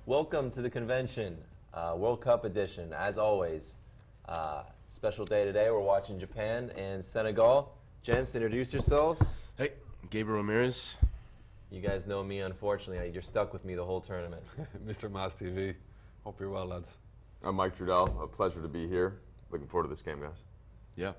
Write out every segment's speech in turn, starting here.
Welcome to the convention, World Cup edition. As always, special day today. We're watching Japan and Senegal. Gents, introduce yourselves. Hey, Gabriel Ramirez. You guys know me, unfortunately. You're stuck with me the whole tournament. Mr. Mass TV. Hope you're well, lads. I'm Mike Trudell. A pleasure to be here. Looking forward to this game, guys. Yeah.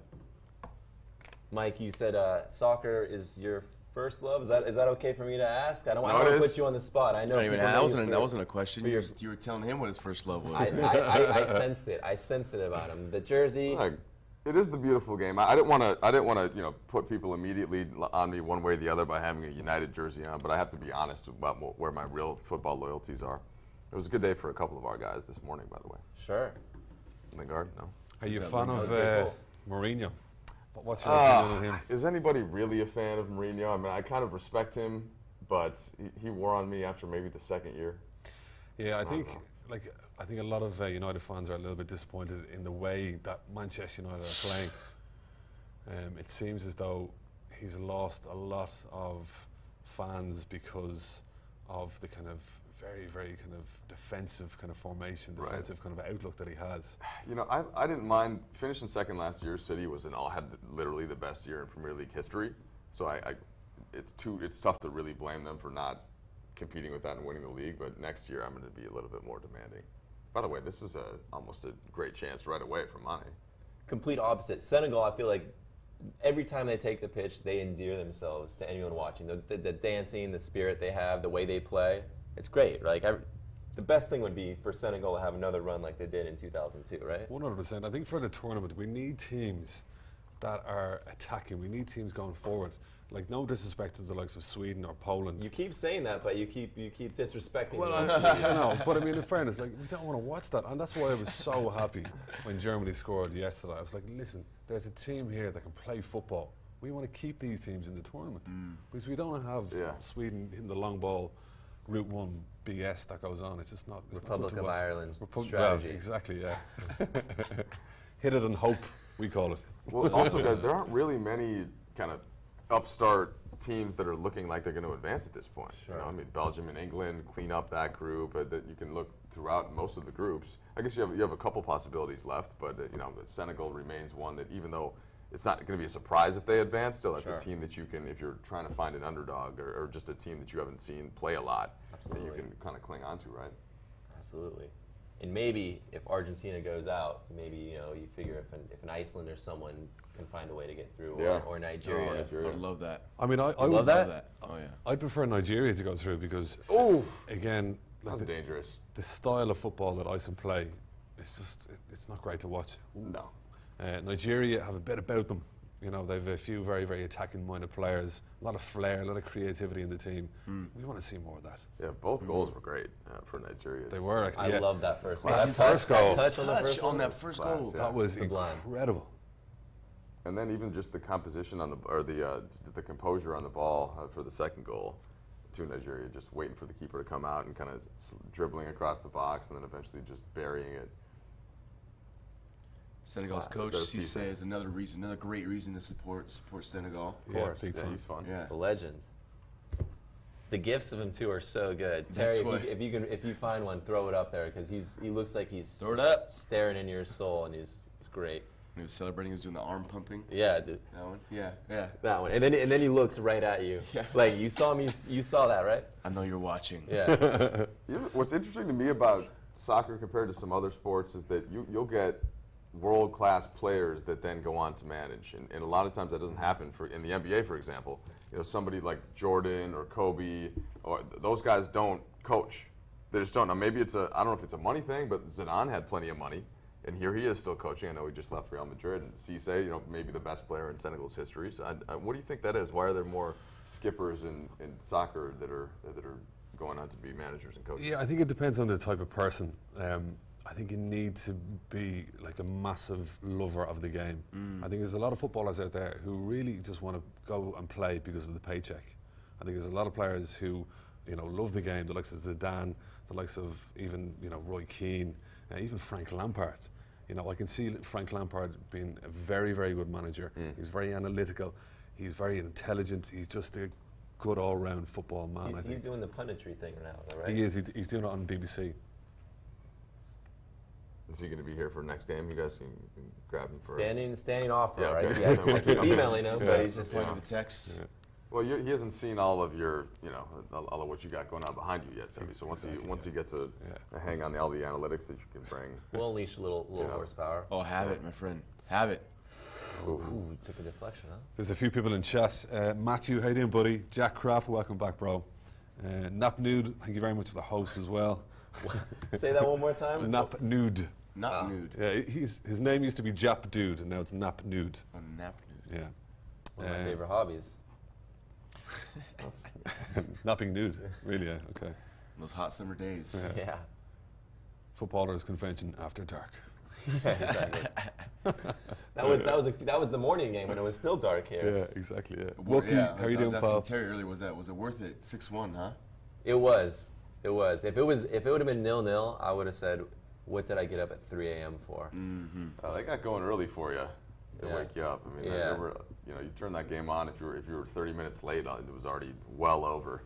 Mike, you said soccer is your first love. Is that okay for me to ask? I don't want to put you on the spot. I know. That wasn't a question. You were telling him what his first love was. I sensed it. I sensed it about him. The jersey. It is the beautiful game. I didn't want to put people immediately on me one way or the other by having a United jersey on, but I have to be honest about where my real football loyalties are. It was a good day for a couple of our guys this morning, by the way. Sure. Lingard, no. Are you a fan of Mourinho? What's your opinion on him? Is anybody really a fan of Mourinho? I mean, I kind of respect him, but he wore on me after maybe the second year. Yeah, I think a lot of United fans are a little bit disappointed in the way that Manchester United are playing. It seems as though he's lost a lot of fans because of the kind of very, very kind of defensive kind of formation, defensive kind of outlook that he has. You know, I didn't mind finishing second last year. City had literally the best year in Premier League history. So it's tough to really blame them for not competing with that and winning the league. But next year I'm going to be a little bit more demanding. By the way, this is almost a great chance right away for Mane. Complete opposite. Senegal, I feel like every time they take the pitch, they endear themselves to anyone watching. The dancing, the spirit they have, the way they play. It's great. The best thing would be for Senegal to have another run like they did in 2002, right? 100%. I think for the tournament, we need teams that are attacking. We need teams going forward. Like, no disrespect to the likes of Sweden or Poland. You keep saying that, but you keep disrespecting. Well, I know, but I mean, in fairness, we don't want to watch that, and that's why I was so happy when Germany scored yesterday. I was like, listen, there's a team here that can play football. We want to keep these teams in the tournament because we don't have Sweden hitting the long ball. Route 1 BS that goes on. It's just not. It's Republic not of Ireland strategy. Well, exactly, yeah. Hit it and hope, we call it. Well, also, guys, there aren't really many kind of upstart teams that are looking like they're going to advance at this point. Sure. I mean, Belgium and England clean up that group. That you can look throughout most of the groups. I guess you have a couple possibilities left, but Senegal remains one that, even though it's not going to be a surprise if they advance, still that's a team that you can, if you're trying to find an underdog or just a team that you haven't seen play a lot, that you can kind of cling on to, right? Absolutely. And maybe if Argentina goes out, maybe you figure if an Iceland or someone can find a way to get through, or Nigeria. I would love that. I mean, I would love that. Oh yeah. I'd prefer Nigeria to go through because, again, that's dangerous. The style of football that Iceland play, it's not great to watch. No. Nigeria have a bit about them. They've a few very, very attacking-minded players, a lot of flair, a lot of creativity in the team. We want to see more of that. Yeah, both goals were great for Nigeria. They were, actually. I love that first goal. That first goal. Touch on that first goal. That was incredible. And then even just the composition the composure on the ball for the second goal to Nigeria, just waiting for the keeper to come out and kind of dribbling across the box and then eventually just burying it. Senegal's coach, Cissé, is another great reason to support Senegal. Of course. Yeah, he's fun. Yeah. The legend. The gifts of him too are so good. Terry, if you find one, throw it up there because he looks like he's staring into your soul, and it's great. When he was celebrating, he was doing the arm pumping. Yeah, dude. That one. Yeah. That one, and then he looks right at you. Yeah. Like you saw me. You saw that, right? I know you're watching. Yeah. What's interesting to me about soccer compared to some other sports is that you'll get world-class players that then go on to manage, and a lot of times that doesn't happen. In the NBA, for example, somebody like Jordan or Kobe, or those guys don't coach. They just don't. Now maybe I don't know if it's a money thing, but Zidane had plenty of money, and here he is still coaching. I know he just left Real Madrid, and Cissé, maybe the best player in Senegal's history. So what do you think that is? Why are there more skippers in soccer that are going on to be managers and coaches? Yeah, I think it depends on the type of person. I think you need to be like a massive lover of the game. I think there's a lot of footballers out there who really just want to go and play because of the paycheck. I think there's a lot of players who, love the game, the likes of Zidane, the likes of even, Roy Keane, even Frank Lampard. I can see Frank Lampard being a very, very good manager. He's very analytical. He's very intelligent. He's just a good all-round football man. I think He's doing the punditry thing now, right? he is. He's doing it on BBC. Is he going to be here for next game? You guys can grab him for Standing off, Yeah, right? okay. Yeah, I keep emailing him, but he's just Point of the text. Yeah. Well, he hasn't seen all of your, all of what you got going on behind you yet, Sebby. So once he gets a hang on all the analytics that you can bring. We'll unleash a little horsepower. Oh, have it, my friend. Have it. Ooh, took a deflection, huh? There's a few people in chat. Matthew, how you doing, buddy? Jack Craft, welcome back, bro. Nap Nude, thank you very much for the host as well. Say that one more time. Nap Nude. Not nude. Yeah, his name used to be Jap Dude, and now it's Nap Nude. Oh, nap nude. Yeah. One of my favorite hobbies. Napping nude, really, yeah, okay. Those hot summer days. Yeah. Footballers Convention after dark. Yeah, exactly. that was the morning game when it was still dark here. Yeah, exactly, yeah. Well, Wookie, yeah, how are you doing, I was asking pal? Terry earlier, was it worth it? 6-1, huh? It was. If it would have been 0-0, I would have said, what did I get up at 3 a.m. for? Mm-hmm. They got going early for you to wake you up. I mean, Yeah. there were, you turned that game on. If you were 30 minutes late, it was already well over.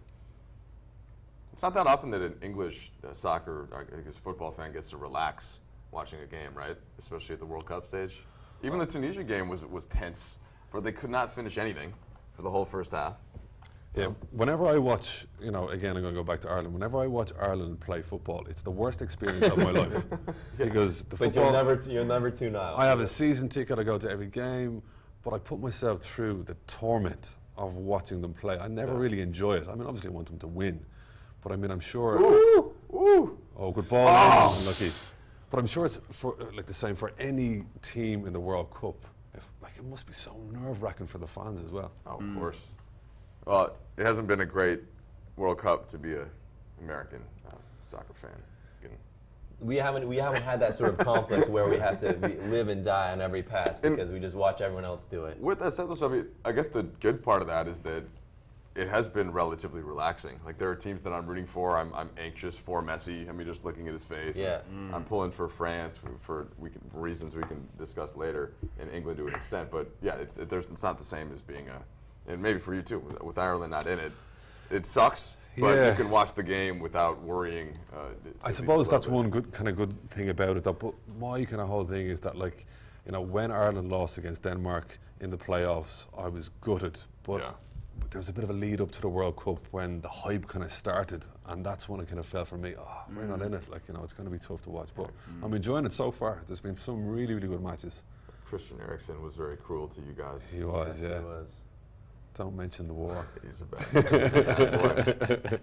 It's not that often that an English soccer, I guess, football fan gets to relax watching a game, right? Especially at the World Cup stage. Even the Tunisia game was tense, but they could not finish anything for the whole first half. Yeah, whenever I watch, again, I'm going to go back to Ireland. Whenever I watch Ireland play football, it's the worst experience of my life. Because the But football, you'll never tune out. I have a season ticket, I go to every game, but I put myself through the torment of watching them play. I never really enjoy it. I mean, obviously I want them to win, but I mean, I'm sure... Ooh, ooh. Oh, good ball, unlucky. But I'm sure it's like the same for any team in the World Cup. It must be so nerve-wracking for the fans as well. Oh, of course. Well, it hasn't been a great World Cup to be an American soccer fan. We haven't had that sort of conflict where we have to live and die on every pass because we just watch everyone else do it. With that said, though, I guess the good part of that is that it has been relatively relaxing. Like, there are teams that I'm rooting for. I'm anxious for Messi. I mean, just looking at his face. Yeah. I'm pulling for France for reasons we can discuss later, and England to an extent. But yeah, it's not the same as being and maybe for you too, with Ireland not in it. It sucks, but you can watch the game without worrying. I suppose that's one good thing about it. But my kind of whole thing is that, like, when Ireland lost against Denmark in the playoffs, I was gutted. But there was a bit of a lead up to the World Cup when the hype kind of started, and that's when it kind of fell for me. Oh, we're not in it. Like, it's going to be tough to watch. But I'm enjoying it so far. There's been some really, really good matches. Christian Eriksen was very cruel to you guys. He was, Yes, yeah. He was. Don't mention the war. He's a bad boy.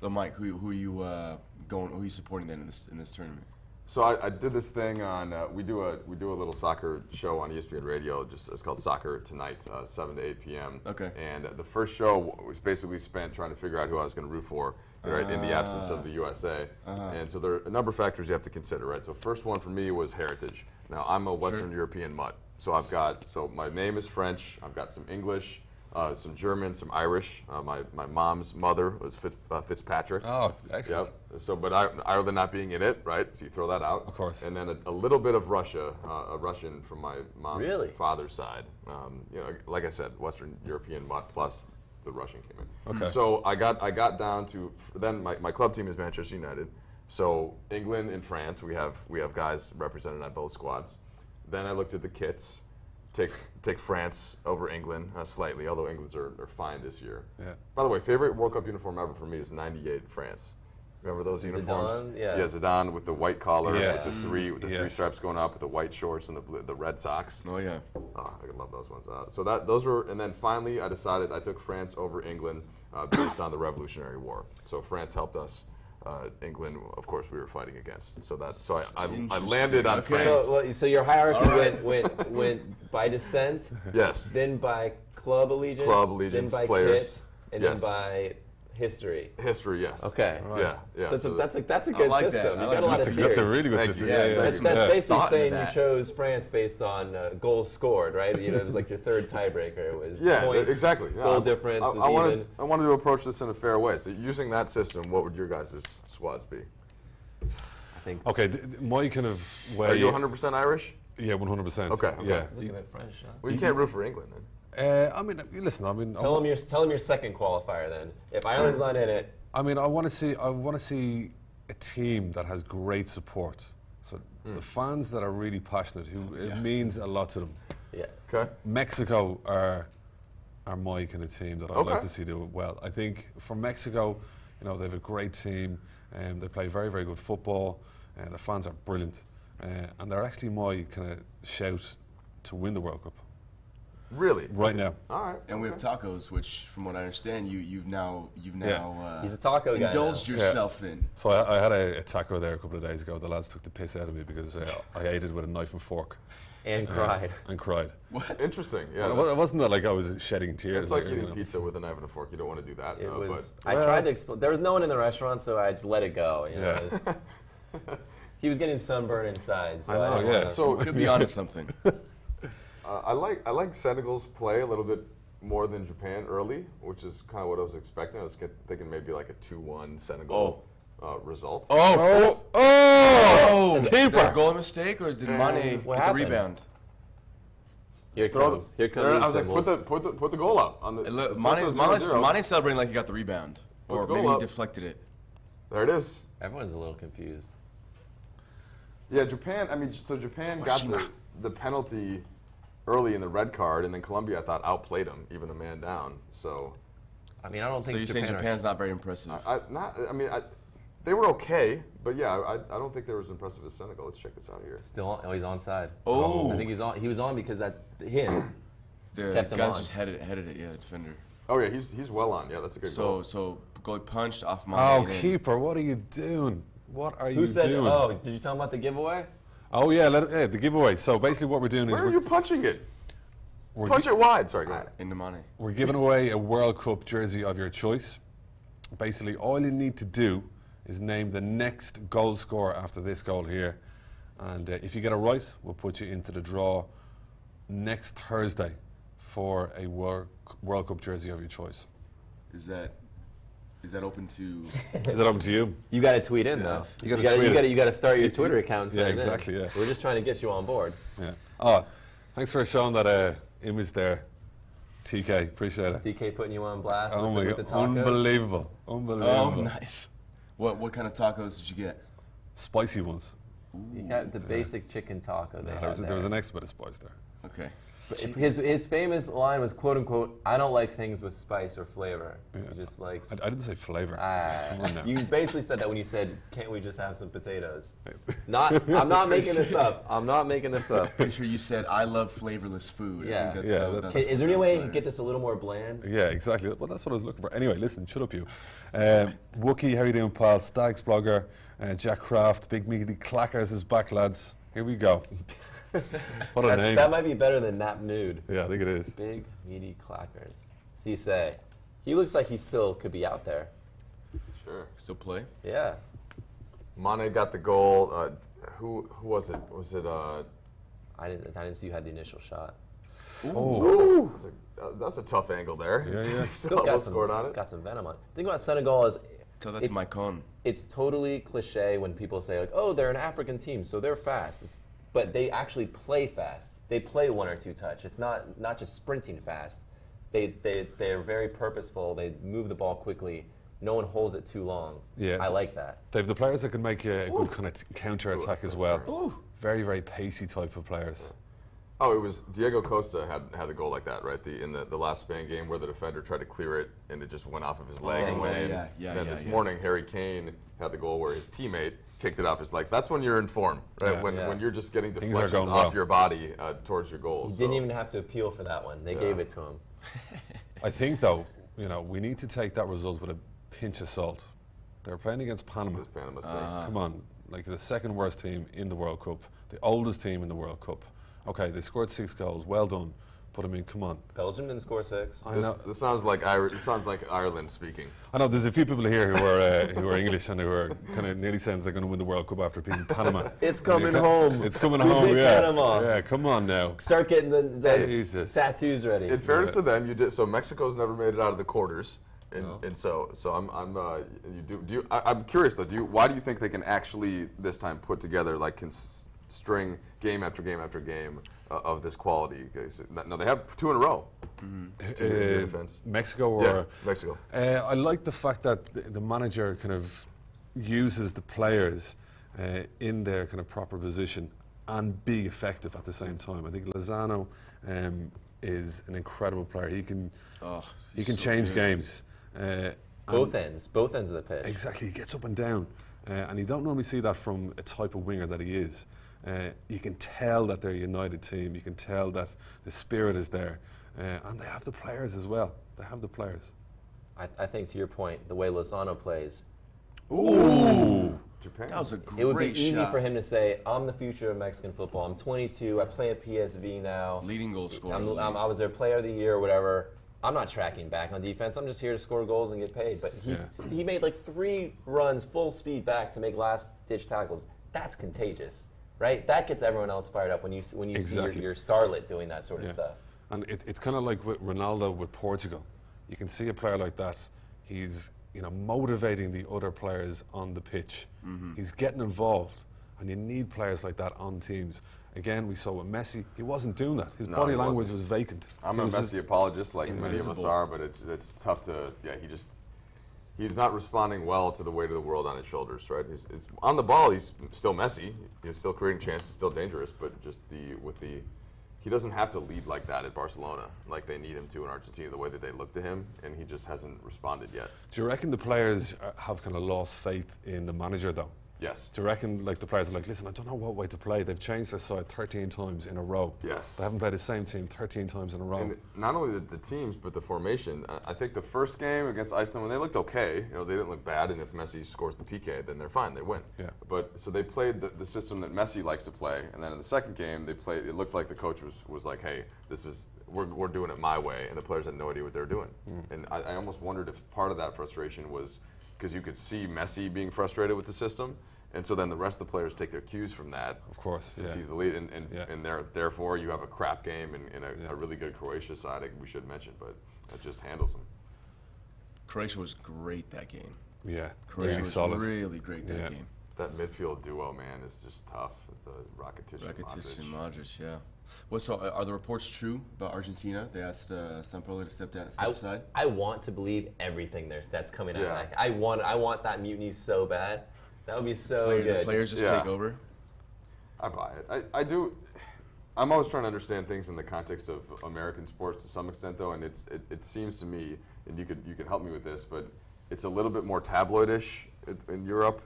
So, Mike, who are you supporting then in this tournament? So I did this thing on we do a little soccer show on ESPN Radio. It's called Soccer Tonight, 7 to 8 p.m. Okay. And the first show was basically spent trying to figure out who I was going to root for, right, in the absence of the USA. And so there are a number of factors you have to consider, right? So first one for me was heritage. Now I'm a Western European mutt, so my name is French. I've got some English. Some German, some Irish. My mom's mother was Fitzpatrick. Oh, excellent. Yep. So, but Ireland not being in it, right? So you throw that out. Of course. And then a little bit of Russia, a Russian from my mom's father's side. Like I said, Western European plus the Russian came in. Okay. So I got down to then my club team is Manchester United. So England and France, we have guys represented on both squads. Then I looked at the kits. Take France over England slightly, although England's are fine this year. Yeah. By the way, favorite World Cup uniform ever for me is '98 France. Remember those uniforms? Zidane? Yeah. Zidane with the white collar, Yes. with the three stripes going up, with the white shorts and the red socks. Oh yeah. Oh, I love those ones. So those were, and then finally I decided I took France over England based on the Revolutionary War. So France helped us. England, of course, we were fighting against. So I landed on Okay. France. So your hierarchy went by descent, Yes. then by club allegiance, then by players. kit, and Yes. then by history. History, yes. Okay. Yeah, yeah. That's a good like that. system. I You've like got a lot that. of That's tiers. a really good Thank system. you. Yeah, yeah, That's yeah. basically thought saying into you that. chose France based on goals scored, right? It was like your third tiebreaker. It was Yeah, points, exactly. Yeah, goal difference is even. I wanted to approach this in a fair way. So using that system, what would your guys' squads be? I think. Okay, my kind of way. Are you 100% Irish? Yeah, 100%. Okay. Yeah. Looking at French. Huh? Well, you can't root for England then. I mean, listen. I mean, Tell him your second qualifier then. If Ireland's not in it, I mean, I want to see a team that has great support. So the fans that are really passionate, it means a lot to them. yeah. Okay. Mexico are my kind of team that I'd like to see do well. I think for Mexico, they have a great team, and they play very, very good football, and the fans are brilliant, and they're actually my kind of shout to win the World Cup Really? right now. All right. And we have tacos, which, from what I understand, you've now He's a taco guy. indulged now. yourself in. So I had a taco there a couple of days ago. The lads took the piss out of me because I ate it with a knife and fork. And cried. And cried. What? Interesting. Yeah. Well, it wasn't that like I was shedding tears. It's like or, eating pizza with a knife and a fork. You don't want to do that. It was. But I tried to explain. There was no one in the restaurant, so I just let it go. Yeah. He was getting sunburn inside. So I know, didn't yeah. wanna- So Could be onto something. I like Senegal's play a little bit more than Japan early, which is kind of what I was expecting. I was thinking maybe like a 2-1 Senegal result. Oh! Is that a Keeper! goal mistake, or did Mane What get the happened? rebound? Here it Throw comes. the- Here comes I these was like, symbols. put the goal up on the. Look, it says Mane's 0-0. celebrating like he got the rebound. Or the goal maybe he up. deflected it. There it is. Everyone's a little confused. Yeah, Japan. I mean, so Japan got the penalty early in the red card, and then Colombia, I thought, outplayed them, even a man down. So, I mean, I don't So think you're saying Japan's not very impressive? they were okay, but yeah, I don't think they were as impressive as Senegal. Let's check this out here. still on. Oh, he's onside. Oh. I think he's on. He was on because him. The kept him guy on. just headed it, yeah, the defender. Oh yeah, he's well on. Yeah, that's a good goal. So goalie punched off Mane. Oh, and then- keeper, what are you doing? What are Who you said? doing? Oh, did you tell him about the giveaway? Oh, yeah, the giveaway. So basically what we're doing is Where are you punching it? we're Punch it wide. Sorry, go ahead. Into Mane. we're giving away a World Cup jersey of your choice. Basically, all you need to do is name the next goal scorer after this goal here. And if you get it right, we'll put you into the draw next Thursday for a World Cup jersey of your choice. Is that open to? Is it open to you? You got to tweet in though. You gotta tweet it. You got to start your Twitter account. and Yeah, send it in. exactly, yeah. We're just trying to get you on board. Yeah. Oh, thanks for showing that image there, TK. Appreciate it. TK putting you on blast. Oh my with God, the tacos. unbelievable, Oh, unbelievable. nice. What kind of tacos did you get? Spicy ones. You got the basic chicken taco. They There had was an extra bit of spice there. Okay. But his famous line was quote unquote, "I don't like things with spice or flavor." Yeah. He just likes. I didn't say flavour. Come on now. You basically said that when you said, "Can't we just have some potatoes?" I'm not making this up. I'm not making this up. Pretty sure you said I love flavorless food. Yeah. I think Yeah, that's Okay, is there any that's way you better. could get this a little more bland? Yeah, exactly. Well, that's what I was looking for. Anyway, listen, shut up, you. Wookie, how you doing, pal? Stags blogger, Jack Craft, Big Meaty Clackers is back, lads. Here we go. What a name. That might be better than Nap Nude. Yeah, I think it is. Big meaty clackers. Cisse. He looks like he still could be out there. Sure. Still play? Yeah. Mane got the goal. Who was it? Was it? I didn't see you had the initial shot. Oh, That's a tough angle there. Yeah, yeah. Still got some, scored on it. got some venom on it. The thing about Senegal is Tell that to It's- my con. it's totally cliche when people say like, "Oh, they're an African team, so they're fast." But they actually play fast. They play one or two touch. It's not just sprinting fast. They're very purposeful. They move the ball quickly. No one holds it too long. Yeah. I like that. they have the players that can make a good kind of counter attack as well. Ooh. Very, very pacey type of players. Oh, it was Diego Costa had a goal like that, right? In the last Spain game where the defender tried to clear it and it just went off of his leg and went in. yeah, then yeah, this yeah. morning, Harry Kane had the goal where his teammate kicked it off his leg. That's when you're in form, right? Yeah. When you're just getting Things are deflections going off well. your body towards your goal. He didn't even have to appeal for that one. They Yeah. gave it to him. I think, though, we need to take that result with a pinch of salt. They're playing against Panama. This Panama stinks. Come on, like the second worst team in the World Cup, the oldest team in the World Cup. Okay, they scored 6 goals, well done. But I mean, come on. Belgium didn't score 6. I know. This sounds like Ireland speaking. I know there's a few people here who are English and who are kind of nearly saying they're going to win the World Cup after beating Panama. It's coming home. It's coming We home, beat yeah. Panama. Yeah, come on now. Start getting the Jesus. tattoos ready. In fairness to them, you did. So Mexico's never made it out of the quarters, and so I'm curious though. Why do you think they can actually this time put together like string game after game after game of this quality. No, they have 2 in a row. Defense. Mexico or Yeah, Mexico. I like the fact that the manager kind of uses the players in their kind of proper position and be effective at the same time. I think Lozano is an incredible player. He can change games. Both ends of the pitch. Exactly, he gets up and down, and you don't normally see that from a type of winger that he is. You can tell that they're a united team. You can tell that the spirit is there, and they have the players as well. They have the players. I think to your point, the way Lozano plays, Japan. That was a great shot. it would be easy for him to say, "I'm the future of Mexican football. I'm 22. I play at PSV now. Leading goal scorer. I was their player of the year or whatever. I'm not tracking back on defense. I'm just here to score goals and get paid." But he made like 3 runs full speed back to make last-ditch tackles. That's contagious, right? That gets everyone else fired up when you see your starlet doing that sort of stuff. And it's kind of like with Ronaldo with Portugal. You can see a player like that. He's motivating the other players on the pitch. He's getting involved, and you need players like that on teams. Again, we saw with Messi, he wasn't doing that. His body language was vacant. I'm a Messi apologist, like many of us are, but it's tough to. Yeah, he's not responding well to the weight of the world on his shoulders, right? It's on the ball, he's still Messi. He's still creating chances, still dangerous, but just he doesn't have to lead like that at Barcelona, like they need him to in Argentina, the way that they look to him, and he just hasn't responded yet. Do you reckon the players have kind of lost faith in the manager, though? Yes. Do you reckon like the players are like, listen, I don't know what way to play. They've changed their side 13 times in a row. Yes. They haven't played the same team 13 times in a row. And not only the teams, but the formation. I think the first game against Iceland, when they looked okay, they didn't look bad, and if Messi scores the PK, then they're fine, they win. Yeah. But so they played the system that Messi likes to play, and then in the second game, they played. It looked like the coach was like, hey, we're doing it my way, and the players had no idea what they were doing. And I almost wondered if part of that frustration was because you could see Messi being frustrated with the system. And so then the rest of the players take their cues from that. Of course, since he's the lead, and therefore you have a crap game and a really good Croatia side. We should mention, but that just handles them. Croatia was great that game. Yeah, Croatia was solid. really great that game. That midfield duo, man, is just tough. The Rakitic and Modric, yeah. Well, so are the reports true about Argentina? They asked Sampaoli to step aside. I want to believe everything that's coming out. Yeah. I want that mutiny so bad. That would be so good. The players just take over? I buy it. I do. I'm always trying to understand things in the context of American sports to some extent, though, and it seems to me, and you could help me with this, but it's a little bit more tabloidish in Europe,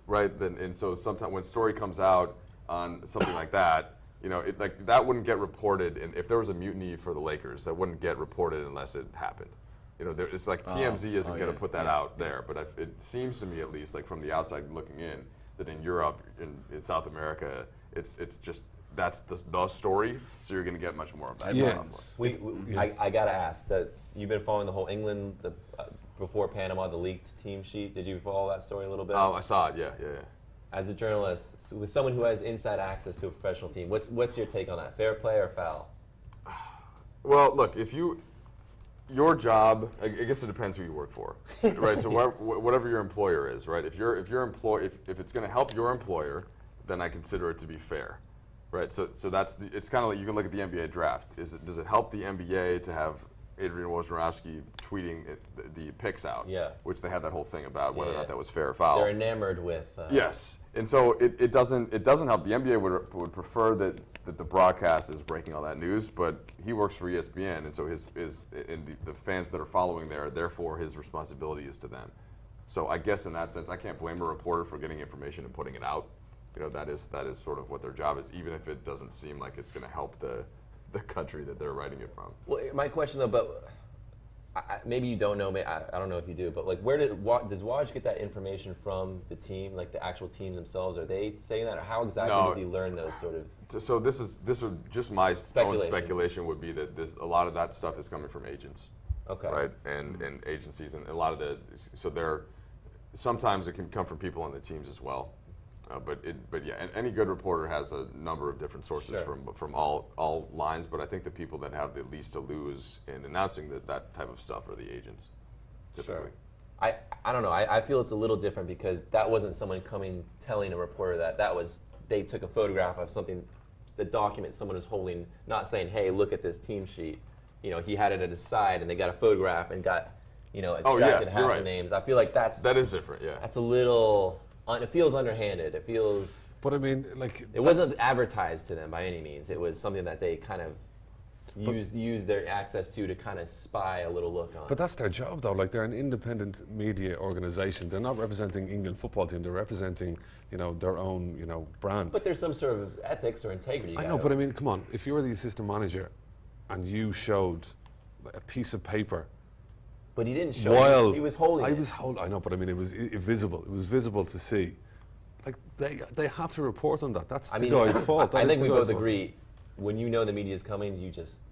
right? And so sometimes when story comes out on something like that, that wouldn't get reported. And if there was a mutiny for the Lakers, that wouldn't get reported unless it happened. It's like TMZ isn't going to put that out there, but it seems to me, at least, like from the outside looking in, that in Europe, in South America, it's just that's the story. So you're going to get much more of that. I gotta ask that you've been following the whole England before Panama, the leaked team sheet. Did you follow that story a little bit? Oh, I saw it. Yeah. As a journalist, with someone who has inside access to a professional team, what's your take on that? Fair play or foul? Well, look, your job, I guess it depends who you work for, right? So whatever your employer is, right? If it's going to help your employer, then I consider it to be fair, right? So it's kind of like you can look at the NBA draft. Does it help the NBA to have Adrian Wojnarowski tweeting the picks out? Yeah. Which they had that whole thing about whether or not that was fair or foul. They're enamored with. Yes, and so it doesn't help. The NBA would prefer that the broadcast is breaking all that news, but he works for ESPN, and so the fans that are following there, therefore his responsibility is to them. So I guess in that sense, I can't blame a reporter for getting information and putting it out. That is sort of what their job is, even if it doesn't seem like it's going to help the country that they're writing it from. Well, my question though, but maybe you don't know. I don't know if you do, but like, does Waj get that information from the team, like the actual teams themselves? Are they saying that, or how exactly does he learn those sort of? So this is just my own speculation would be that a lot of that stuff is coming from agents, right, and agencies, and a lot of sometimes it can come from people on the teams as well. But yeah, and any good reporter has a number of different sources from all lines. But I think the people that have the least to lose in announcing that type of stuff are the agents, typically. Sure. I don't know. I feel it's a little different because that wasn't someone telling a reporter that. That was they took a photograph of something, the document someone was holding, not saying, hey, look at this team sheet. You know, he had it at his side, and they got a photograph and got, you know, extracted half the names. I feel like that is different. Yeah, that's a little. It feels underhanded. It feels. But I mean, like, it wasn't advertised to them by any means. It was something that they kind of use their access to kind of spy a little look on. But that's their job, though. Like, they're an independent media organisation. They're not representing England football team. They're representing, you know, their own, you know, brand. But there's some sort of ethics or integrity. I know, but I mean, come on. If you were the assistant manager, and you showed a piece of paper. But he didn't show it. He was holding it. I know, but I mean, it was visible. It was visible to see. Like, they have to report on that. That's the guy's fault. I think we both agree. When you know the media is coming, you just.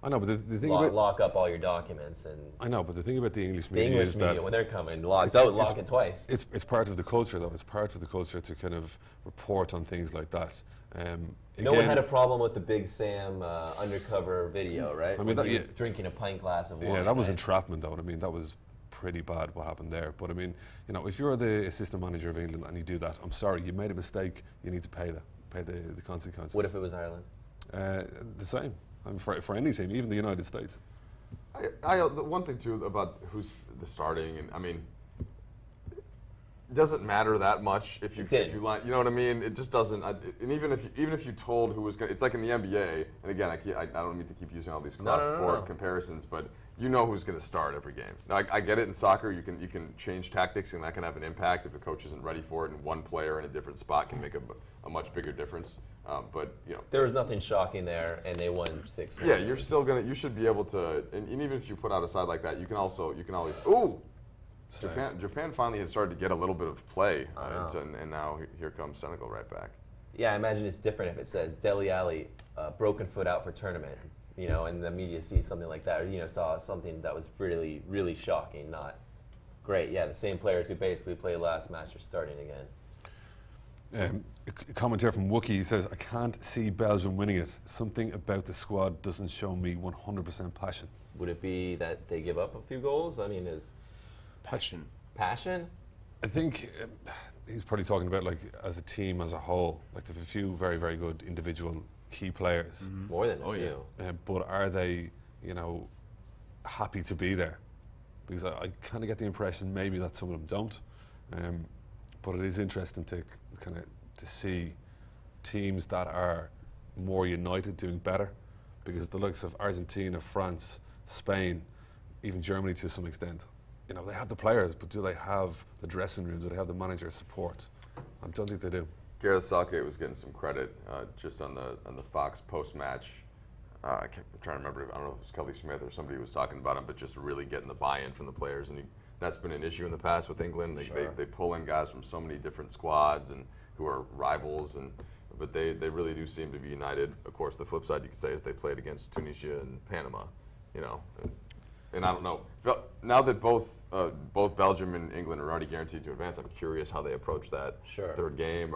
I know, but the thing lock up all your documents and. I know, but the thing about the English media is that when they're coming, lock it twice. It's part of the culture, though. It's part of the culture to kind of report on things like that. No one had a problem with the Big Sam undercover video, right? I mean, he was drinking a pint glass of wine. Yeah, that was entrapment, though. I mean, that was pretty bad what happened there. But I mean, you know, if you're the assistant manager of England and you do that, I'm sorry, you made a mistake. You need to pay the consequences. What if it was Ireland? The same. I mean, for any team, even the United States. The one thing too about who's the starting, and I mean, it doesn't matter that much if you line. You know what I mean? It just doesn't. And even if you told who was going, it's like in the NBA. And again, I don't mean to keep using all these cross-sport comparisons, but you know who's going to start every game. Now, I get it in soccer. You can change tactics, and that can have an impact if the coach isn't ready for it. And one player in a different spot can make a much bigger difference. But you know, there was nothing shocking there, and they won 6-1. Yeah, you're still gonna. You should be able to. And even if you put out a side like that, you can always. Ooh. Japan finally had started to get a little bit of play, and now here comes Senegal right back. Yeah, I imagine it's different if it says Dele Alli, broken foot out for tournament, you know, and the media sees something like that, or, you know, saw something that was really, really shocking, not great. Yeah, the same players who basically played last match are starting again. A comment here from Wookie, he says, I can't see Belgium winning it. Something about the squad doesn't show me 100% passion. Would it be that they give up a few goals? I mean, Passion. Passion? I think he's probably talking about, like, as a team as a whole. Like, there's a few very, very good individual key players. Mm-hmm. More than a few. Yeah. But are they, you know, happy to be there? Because I kind of get the impression maybe that some of them don't. But it is interesting to to see teams that are more united doing better. Because the likes of Argentina, France, Spain, even Germany to some extent, you know, they have the players, but do they have the dressing room? Do they have the manager's support? I don't think they do. Gareth Southgate was getting some credit just on the Fox post-match. I'm trying to remember. I don't know if it was Kelly Smith or somebody was talking about him, but just really getting the buy-in from the players, and that's been an issue in the past with England. They pull in guys from so many different squads and who are rivals, but they really do seem to be united. Of course, the flip side you could say is they played against Tunisia and Panama, you know. And I don't know. Now that both Belgium and England are already guaranteed to advance, I'm curious how they approach that third game.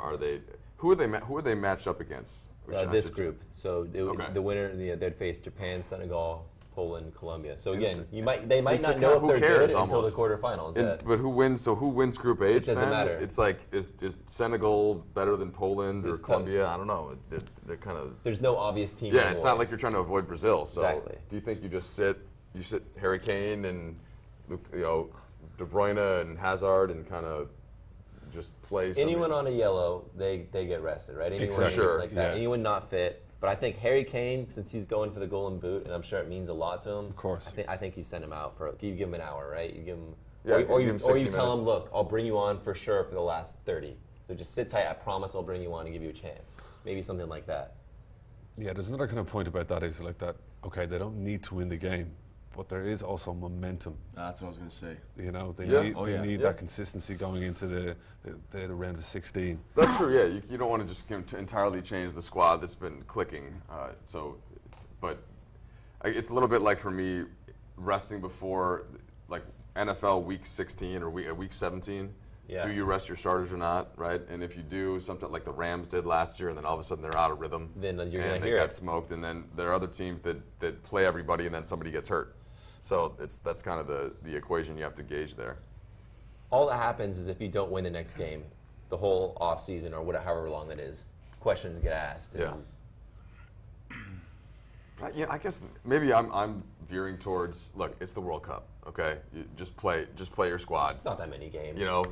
Who are they matched up against? This group. So the winner, they'd face Japan, Senegal, Poland, Colombia. So again, they might not know if they're good until the quarterfinals. But who wins? So who wins Group H? It doesn't matter. It's like is Senegal better than Poland or Colombia? I don't know. They're kind of. There's no obvious team. Yeah, anymore. It's not like you're trying to avoid Brazil. So exactly. Do you think you just sit Harry Kane and De Bruyne and Hazard and kind of just play? Anyone on a yellow, they get rested, right? Anyone like that. Anyone not fit. But I think Harry Kane, since he's going for the golden boot, and I'm sure it means a lot to him. Of course. I think you send him out you give him an hour, right? You give him, or you tell him, look, I'll bring you on for sure for the last 30. So just sit tight. I promise I'll bring you on and give you a chance. Maybe something like that. Yeah, there's another kind of point about that is like that. Okay, they don't need to win the game, but there is also momentum. That's what I was going to say. You know, they need that consistency going into the round of 16. That's true. Yeah, you don't want to just entirely change the squad that's been clicking. But it's a little bit like for me, resting before like NFL Week 16 or Week 17. Yeah. Do you rest your starters or not, right? And if you do, something like the Rams did last year, and then all of a sudden they're out of rhythm, then you're going to got smoked, and then there are other teams that play everybody, and then somebody gets hurt. So that's kind of the equation you have to gauge there. All that happens is if you don't win the next game, the whole off season or whatever, however long that is, questions get asked. Yeah. But yeah, I guess maybe I'm veering towards, look, it's the World Cup, okay? You just play your squad. It's not that many games. You know,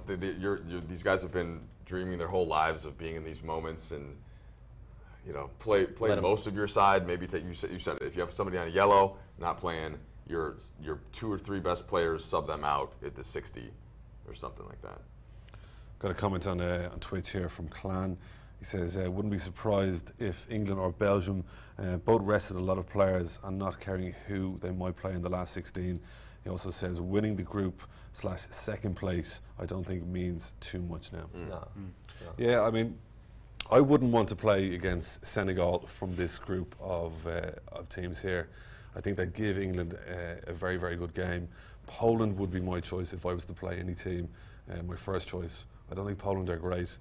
these guys have been dreaming their whole lives of being in these moments, and you know, play most of your side. Maybe you said it. If you have somebody on a yellow, not playing, your 2 or 3 best players, sub them out at the 60 or something like that. Got a comment on Twitch here from Clan. He says, wouldn't be surprised if England or Belgium both rested a lot of players and not caring who they might play in the last 16. He also says, winning the group / second place, I don't think means too much now. No. Yeah, I mean, I wouldn't want to play against Senegal from this group of teams here. I think they'd give England a very, very good game. Poland would be my choice if I was to play any team, my first choice. I don't think Poland are great.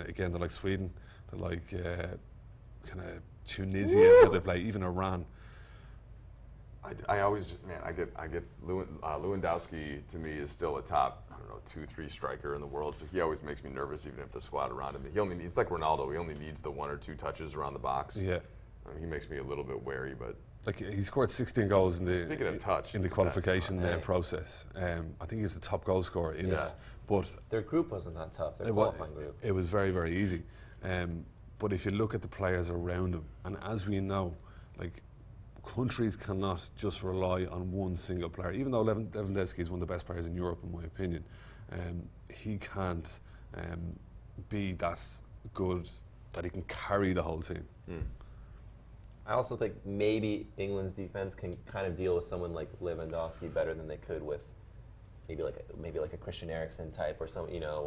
Again, they're like Sweden, they're like kind of Tunisia that they play, even Iran. I always, man, I get Lewandowski to me is still a top, I don't know, 2-3 striker in the world. So he always makes me nervous, even if the squad around him. He's like Ronaldo. He only needs the 1 or 2 touches around the box. Yeah, I mean, he makes me a little bit wary, but like he scored 16 goals in the qualification process. I think he's the top goal scorer in it. But their group wasn't that tough. Their qualifying group. It was very, very easy. But if you look at the players around him, and as we know, like countries cannot just rely on one single player. Even though Lewandowski is one of the best players in Europe, in my opinion, he can't be that good that he can carry the whole team. I also think maybe England's defense can kind of deal with someone like Lewandowski better than they could with maybe like a Christian Eriksen type or some, you know,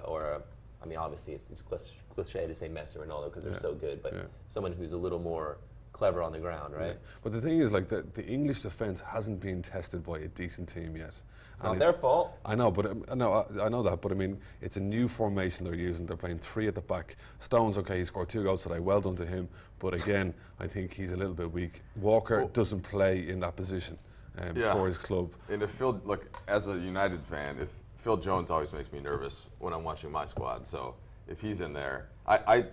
or I mean, obviously it's cliche to say Messi or Ronaldo because they're so good, but someone who's a little more clever on the ground, right? Yeah. But the thing is, like the English defence hasn't been tested by a decent team yet. It's not their fault. I know, but I know that. But I mean, it's a new formation they're using. They're playing 3 at the back. Stones, okay, he scored 2 goals today. Well done to him. But again, I think he's a little bit weak. Walker doesn't play in that position for his club. And if Phil, look, as a United fan, if Phil Jones always makes me nervous when I'm watching my squad. So if he's in there, I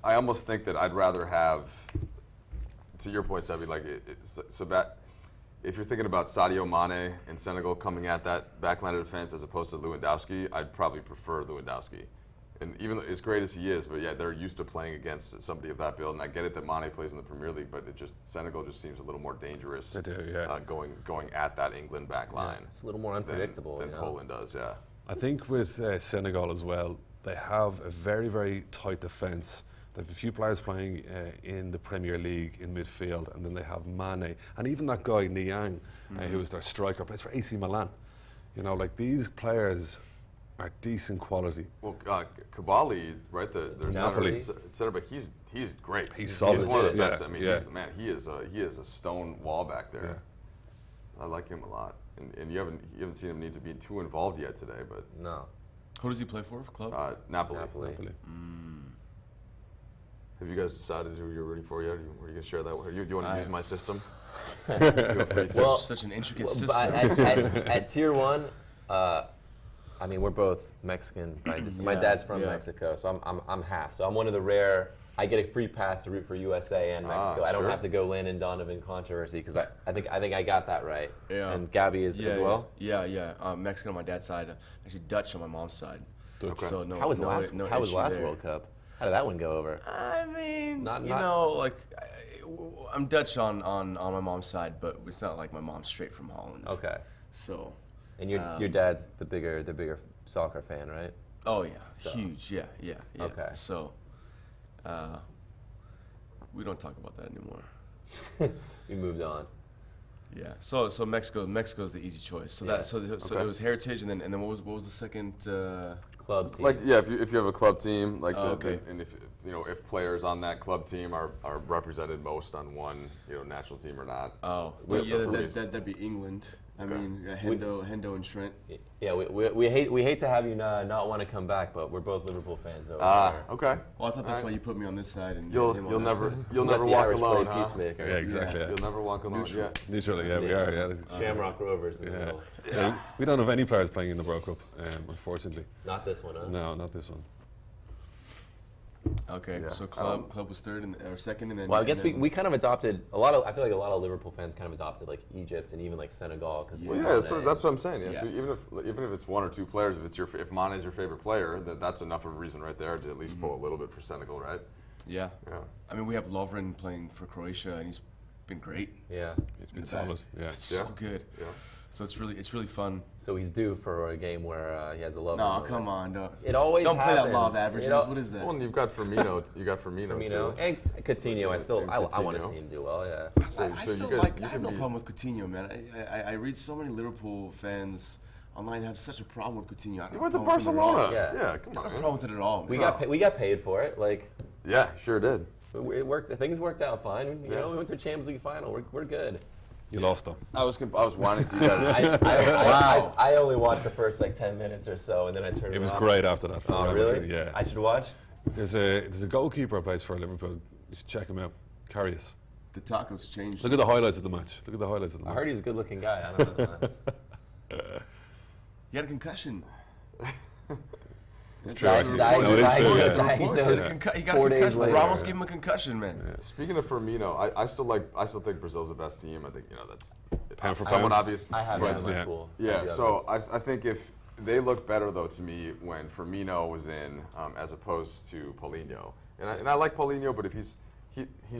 almost think that I'd rather have, to your point, Sebi, like if you're thinking about Sadio Mane and Senegal coming at that backline of defense as opposed to Lewandowski, I'd probably prefer Lewandowski. And even though as great as he is, but yeah, they're used to playing against somebody of that build. And I get it that Mane plays in the Premier League, but Senegal just seems a little more dangerous. They do, yeah. Going at that England back line. It's a little more unpredictable than Poland does, yeah. I think with Senegal as well, they have a very, very tight defence. They have a few players playing in the Premier League in midfield, and then they have Mane, and even that guy Niang, who is their striker, plays for AC Milan. You know, like these players are decent quality. Well, Koulibaly, right? Their Napoli center, but he's great. He's solid. He's one of the best. I mean, yeah. he is a stone wall back there. Yeah. I like him a lot, and you haven't seen him need to be too involved yet today, but no. Who does he play for club? Napoli. Have you guys decided who you're rooting for yet? Are you going to share that? Do you want to use my system? Well, such an intricate system. At tier 1, I mean, we're both Mexican. Right? My dad's from Mexico, so I'm half. So I'm one of the rare. I get a free pass to root for USA and Mexico. I don't have to go Lynn and Donovan controversy because I think I got that right. Yeah. And Gabby is as well. Yeah. Mexican on my dad's side, actually Dutch on my mom's side. Okay. So how was last World Cup? How did that one go over? I mean, I'm Dutch on my mom's side, but it's not like my mom's straight from Holland. Okay. So. And your dad's the bigger soccer fan, right? Oh yeah, huge. Yeah. Okay. So, we don't talk about that anymore. We moved on. Yeah. So Mexico's the easy choice. So it was Heritage, and then what was the second club team? Like if you have a club team, like and if players on that club team are represented most on one national team or not. Oh, well, that'd be England. I mean, Hendo and Trent. Yeah, we hate to have you not want to come back, but we're both Liverpool fans over there. Okay. Well, I thought that's why you put me on this side, and you'll never walk alone, huh? Peacemaker. Yeah, exactly. You'll never walk alone. Neutrally, we are. Yeah. Shamrock Rovers in the middle. Yeah. We don't have any players playing in the World Cup, unfortunately. Not this one, huh? No, not this one. Okay, Yeah. so club was third or second, and then. Well, I guess and then- we kind of adopted a lot of. I feel like a lot of Liverpool fans kind of adopted like Egypt and even like Senegal because Well, yeah, so that's what I'm saying. Yeah. So even if it's one or two players, if Mane is your favorite player, that's enough of a reason right there to at least pull a little bit for Senegal, right? Yeah. Yeah. I mean, we have Lovren playing for Croatia, and he's been great. Yeah. It's been solid. Yeah. It's so good. Yeah. So it's really fun. So he's due for a game where he has a love. No, come on, don't. It always Don't play that happens. law of averages. You know, What is that? Well, and you've got Firmino. You got Firmino Firmino too. and Coutinho. I want to Coutinho. see him do well. Yeah. I so still you guys- like. you I have can no be- problem with Coutinho, man. I read so many Liverpool fans online have such a problem with Coutinho. I don't He went to have a problem with him at all. Barcelona. Yeah. Yeah, come I don't have on. a problem with it at all. We man. got paid for it. Like Yeah, sure did. it worked. Things worked out fine. You know, we went to a Champions League final. We're good. You lost them. I was wanting to. You guys. I only watched the first like 10 minutes or so, and then I turned. It was off. great after that. For Oh Real really? Madrid, yeah. I should watch. There's a goalkeeper who plays for Liverpool. You should check him out. Karius. The tacos changed. Look at the highlights of the match. I heard he's a good-looking guy. I don't know. That's- He had a concussion. It's true. Died- actually. died- No, it is died- true, yeah. died- He got a 4 days concussion. later. Ramos gave him a concussion, man. Speaking of Firmino, I still think Brazil's the best team. I think that's Pound for somewhat pound. obvious. I have but- it in my Yeah. pool. Yeah, so I think if they look better though to me when Firmino was in as opposed to Paulinho, and I like Paulinho, but if he's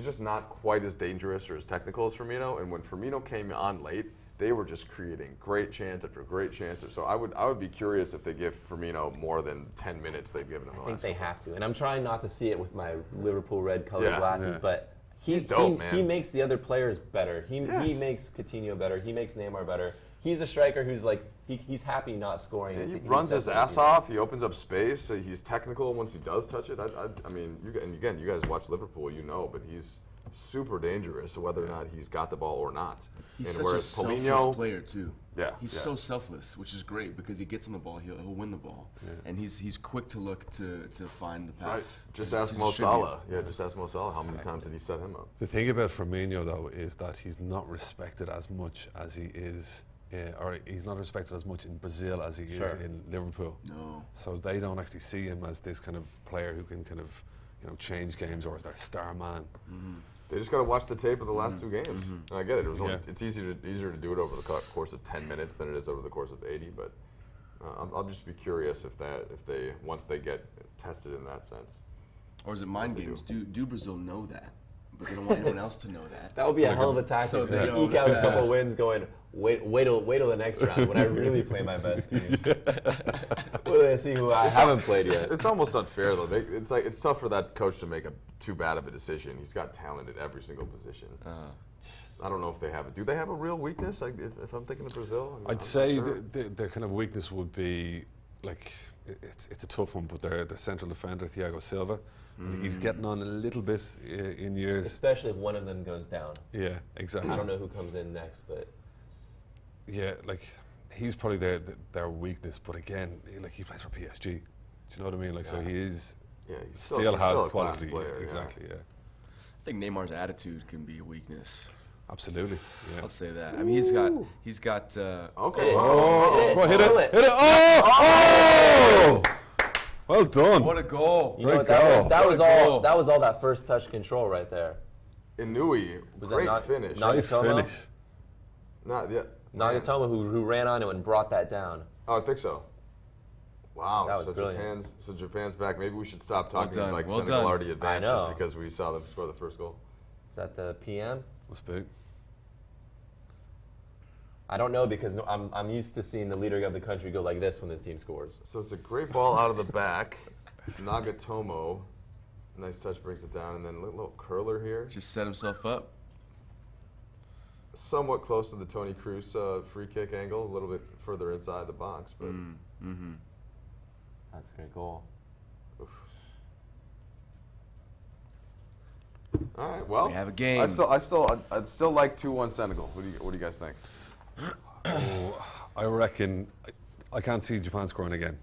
just not quite as dangerous or as technical as Firmino. And when Firmino came on late, they were just creating great chance after great chance. So I would be curious if they give Firmino more than 10 minutes they've given him. I think they have to, and I'm trying not to see it with my Liverpool red colored Yeah. glasses, Yeah. but He's dope, man. He makes the other players better. He makes Coutinho better. He makes Neymar better. He's a striker who's like he's happy not scoring. Yeah, if he he runs sets his up ass easy. off. He opens up space. He's technical once he does touch it. I mean, and again, you guys watch Liverpool, you know, but he's super dangerous, whether or not he's got the ball or not. He's and such a whereas selfless player too. Yeah, He's yeah. so selfless, which is great because he gets on the ball, he'll win the ball, and he's quick to look to find the pass. Right. Just to ask Mo distribute. Salah. Yeah, just ask Mo Salah. How many times did he set him up? The thing about Firmino, though, is that he's not respected as much as he is, or he's not respected as much in Brazil as he is Sure. in Liverpool. No. So they don't actually see him as this kind of player who can kind of, change games or as their star man. They just got to watch the tape of the last two games. And I get it. It was Yeah. it's easier to do it over the course of 10 minutes than it is over the course of 80. But I'll just be curious if they once they get tested in that sense. Or is it mind They games? Do Brazil know that? But they don't want anyone else to know that. That would be a hell of a tactic So to they eke out a couple wins. Going wait till the next round when I really play my best team. Well, I see who I haven't played yet. It's almost unfair though. It's tough for that coach to make too bad of a decision. He's got talent at every single position. I don't know if they have it. Do they have a real weakness? Like if I'm thinking of Brazil, I mean, I'd I'm say not sure. their kind of weakness would be, like, it's a tough one, but their central defender, Thiago Silva, I think he's getting on a little bit in years. Especially if one of them goes down. Yeah, exactly. I don't know who comes in next, but Yeah, like, he's probably their weakness, but again, he plays for PSG. Do you know what I mean? Like, so he is Yeah, he's still he's has a class quality. player, yeah, yeah. exactly, yeah. I think Neymar's attitude can be a weakness. Absolutely. Yeah. I'll say that. I mean, he's got. Okay. Oh, hit Kill it! Hit it! Oh! Well done. What a goal! you know Great what, goal. that was What a all. goal. That was all that first touch control right there. Inui, Was that great not- finish. not- Great Nagatomo? finish. Not yet. Nagatomo who ran on it and brought that down. Oh, I think so. Wow. That was so brilliant. Japan's back. Maybe we should stop talking done, like well Senegal done. already advanced I just know. because we saw them score the first goal. Is that the PM? Must be. I don't know because I'm used to seeing the leader of the country go like this when this team scores. So it's a great ball out of the back. Nagatomo, nice touch, brings it down, and then a little curler here. Just set himself up. Somewhat close to the Toni Kroos free kick angle, a little bit further inside the box, but That's a great goal. all right. Well, We have a game. I'd still like 2-1 Senegal. What do you guys think? Oh, I reckon I can't see Japan scoring again.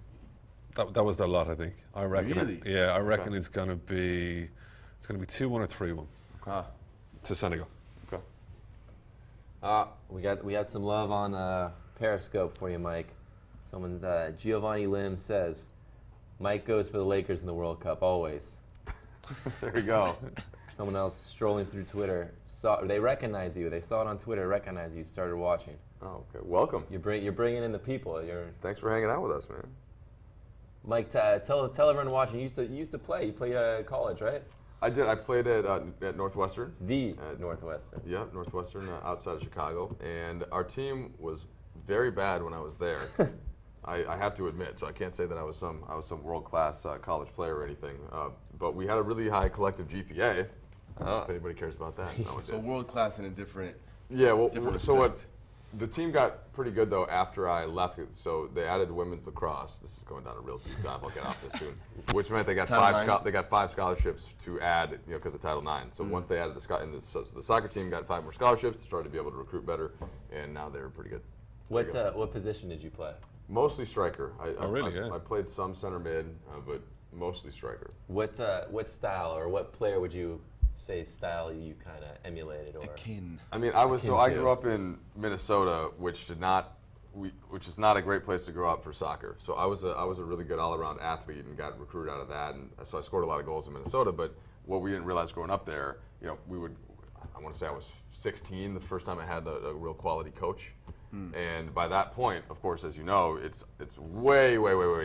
That was their lot, I think. I reckon. Really? Yeah, I reckon it's going to be 2-1 or 3-1 Ah, to Senegal. Okay. We had some love on Periscope for you, Mike. Someone Giovanni Lim says, Mike goes for the Lakers in the World Cup always. There you go. Someone else strolling through Twitter they recognize you. They saw it on Twitter, recognized you, started watching. Oh, okay. Welcome. You're bringing in the people. Thanks for hanging out with us, man. Mike, tell everyone watching. You used to play. You played college, right? I did. I played at Northwestern. Northwestern. Yeah, Northwestern outside of Chicago, and our team was very bad when I was there. I have to admit, so I can't say that I was some world-class college player or anything. But we had a really high collective GPA. If anybody cares about that. No one So did. world class in a different. Yeah. Well, different so what? respect. The team got pretty good though after I left. So they added women's lacrosse. This is going down a real deep dive. I'll get off this soon. Which meant they got Title they got 5 scholarships to add, because of Title IX. So once they added so the soccer team got 5 more scholarships, started to be able to recruit better, and now they're pretty good. What position did you play? Mostly striker. Yeah. I played some center mid, but mostly striker. What style or what player would you say style you kind of emulated or? Akin. I mean, I grew up in Minnesota, which is not a great place to grow up for soccer. So I was a really good all-around athlete and got recruited out of that, and so I scored a lot of goals in Minnesota. But what we didn't realize growing up there, I want to say I was 16 the first time I had a real quality coach. And by that point, of course, as you know, it's way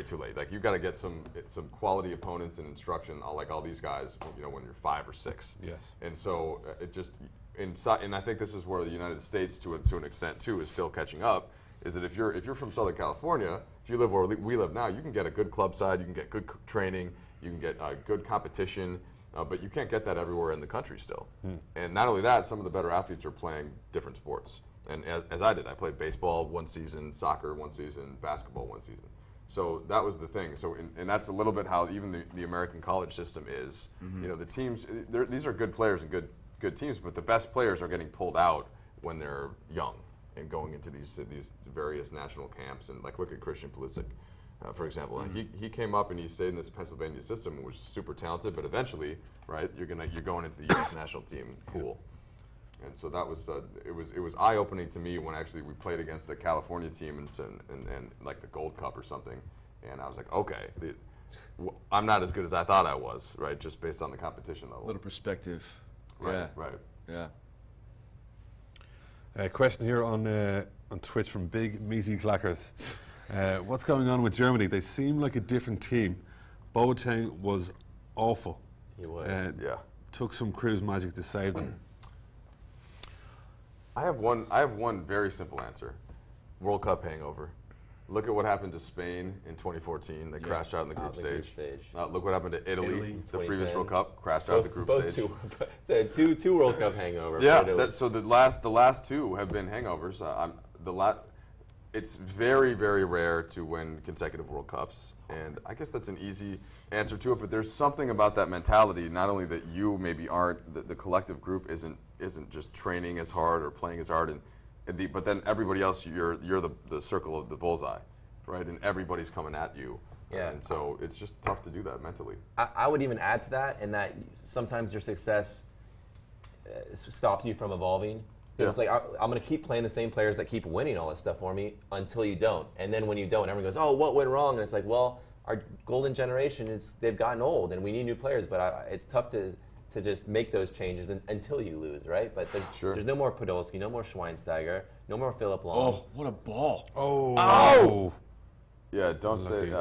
too late. Like you've got to get some quality opponents and instruction, like all these guys, when you're 5 or 6. Yes. And so it just and I think this is where the United States, to an extent too, is still catching up. Is that if you're from Southern California, if you live where we live now, you can get a good club side, you can get good training, you can get good competition. But you can't get that everywhere in the country still. And not only that, some of the better athletes are playing different sports. And as I did, I played baseball 1 season, soccer 1 season, basketball 1 season. So that was the thing. So and that's a little bit how even the American college system is. The teams, these are good players and good teams, but the best players are getting pulled out when they're young and going into these various national camps. And like look at Christian Pulisic. For example, he came up and he stayed in this Pennsylvania system and was super talented, but eventually, right, you're going into the U.S. national team pool, and so that was it was eye opening to me when actually we played against a California team and like the Gold Cup or something, and I was like, okay, I'm not as good as I thought I was, right, just based on the competition level. A little perspective. Right, right. Yeah. Question here on Twitch from Big Meaty Clackers. What's going on with Germany? They seem like a different team. Boateng was awful. He was. Yeah. Took some cruise magic to save them. I have one very simple answer. World Cup hangover. Look at what happened to Spain in 2014. They crashed out in the group stage. Look what happened to Italy the previous World Cup. Crashed out of the group stage. Two World Cup hangovers. Yeah. So the last 2 have been hangovers. It's very, very rare to win consecutive World Cups, and I guess that's an easy answer to it. But there's something about that mentality. Not only that you maybe aren't, the collective group isn't just training as hard or playing as hard, but then everybody else, you're the circle of the bullseye, right? And everybody's coming at you. Yeah. And so it's just tough to do that mentally. I would even add to that, in that sometimes your success stops you from evolving. It's like, I'm going to keep playing the same players that keep winning all this stuff for me until you don't. And then when you don't, everyone goes, oh, what went wrong? And it's like, well, our golden generation, they've gotten old and we need new players. But it's tough to just make those changes until you lose, right? But there's no more Podolski, no more Schweinsteiger, no more Philip Lahm. Oh, what a ball. Oh! Yeah, don't say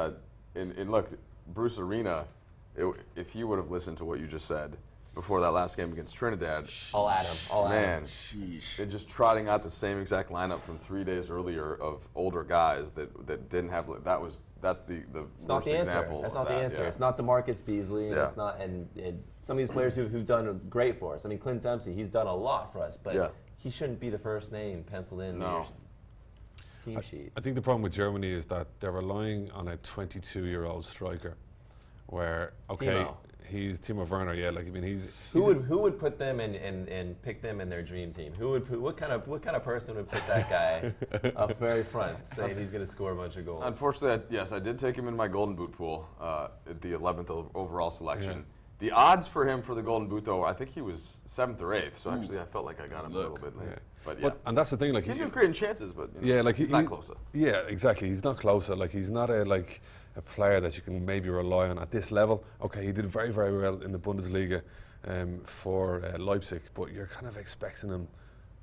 and look, Bruce Arena, if he would have listened to what you just said before that last game against Trinidad. I'll add him. Man, and just trotting out the same exact lineup from 3 days earlier of older guys that didn't have. That's the worst example. That's not the answer. It's not DeMarcus Beasley. And it's not and some of these players who've done great for us. I mean, Clint Dempsey, he's done a lot for us, but he shouldn't be the first name penciled in your team sheet. I think the problem with Germany is that they're relying on a 22-year-old striker, where he's Timo Werner, who would put them and pick them in their dream team? What kind of person would put that guy up very front, saying he's going to score a bunch of goals? Unfortunately, I did take him in my Golden Boot pool at the 11th overall selection. Yeah. The odds for him for the Golden Boot, though, I think he was 7th or 8th. So actually, I felt like I got him a little bit late. Yeah. And that's the thing, like he's been creating chances, but he's not closer. Yeah, exactly. He's not closer. Like he's not a a player that you can maybe rely on at this level. Okay, he did very, very well in the Bundesliga for Leipzig, but you're kind of expecting him,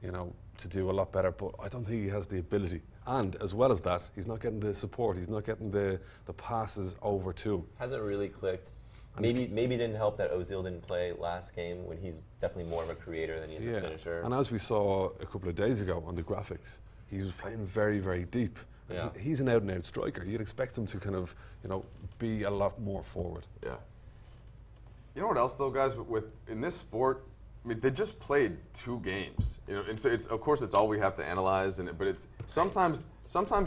you know, to do a lot better. But I don't think he has the ability. And as well as that, he's not getting the support. He's not getting the passes over to him. Hasn't really clicked. Maybe it didn't help that Ozil didn't play last game when he's definitely more of a creator than he is a finisher. And as we saw a couple of days ago on the graphics, he was playing very, very deep. Yeah. He's an out-and-out striker. You'd expect him to kind of, you know, be a lot more forward. Yeah. You know what else though, guys? With in this sport, I mean, they just played 2 games. You know, and so it's of course it's all we have to analyze. But it's sometimes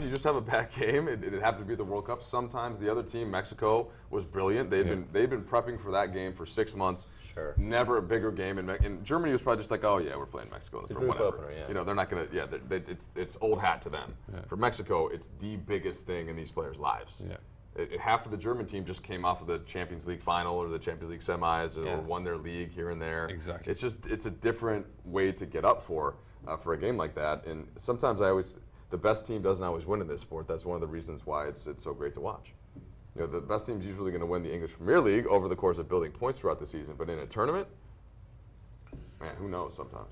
you just have a bad game. It happened to be the World Cup. Sometimes the other team, Mexico, was brilliant. They've been prepping for that game for 6 months. Sure. Never a bigger game. And Germany was probably just like, oh yeah, we're playing Mexico It's a for group whatever. opener, yeah. You know, they're not gonna. Yeah, it's old hat to them. Yeah. For Mexico, it's the biggest thing in these players' lives. Yeah. Half of the German team just came off of the Champions League final or the Champions League semis or won their league here and there. Exactly. It's a different way to get up for a game like that. And sometimes the best team doesn't always win in this sport. That's one of the reasons why it's so great to watch. You know, the best team's usually going to win the English Premier League over the course of building points throughout the season. But in a tournament, man, who knows sometimes.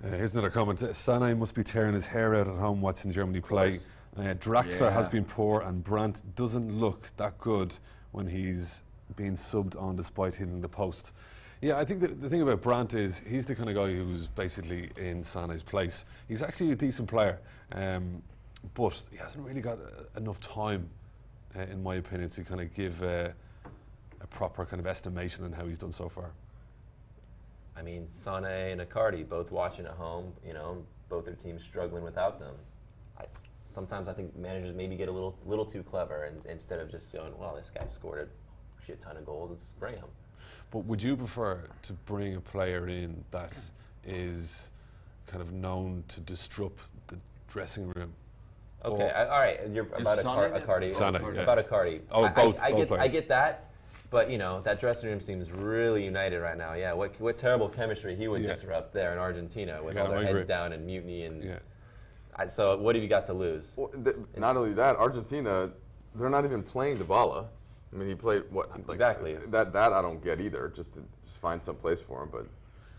Here's another comment. Sané must be tearing his hair out at home watching Germany play. Draxler has been poor, and Brandt doesn't look that good when he's being subbed on despite hitting the post. Yeah, I think the thing about Brandt is he's the kind of guy who's basically in Sané's place. He's actually a decent player, but he hasn't really got enough time, in my opinion, to kind of give a proper kind of estimation on how he's done so far. I mean, Sané and Icardi both watching at home. You know, both their teams struggling without them. Sometimes I think managers maybe get a little too clever, and instead of just going, well, this guy scored a shit ton of goals, let's bring him. But would you prefer to bring a player in that is kind of known to disrupt the dressing room? Okay, all right. You're about Icardi. Sané, yeah. About Icardi. Oh, both I players. get that, but you know that dressing room seems really united right now. Yeah, what terrible chemistry he would disrupt there in Argentina with all their heads down and mutiny and. Yeah. So what have you got to lose? Well, not only that, Argentina, they're not even playing Dybala. I mean, he played what? Like, exactly. That I don't get either. Just to find some place for him, but.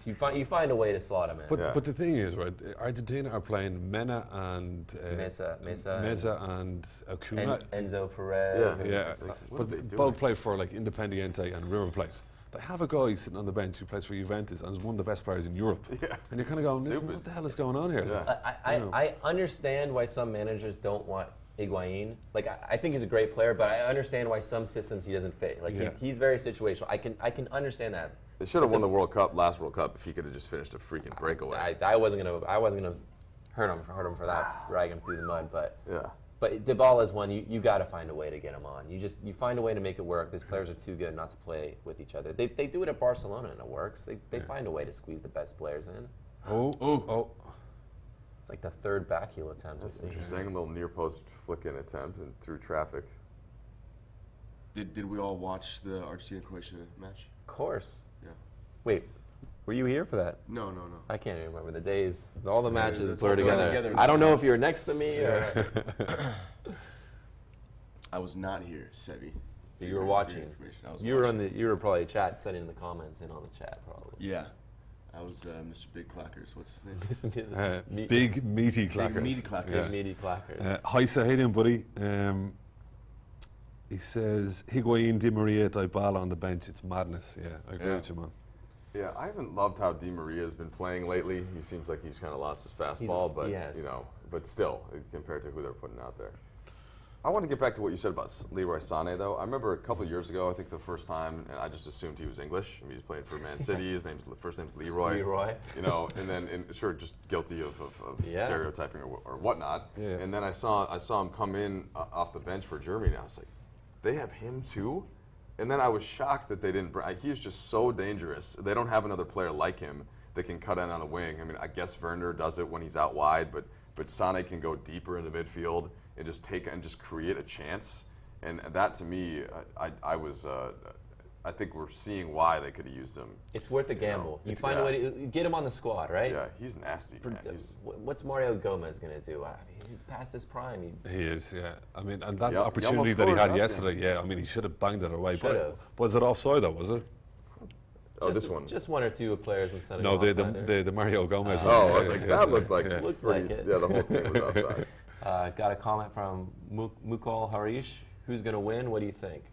You find a way to slot him in. But the thing is, right? Argentina are playing Mena and Meza and Acuna. And Enzo Perez. Yeah. Like, but both play for like Independiente and River Plate. They have a guy sitting on the bench who plays for Juventus and is one of the best players in Europe. Yeah. And you're kind of going, listen, what the hell is going on here? Yeah. I understand why some managers don't want Higuain. Like I think he's a great player, but I understand why some systems he doesn't fit. Like he's very situational. I can understand that. They should have won the last World Cup if he could have just finished a freaking breakaway. I wasn't gonna hurt him for that, drag him through the mud, but yeah. But Dybala is one you got to find a way to get him on. You find a way to make it work. These players are too good not to play with each other. They do it at Barcelona and it works. They find a way to squeeze the best players in. Oh. It's like the third back heel attempt. That's interesting. A little near post flick-in attempt and through traffic. Did we all watch the Argentina-Croatia match? Of course. Yeah. Wait, were you here for that? No. I can't even remember the days. All the matches it's blur all blurred together. together. I don't know if you were next to me or I was not here, Sevi. you were watching. You were probably sending in the comments in on the chat probably. Yeah. I was Mr. Big Clackers. What's his name? Big meaty clackers. Big meaty clackers. Big meaty clackers. Hi, how you doing, buddy? He says, Higuain, Di Maria, Dybala on the bench. It's madness. Yeah, I agree with you, man. Yeah, I haven't loved how Di Maria has been playing lately. He seems like he's kind of lost his fastball, but still, compared to who they're putting out there. I want to get back to what you said about Leroy Sané, though. I remember a couple of years ago, I think the first time, and I just assumed he was English. I mean, he's playing for Man City. His first name's Leroy. Leroy. You know, and then sure, just guilty of stereotyping or whatnot. Yeah. And then I saw him come in off the bench for Germany, and I was like, they have him too? And then I was shocked that they didn't. He is just so dangerous. They don't have another player like him that can cut in on the wing. I mean, I guess Werner does it when he's out wide, but Sané can go deeper in the midfield and just create a chance. And that to me, I was I think we're seeing why they could have used him. It's worth a gamble. You it's- find a way to get him on the squad, right? Yeah, he's nasty, man. What's Mario Gomez going to do? I mean, he's past his prime. He is, yeah. I mean, and that Yep, he opportunity almost that he scored had last game. yesterday, yeah, I mean, he should have banged it away. Should've. But was it offside, though, was it? Oh, this one. Just one or two players in Senegal. No, the Mario Gomez one. Oh, I was Yeah, like, yeah, that yeah, looked like yeah. Looked pretty. like it. Yeah, the whole team was offsides. Got a comment from Mukul Harish. Who's going to win? What do you think?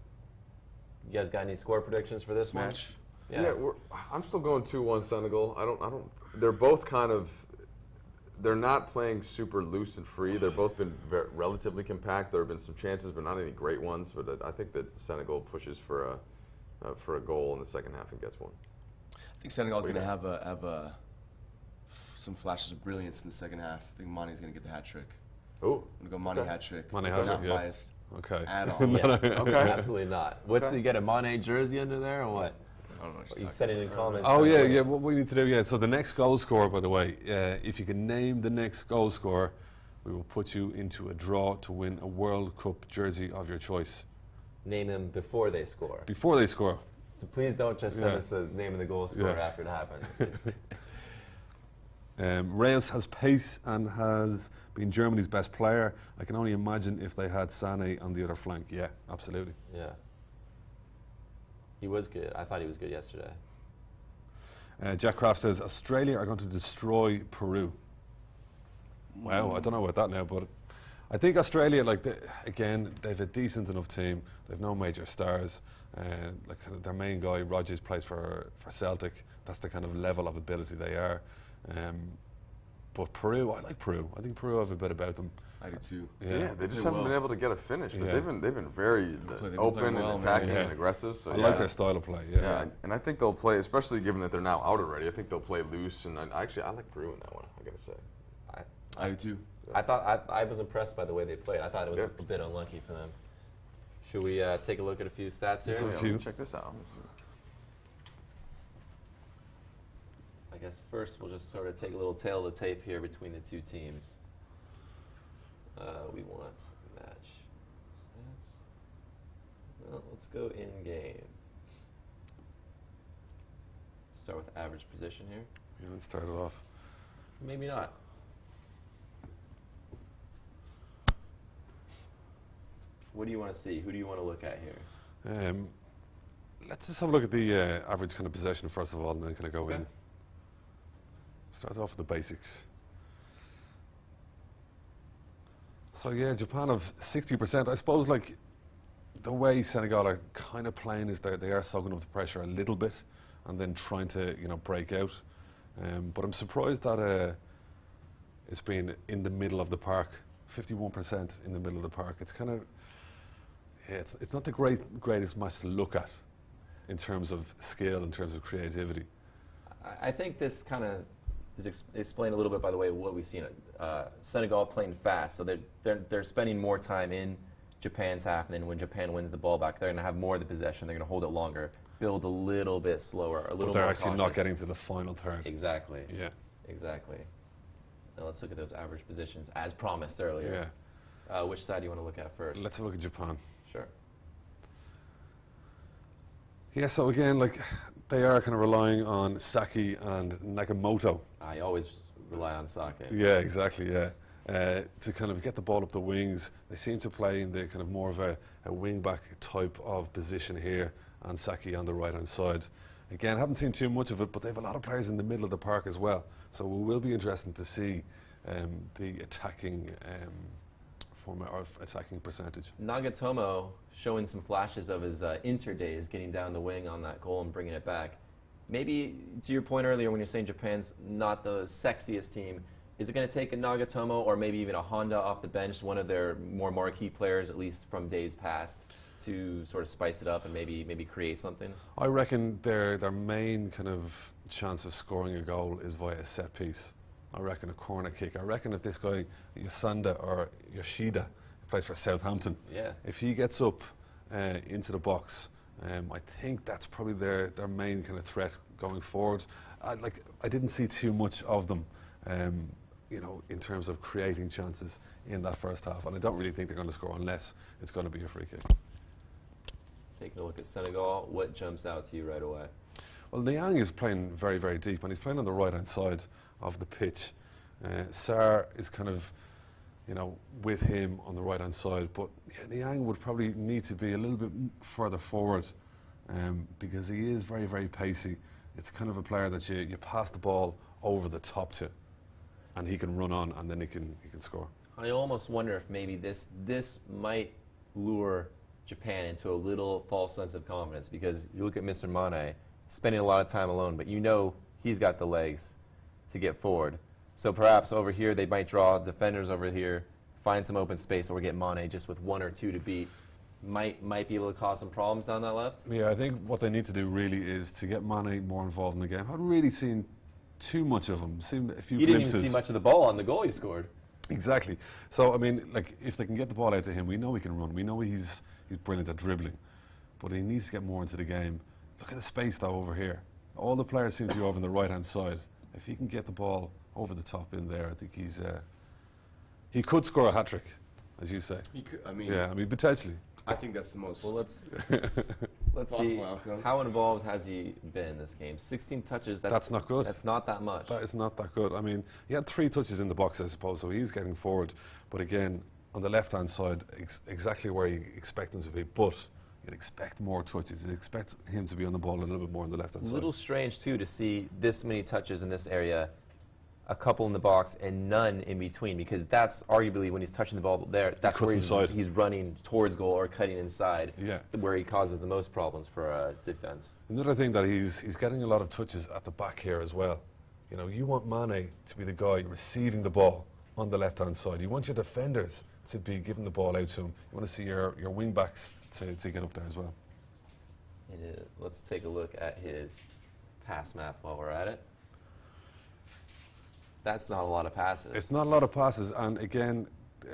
You guys got any score predictions for this match? Yeah, I'm still going 2-1 Senegal. I don't. They're both kind of. They're not playing super loose and free. They've both been relatively compact. There have been some chances, but not any great ones. But I think that Senegal pushes for a goal in the second half and gets one. I think Senegal's going to have some flashes of brilliance in the second half. I think Mane's going to get the hat trick. Oh, I'm going to go Mane hat trick. Mane I'm hat not trick, yeah. biased Okay. at all. Yeah, Okay. absolutely not. What's Okay. you get a Mane jersey under there or what? I don't know what You you're said talking it in comments. Oh, yeah, yeah. What we need to do, yeah. So the next goal scorer, by the way, if you can name the next goal scorer, we will put you into a draw to win a World Cup jersey of your choice. Name them before they score. Before they score. So please don't just send Yeah. us the name of the goal scorer Yeah. after it happens. It's, Reyes has pace and has been Germany's best player. I can only imagine if they had Sané on the other flank. Yeah, absolutely. yeah. He was good. I thought he was good yesterday. Jack Kraft says, Australia are going to destroy Peru. Wow, I don't know about that now, but I think Australia, again, they've a decent enough team. They've no major stars. Their main guy, Rodgers, plays for Celtic. That's the kind of level of ability they are. But Peru, I like Peru. I think Peru have a bit about them. I do too. yeah, they just Play haven't well. been able to get a finish. But Yeah. they've been very been open playing well, and man. attacking Yeah. and aggressive. So I yeah. like their style of play. Yeah. Yeah, and I think they'll play, especially given that they're now out already. I think they'll play loose, and I like Peru in that one. I gotta say. I do too. I thought I was impressed by the way they played. I thought it was Yeah. a bit unlucky for them. Should we take a look at a few stats here? It's a Yeah, few. check this out. This is- I guess first we'll just sort of take a little tail of the tape here between the two teams. We want match stats. Well, let's go in game. Start with average position here. Yeah, let's start it off. Maybe not. What do you want to see? Who do you want to look at here? Let's just have a look at the average kind of possession first of all, and then kind of go Okay. in. Start off with the basics. So yeah, Japan have 60%. I suppose the way Senegal are kind of playing is they are soaking up the pressure a little bit, and then trying to break out. But I'm surprised that it's been in the middle of the park. 51% in the middle of the park. It's kind of it's not the greatest match to look at in terms of skill, in terms of creativity. I think this kind of is explained a little bit by the way what we've seen. Senegal playing fast, so they're spending more time in Japan's half, and then when Japan wins the ball back, they're going to have more of the possession. They're going to hold it longer, build a little bit slower, a little But they're more actually not cautious. getting to the final third. Exactly. Yeah. Exactly. Now let's look at those average positions as promised earlier. Yeah. Which side do you want to look at first? Let's have a look at Japan. Sure. Yeah, so again, they are kind of relying on Saki and Nakamoto. I always rely on Sake. Yeah, exactly, yeah. To kind of get the ball up the wings. They seem to play in the kind of more of a wing-back type of position here, and Saki on the right-hand side. Again, haven't seen too much of it, but they have a lot of players in the middle of the park as well. So it will be interesting to see the attacking attacking percentage. Nagatomo showing some flashes of his Inter days, getting down the wing on that goal and bringing it back. Maybe to your point earlier when you're saying Japan's not the sexiest team, is it going to take a Nagatomo or maybe even a Honda off the bench, one of their more marquee players, at least from days past, to sort of spice it up and maybe create something? I reckon their main kind of chance of scoring a goal is via a set piece. I reckon a corner kick. I reckon if this guy, Yosanda or Yoshida, who plays for Southampton, Yeah. if he gets up into the box, I think that's probably their main kind of threat going forward. I didn't see too much of them, in terms of creating chances in that first half, and I don't really think they're going to score unless it's going to be a free kick. Taking a look at Senegal, what jumps out to you right away? Well, Niang is playing very, very deep, and he's playing on the right-hand side of the pitch. Sarr is kind of, with him on the right-hand side, but Niang would probably need to be a little bit further forward because he is very, very pacey. It's kind of a player that you pass the ball over the top to, and he can run on, and then he can score. I almost wonder if maybe this might lure Japan into a little false sense of confidence, because you look at Mr. Mane spending a lot of time alone, but he's got the legs to get forward. So perhaps over here they might draw defenders over here, find some open space, or get Mane just with 1 or 2 to beat. Might be able to cause some problems down that left. Yeah, I think what they need to do really is to get Mane more involved in the game. I haven't really seen too much of him. Seen a few You glimpses. didn't even see much of the ball on the goal he scored. Exactly. So I mean, if they can get the ball out to him, we know he can run. We know he's brilliant at dribbling, but he needs to get more into the game. Look at the space though over here. All the players seem to be over on the right-hand side. If he can get the ball over the top in there, I think he could score a hat-trick, as you say. He could, Potentially. I think that's the most. Well, let's Possible see outcome. how involved has he been in this game. 16 touches. That's not good. That's not that much. That is not that good. I mean, he had 3 touches in the box, I suppose, so he's getting forward. But again, on the left-hand side, exactly where you expect him to be. But you'd expect more touches. You'd expect him to be on the ball a little bit more on the left-hand side. A little strange, too, to see this many touches in this area, a couple in the box and none in between, because that's arguably when he's touching the ball there, that's where he's running towards goal or cutting inside, where he causes the most problems for defense. Another thing that he's getting a lot of touches at the back here as well. You want Mane to be the guy receiving the ball on the left-hand side. You want your defenders to be giving the ball out to him. You want to see your wing-backs to get up there as well. Let's take a look at his pass map while we're at it. That's not a lot of passes. It's not a lot of passes, and again,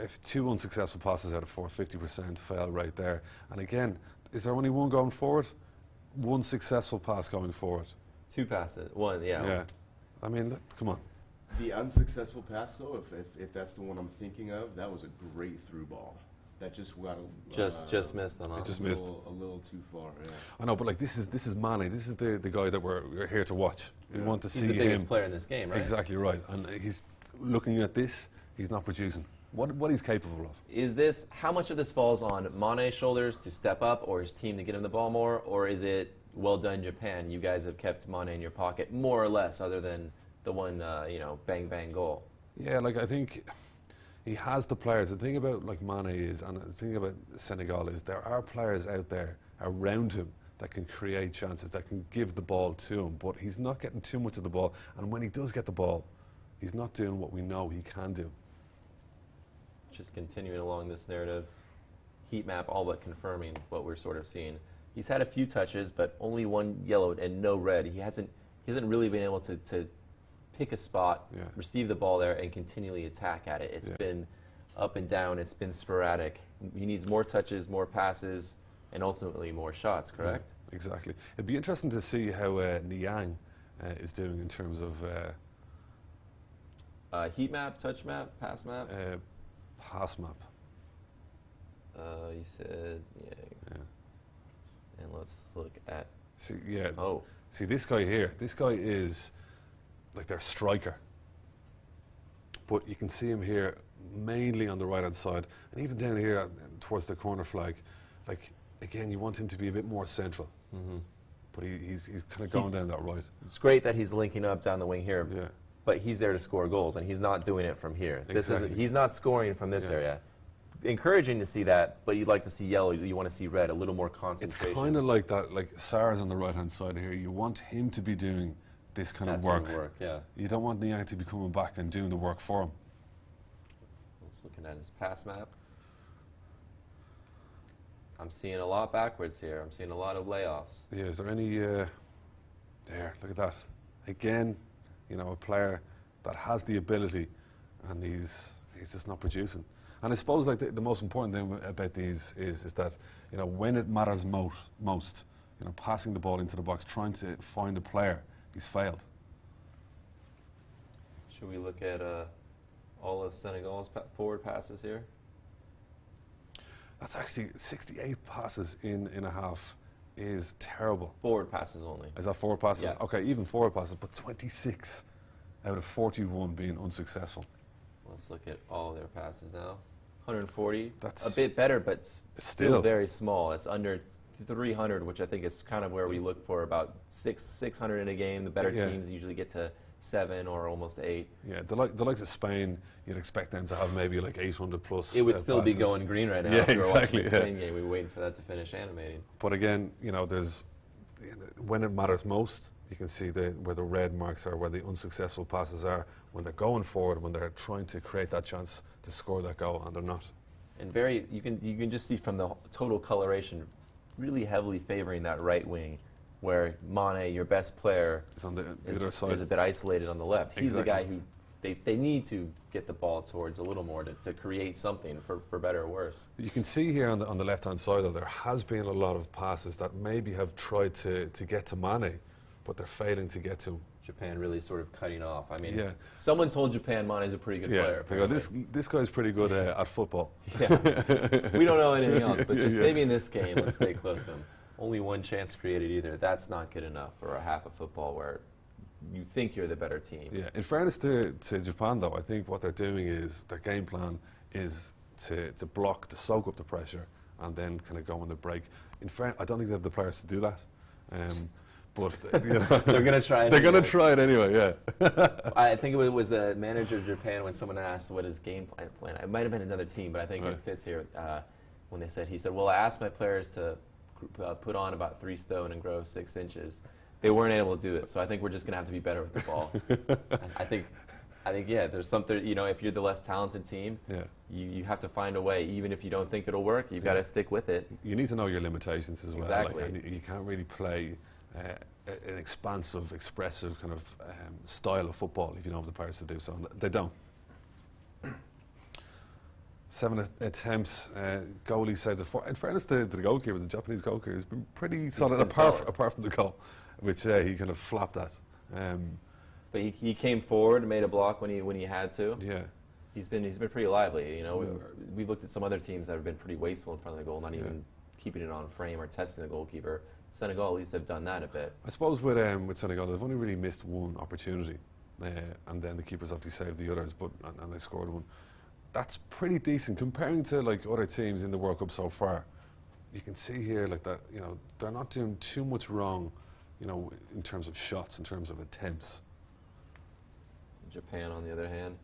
if 2 unsuccessful passes out of 4, 50% fail right there. And again, is there only one going forward? 1 successful pass going forward. 2 passes. 1, yeah. Yeah. I mean, come on. The unsuccessful pass, though, if that's the one I'm thinking of, that was a great through ball. That just got just missed on. It just missed a little too far. Yeah. I know, but this is Mane. This is the guy that we're here to watch. We want to see him. He's the biggest player in this game, right? Exactly right. And he's looking at this. He's not producing what he's capable of. Is this how much of this falls on Mane's shoulders to step up, or his team to get him the ball more, or is it well done, Japan? You guys have kept Mane in your pocket more or less, other than the one bang bang goal. Yeah, I think he has the players. The thing about Mane is, and the thing about Senegal is, there are players out there around him that can create chances, that can give the ball to him, but he's not getting too much of the ball, and when he does get the ball, he's not doing what we know he can do. Just continuing along this narrative, heat map all but confirming what we're sort of seeing. He's had a few touches, but only 1 yellow and no red. He hasn't really been able to pick a spot, receive the ball there, and continually attack at it. It's been up and down. It's been sporadic. He needs more touches, more passes, and ultimately more shots, correct? Yeah, exactly. It'd be interesting to see how Niang is doing in terms of heat map, touch map, pass map? Pass map. You said, yeah. And let's look at... See, this guy here, this guy is their striker. But you can see him here mainly on the right-hand side, and even down here towards the corner flag. Again, you want him to be a bit more central. Mm-hmm. But he's kind of going down that right. It's great that he's linking up down the wing here. Yeah. But he's there to score goals, and he's not doing it from here. Exactly. He's not scoring from this area. Encouraging to see that, but you'd like to see yellow, you want to see red, a little more concentration. It's kind of like that, Sarr's on the right-hand side here. You want him to be doing this kind of work. Yeah. You don't want Niang to be coming back and doing the work for him. Just looking at his pass map. I'm seeing a lot backwards here. I'm seeing a lot of layoffs. Yeah, is there any... there, look at that. Again, a player that has the ability, and he's just not producing. And I suppose the most important thing about these is that when it matters most, passing the ball into the box, trying to find a player, he's failed. Should we look at all of Senegal's forward passes here? That's actually 68 passes in a half is terrible. Forward passes only. Is that 4 passes? Yeah. Okay, even 4 passes, but 26 out of 41 being unsuccessful. Let's look at all their passes now. 140. That's a bit better, but still still very small. It's under 300, which I think is kind of where we look for, about 600 in a game. The better Yeah. teams usually get to 7 or almost 8. Yeah, the likes of Spain, you'd expect them to have maybe like 800 plus. It would still be passes. going green right now. Yeah, if we were exactly, watching the yeah. Spain game, we were waiting for that to finish animating. But again, there's when it matters most, you can see where the red marks are, where the unsuccessful passes are, when they're going forward, when they're trying to create that chance to score that goal, and they're not. And you can just see from the total coloration, really heavily favoring that right wing, where Mane, your best player, It's on the other is side. a bit isolated on the left. He's the guy Exactly. who they need to get the ball towards a little more to create something for better or worse. You can see here on the left-hand side, though, there has been a lot of passes that maybe have tried to get to Mane, but they're failing to get to him. Japan really sort of cutting off. I mean, Yeah. someone told Japan Mane's a pretty good player. They go, apparently. this guy's pretty good at football. Yeah. We don't know anything else, but just Yeah. maybe in this game, let's stay close to him. Only one chance created either. That's not good enough for a half of football where you think you're the better team. Yeah. In fairness to Japan, though, I think what they're doing is their game plan is to block, to soak up the pressure, and then kind of go on the break. I don't think they have the players to do that. But They're going to try it. They're going to anyway. try it anyway. Yeah. I think it was the manager of Japan when someone asked what his game plan. It might have been another team, but I think Right. it fits here. When he said, well, I asked my players to put on about 3 stone and grow 6 inches. They weren't able to do it, so I think we're just going to have to be better with the ball. I think, yeah, there's something, if you're the less talented team, Yeah. you have to find a way. Even if you don't think it'll work, you've got to stick with it. You need to know your limitations as well. Exactly. And you can't really play an expansive, expressive kind of style of football if you don't have the players to do so. And they don't. 7 attempts, goalie saved it. In fairness to the goalkeeper, the Japanese goalkeeper has been pretty solid, been solid. apart from the goal, which he kind of flopped at. But he came forward and made a block when he had to. Yeah. He's been pretty lively. We've looked at some other teams that have been pretty wasteful in front of the goal, not even keeping it on frame or testing the goalkeeper. Senegal at least have done that a bit. I suppose with Senegal, they've only really missed one opportunity, and then the keepers obviously saved the others, and they scored one. That's pretty decent comparing to like other teams in the World Cup so far. You can see here like that, they're not doing too much wrong, in terms of shots, in terms of attempts. Japan, on the other hand,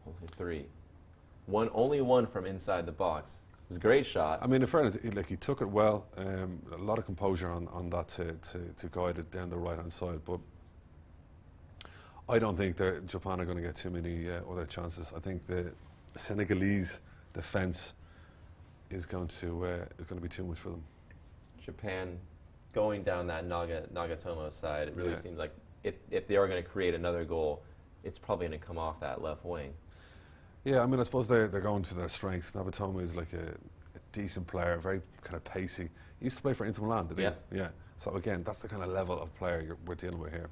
only 3. Only one from inside the box. It was a great shot. I mean, in fairness, he took it well. A lot of composure on that to guide it down the right-hand side. But I don't think that Japan are going to get too many other chances. I think the Senegalese defence is going to be too much for them. Japan going down that Nagatomo side, it really Yeah. seems like if they are going to create another goal, it's probably going to come off that left wing. Yeah, I mean, I suppose they're going to their strengths. Nagatomo is like a decent player, very kind of pacey. He used to play for Inter Milan, did he? Yeah. Yeah. So again, that's the kind of level of player we're dealing with here.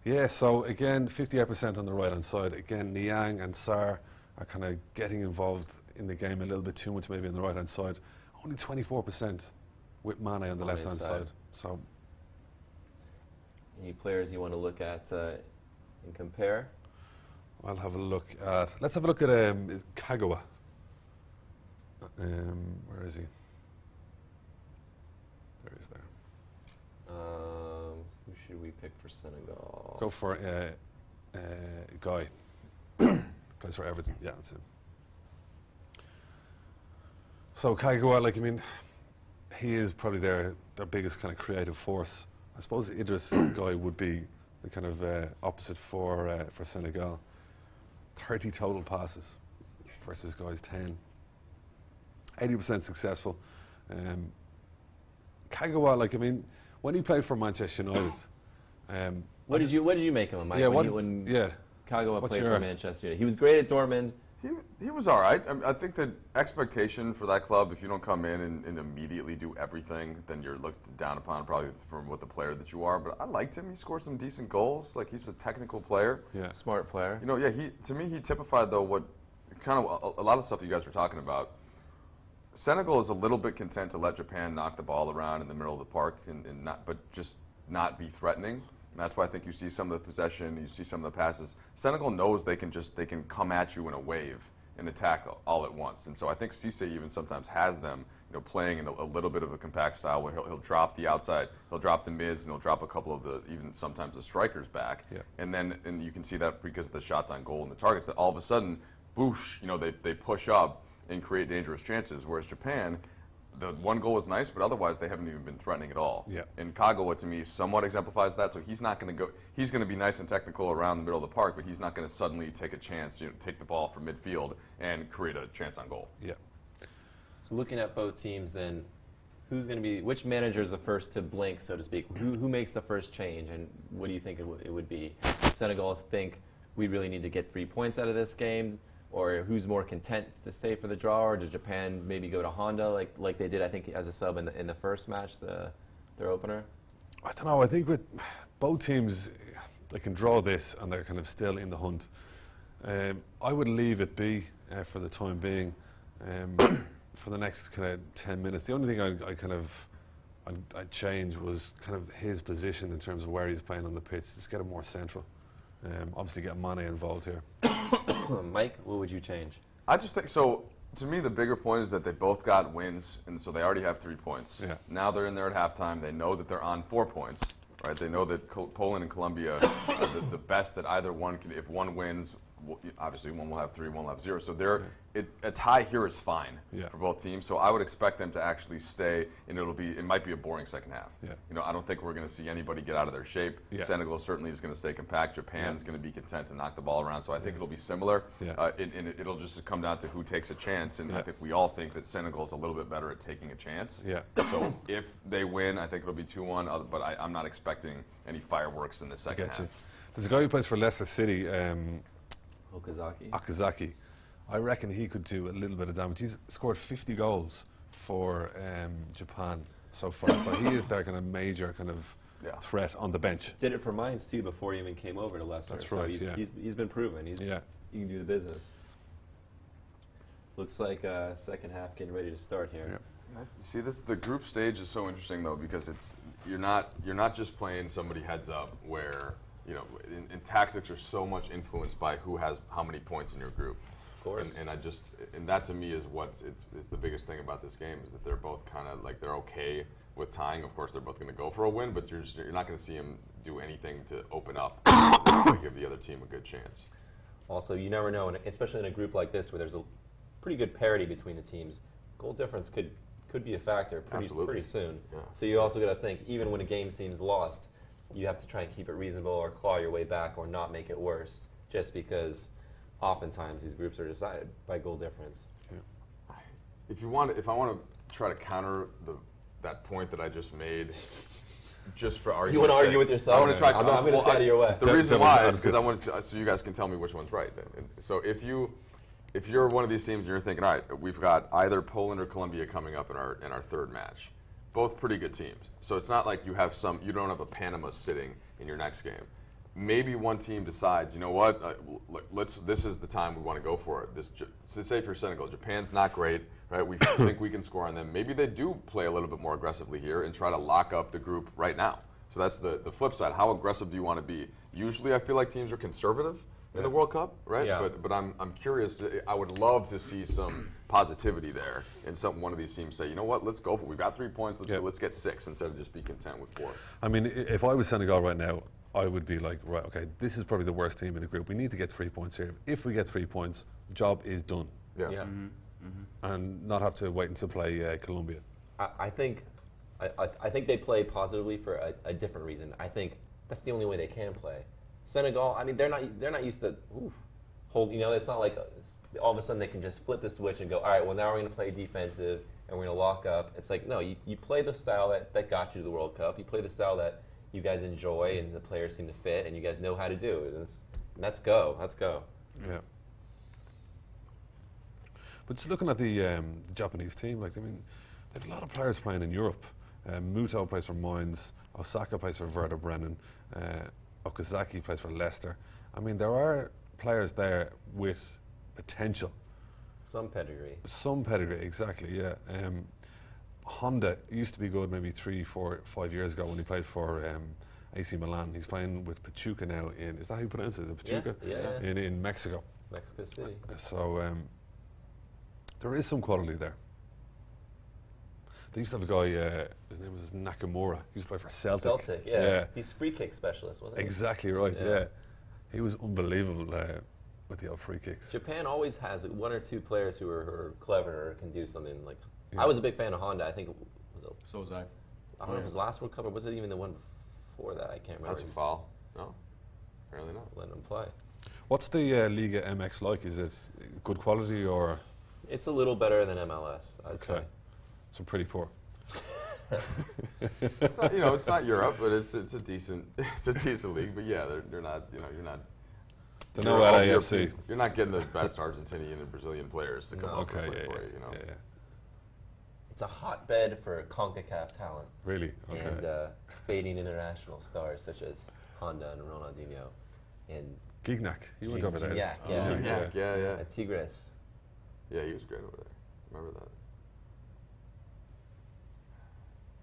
Yeah, so again, 58% on the right-hand side. Again, Niang and Sarr are kind of getting involved in the game a little bit too much maybe on the right-hand side. Only 24% with Mane on the left-hand side. So, Any players you want to look at and compare? I'll have a look at. Let's have a look at Kagawa. Where is he? There he is. There. Who should we pick for Senegal? Go for Guy. Plays for Everton. Yeah, that's him. So Kagawa, he is probably their biggest kind of creative force. I suppose Idris Guy would be the kind of opposite for Senegal. 30 total passes versus Guy's 10. 80% successful. Kagawa, when he played for Manchester United. What did you make of him, Mike? Yeah, when Kagawa What's played your- for Manchester United? He was great at Dortmund. He was all right. I think the expectation for that club, if you don't come in and immediately do everything, then you're looked down upon probably from what the player that you are. But I liked him. He scored some decent goals. He's a technical player. Yeah. Smart player. To me, he typified though what kind of a lot of stuff that you guys were talking about. Senegal is a little bit content to let Japan knock the ball around in the middle of the park and but just not be threatening. And that's why I think you see some of the possession, you see some of the passes. Senegal knows they can come at you in a wave and attack all at once. And so I think Cisse even sometimes has them, playing in a little bit of a compact style where he'll drop the outside, he'll drop the mids, and he'll drop a couple of even sometimes the strikers back. Yeah. And you can see that because of the shots on goal and the targets, that all of a sudden, boosh, they push up and create dangerous chances. Whereas Japan, the one goal was nice, but otherwise they haven't even been threatening at all. Yeah. And Kagawa, to me, somewhat exemplifies that. So he's not going to go. He's going to be nice and technical around the middle of the park, but he's not going to suddenly take a chance, take the ball from midfield and create a chance on goal. Yeah. So looking at both teams, then, which manager is the first to blink, so to speak? Who makes the first change, and what do you think it would be? Does Senegal think we really need to get 3 points out of this game? Or who's more content to stay for the draw, or does Japan maybe go to Honda like they did, I think, as a sub in the first match, their opener? I don't know. I think with both teams, they can draw this and they're kind of still in the hunt. I would leave it be for the time being, for the next kind of 10 minutes. The only thing I'd change was kind of his position in terms of where he's playing on the pitch. Just get him more central. Obviously get Mane involved here. Mike, what would you change? I just think, so to me the bigger point is that they both got wins, and so they already have 3 points. Yeah. Now they're in there at halftime. They know that they're on 4 points, right? They know that Poland and Colombia are the best that either one can, if one wins, obviously one will have 3, one will have 0. So a tie here is fine for both teams. So I would expect them to actually stay, and it might be a boring second half. Yeah. I don't think we're going to see anybody get out of their shape. Yeah. Senegal certainly is going to stay compact. Japan's going to be content to knock the ball around. So I think it'll be similar. Yeah. And it'll just come down to who takes a chance. And I think we all think that Senegal is a little bit better at taking a chance. Yeah. So if they win, I think it'll be 2-1. But I'm not expecting any fireworks in the second half. There's a guy who plays for Leicester City. Okazaki. I reckon he could do a little bit of damage. He's scored 50 goals for Japan so far, so he is their kind of major kind of threat on the bench. Did it for Mainz too before he even came over to Leicester. That's right. So he's been proven. He can do the business. Looks like second half getting ready to start here. Yeah. See, the group stage is so interesting though, because you're not just playing somebody heads up where. And tactics are so much influenced by who has how many points in your group. Of course. And that to me is is the biggest thing about this game, is that they're both kind of like, they're okay with tying. Of course, they're both going to go for a win, but you're not going to see them do anything to open up to give the other team a good chance. Also, you never know, and especially in a group like this where there's a pretty good parity between the teams, goal difference could be a factor pretty soon. Yeah. So you also got to think, even when a game seems lost, you have to try and keep it reasonable or claw your way back or not make it worse, just because oftentimes these groups are decided by goal difference. Yeah. If I want to try to counter that point that I just made, just for argument's sake. You want to argue with yourself? I want to try to. I'm going to stay out of your way. The reason why, because I want to, so you guys can tell me which one's right. And so if you're one of these teams and you're thinking, all right, we've got either Poland or Colombia coming up in our third match. Both pretty good teams. So it's not like you don't have a Panama sitting in your next game. Maybe one team decides, you know what, this is the time we want to go for it. Say for Senegal, Japan's not great, right? We think we can score on them. Maybe they do play a little bit more aggressively here and try to lock up the group right now. So that's the flip side. How aggressive do you want to be? Usually I feel like teams are conservative in the World Cup, right? Yeah. But I'm curious. I would love to see some positivity there, and one of these teams say, you know what, let's go for it. We've got 3 points. Let's get 6 instead of just be content with 4. I mean, if I was Senegal right now, I would be like, right, okay, this is probably the worst team in the group. We need to get 3 points here. If we get 3 points, job is done. Yeah. Mm-hmm. Mm-hmm. And not have to wait until play Colombia. I think they play positively for a different reason. I think that's the only way they can play. Senegal, I mean, they're not used to hold. It's not like all of a sudden they can just flip the switch and go, all right, well now we're going to play defensive and we're going to lock up. It's like, no, you play the style that got you to the World Cup. You play the style that you guys enjoy and the players seem to fit and you guys know how to do it. And let's go. Yeah. But just looking at the Japanese team, they have a lot of players playing in Europe. Muto plays for Mainz. Osaka plays for Werder Bremen. Okazaki plays for Leicester. I mean, there are players there with potential. Some pedigree. Some pedigree, exactly, yeah. Honda used to be good maybe 3, 4, 5 years ago when he played for AC Milan. He's playing with Pachuca now is that how you pronounce it? Is it Pachuca? Yeah. In Mexico. Mexico City. So there is some quality there. They used to have a guy, his name was Nakamura. He used to play for Celtic. Celtic, yeah. He's free kick specialist, wasn't he? Exactly right, yeah. He was unbelievable with the old free kicks. Japan always has 1 or 2 players who are clever or can do something. Like I was a big fan of Honda. I think So was I. I don't know if it was last World Cup or was it even the one before that? I can't remember. That's a foul. No, apparently not. Letting him play. What's the Liga MX like? Is it good quality or? It's a little better than MLS, I'd say. So pretty poor. It's not, it's not Europe, but it's a decent league. But yeah, they're not. You're not. They're no LAFC. You're not getting the best Argentinian and Brazilian players to come up and play for you. Yeah. It's a hotbed for CONCACAF talent. Really? Okay. And fading international stars such as Honda and Ronaldinho and Gignac, he went over there. Gignac, Yeah. At Tigres. Yeah, he was great over there. Remember that?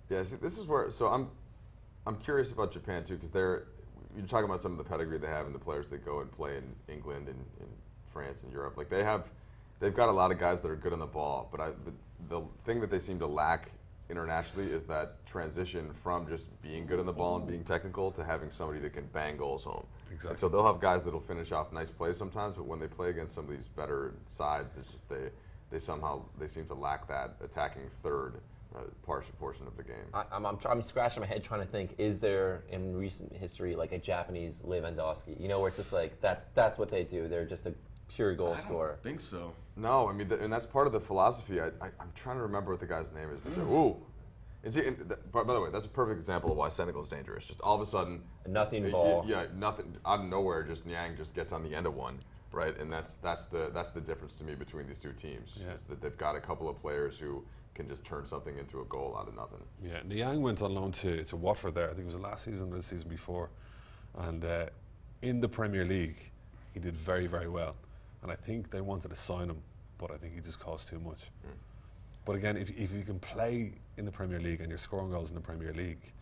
Yeah, see, this is where. So I'm curious about Japan too, because you're talking about some of the pedigree they have and the players that go and play in England and in France and Europe. Like they've got a lot of guys that are good on the ball, but the thing that they seem to lack internationally is that transition from just being good on the ball and being technical to having somebody that can bang goals home. Exactly. And so they'll have guys that'll finish off nice plays sometimes, but when they play against some of these better sides, it's just they seem to lack that attacking third portion of the game. I'm scratching my head trying to think, is there in recent history like a Japanese Lewandowski? Where it's just like that's what they do. They're just a pure goal scorer. I think so. No, I mean, and that's part of the philosophy. I'm trying to remember what the guy's name is. But by the way, that's a perfect example of why Senegal is dangerous. Just all of a sudden, nothing ball. Nothing out of nowhere. Just Nyang just gets on the end of one, right? And that's the difference to me between these two teams. Yeah. Is that they've got a couple of players who can just turn something into a goal out of nothing. Yeah, Nyang went on loan to Watford there. I think it was the last season or the season before, and in the Premier League, he did very, very well. And I think they wanted to sign him, but I think he just cost too much. Mm. But again, if you can play in the Premier League and you're scoring goals in the Premier League,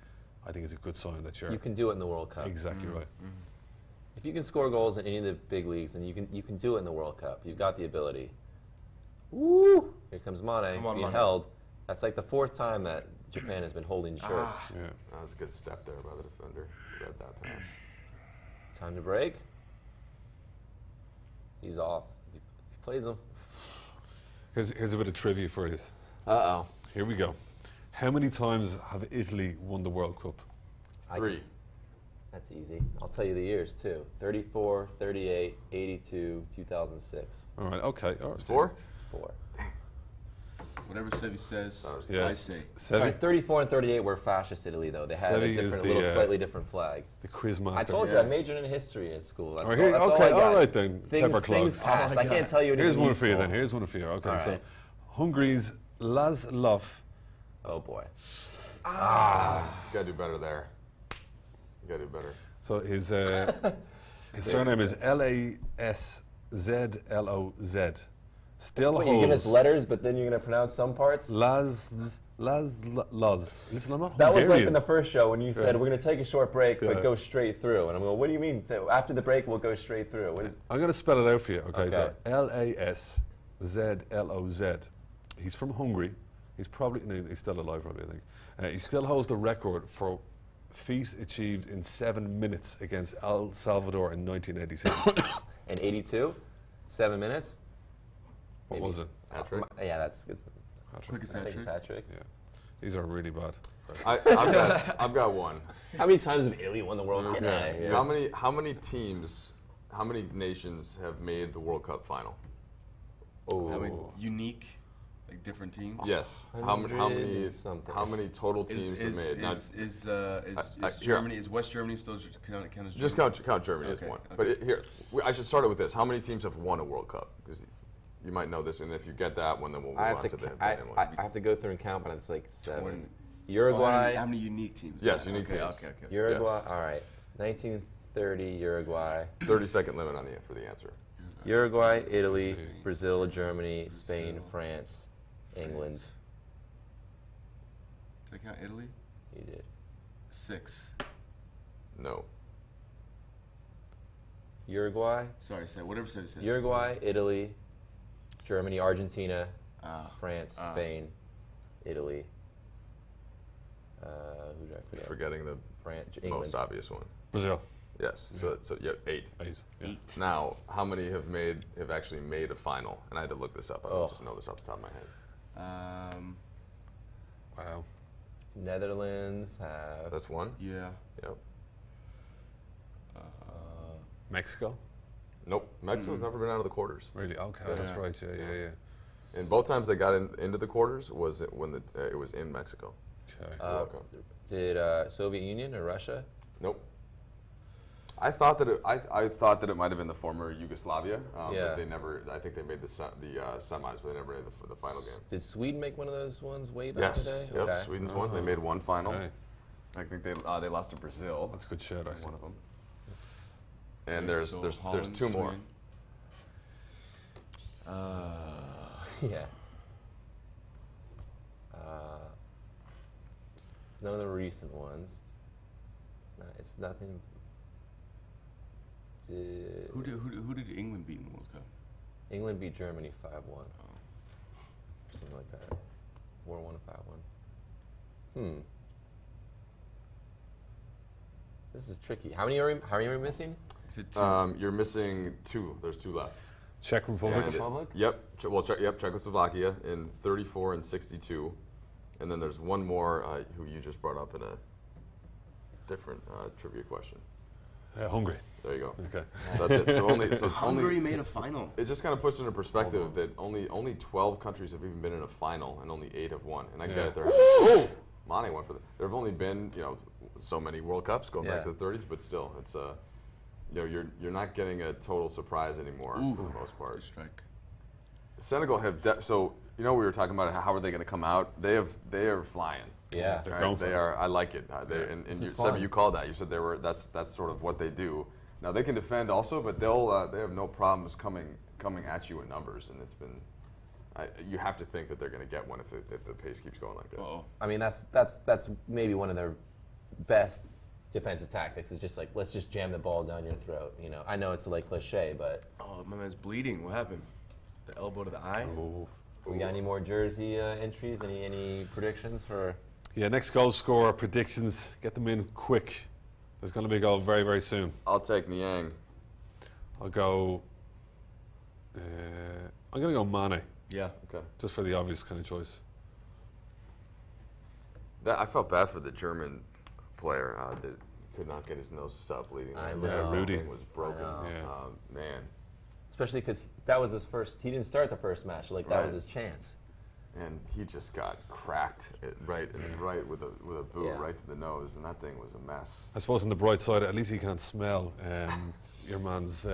I think it's a good sign that you can do it in the World Cup. Exactly right. Mm-hmm. If you can score goals in any of the big leagues, then you can do it in the World Cup. You've got the ability. Woo! Here comes Mane being held. That's like the 4th time that Japan has been holding shirts. Yeah. That was a good step there by the defender. Read that pass. Time to break. He's off. He plays him. Here's a bit of trivia for you. Uh-oh. Here we go. How many times have Italy won the World Cup? 3. That's easy. I'll tell you the years, too. 34, 38, 82, 2006. All right, okay. All right. It's 4? It's 4. Whatever Sevi says, yeah. I say. Sorry, 34 and 38 were fascist Italy, though. They had a little slightly different flag. The quiz master. I told you I majored in history at school. That's okay, all I got. All right then. Things pass. I can't tell you anything. Here's one for you useful. then. Here's one for you. Okay, all so right. Hungary's Laszlo. Oh boy. You gotta do better there. You gotta do better. So his surname is Laszlo. Still Wait, holds. you give us letters, but then you're going to pronounce some parts? Laz. Listen, I'm not That was Hungarian. like in the first show when you said, we're going to take a short break, but go straight through. And I'm going, what do you mean? So after the break, we'll go straight through. What is I'm going to spell it out for you. Okay, so Okay. Laszlo. He's from Hungary. He's he's still alive, probably, I think. He still holds the record for feat achieved in 7 minutes against El Salvador in 1986. And 82? 7 minutes? What was it? Hat-trick? Yeah, that's good. Quickest I hat think it's trick. hat trick. Yeah, these are really bad. I've got one. How many times have Italy won the World Cup? Get out of here. How many nations have made the World Cup final? How many unique, like different teams? Yes. How many total teams have made? Is West Germany still counted as Just count Germany as one. Okay. But I should start it with this. How many teams have won a World Cup? Because you might know this, and if you get that one, then we'll move on to the I one. have to go through and count, but it's like 7. 20. Uruguay. How many unique teams? Yes, unique teams. Okay. Uruguay. All right. 1930 Uruguay. 30-second limit for the answer. Uruguay, Italy, Italy, Brazil, Germany, Spain, Brazil, France, England. France. Did I count Italy? You did. 6. No. Uruguay, Sorry, say whatever it says. Uruguay, Italy, Germany, Argentina, Ah. France, Spain, Italy. Who did I forget? Forgetting the France, England. most obvious one. Brazil. Yes. So yeah, 8. 8. Yeah. 8. Now, how many have actually made a final? And I had to look this up. I don't just know this off the top of my head. Wow. Netherlands have. That's 1. Yeah. Yep. Mexico. Nope. Mexico's never been out of the quarters. Really? Okay, Yeah. that's right. Yeah. And both times they got into the quarters was when it was in Mexico. Okay. World Cup. Did Soviet Union or Russia? Nope. I thought that I thought that it might have been the former Yugoslavia, Yeah. but they never. I think they made the semis, but they never made the final game. Did Sweden make one of those ones way back Yes. in the day? Yep. Okay. Sweden's won. They made one final. Okay. I think they lost to Brazil. That's a good shout, I One think. of them. And there's Holland, 2 more. Sweden. Yeah. It's none of the recent ones. No, it's nothing. Who did England beat in the World Cup? England beat Germany 5-1. Something like that. 4-1, 5-1. This is tricky. How many are we missing? Is it 2? You're missing 2. There's 2 left. Czech Republic. And Republic? Yep. Czechoslovakia in 34 and 62, and then there's one more who you just brought up in a different trivia question. Hungary. There you go. Okay. That's it. So Hungary made a final. It just kind of puts into perspective that only 12 countries have even been in a final, and only 8 have won. And I get it. Oh, Mane went for that. There have only been so many World Cups going back to the 30s, but still, it's you're not getting a total surprise anymore for the most part. Good strike. Senegal have we were talking about how are they going to come out? They are flying. Yeah. They're Right? going for They it. are. I like it. And This you, is Sebby, fun. you called that. You said they were. That's sort of what they do. Now they can defend also, but they have no problems coming at you in numbers. And it's been. You have to think that they're going to get one if the pace keeps going like that. Uh-oh. I mean, that's maybe one of their best defensive tactics. Is just like, let's just jam the ball down your throat. I know it's like cliche, but Oh, my man's bleeding. What happened? The elbow to the eye? Oh. we got any more jersey entries? Any predictions for? Yeah, next goal scorer predictions. Get them in quick. There's going to be a goal very, very soon. I'll take Niang. I'll go. I'm going to go Mane, Yeah. Okay. just for the obvious kind of choice. I felt bad for the German player that could not get his nose to stop bleeding. I That know. Rudy. thing was broken. I know. Yeah. Man. Especially because that was his first. He didn't start the first match. Like that was Right. his chance. And he just got cracked right with a boot Yeah. right to the nose, and that thing was a mess. I suppose on the bright side, at least he can't smell your man's,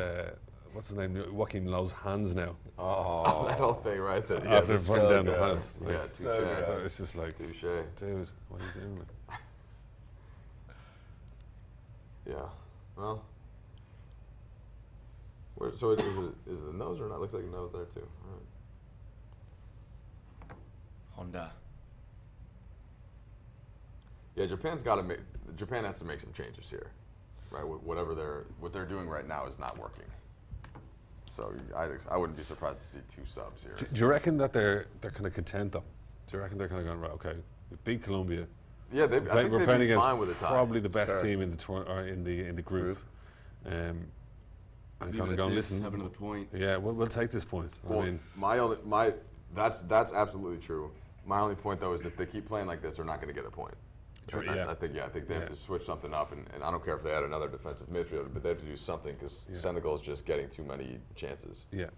what's his name, Joachim Low's hands now. Oh, That whole thing right there. After Yes. running down the good. pants. Yeah, Like, touche. So it's just like, Touche. dude, what are you doing? Yeah. Well. So is it a nose or not? Looks like a nose there too. All right. Honda. Yeah, Japan has to make some changes here, right? What they're doing right now is not working. So I wouldn't be surprised to see 2 subs here. Do you reckon that they're kind of content though? Do you reckon they're kind of going, right, okay, we beat Colombia. Yeah, I think We're they'd playing be against fine with a tie. probably the best Sure. team in the group. And Leave kind it of at going, this, listen, have another point. yeah, we'll take this point. Well, I mean, that's absolutely true. My only point though is if they keep playing like this, they're not going to get a point. Sure, And yeah. I think they have to switch something up, and I don't care if they add another defensive midfielder, but they have to do something because Yeah. Senegal is just getting too many chances. yeah.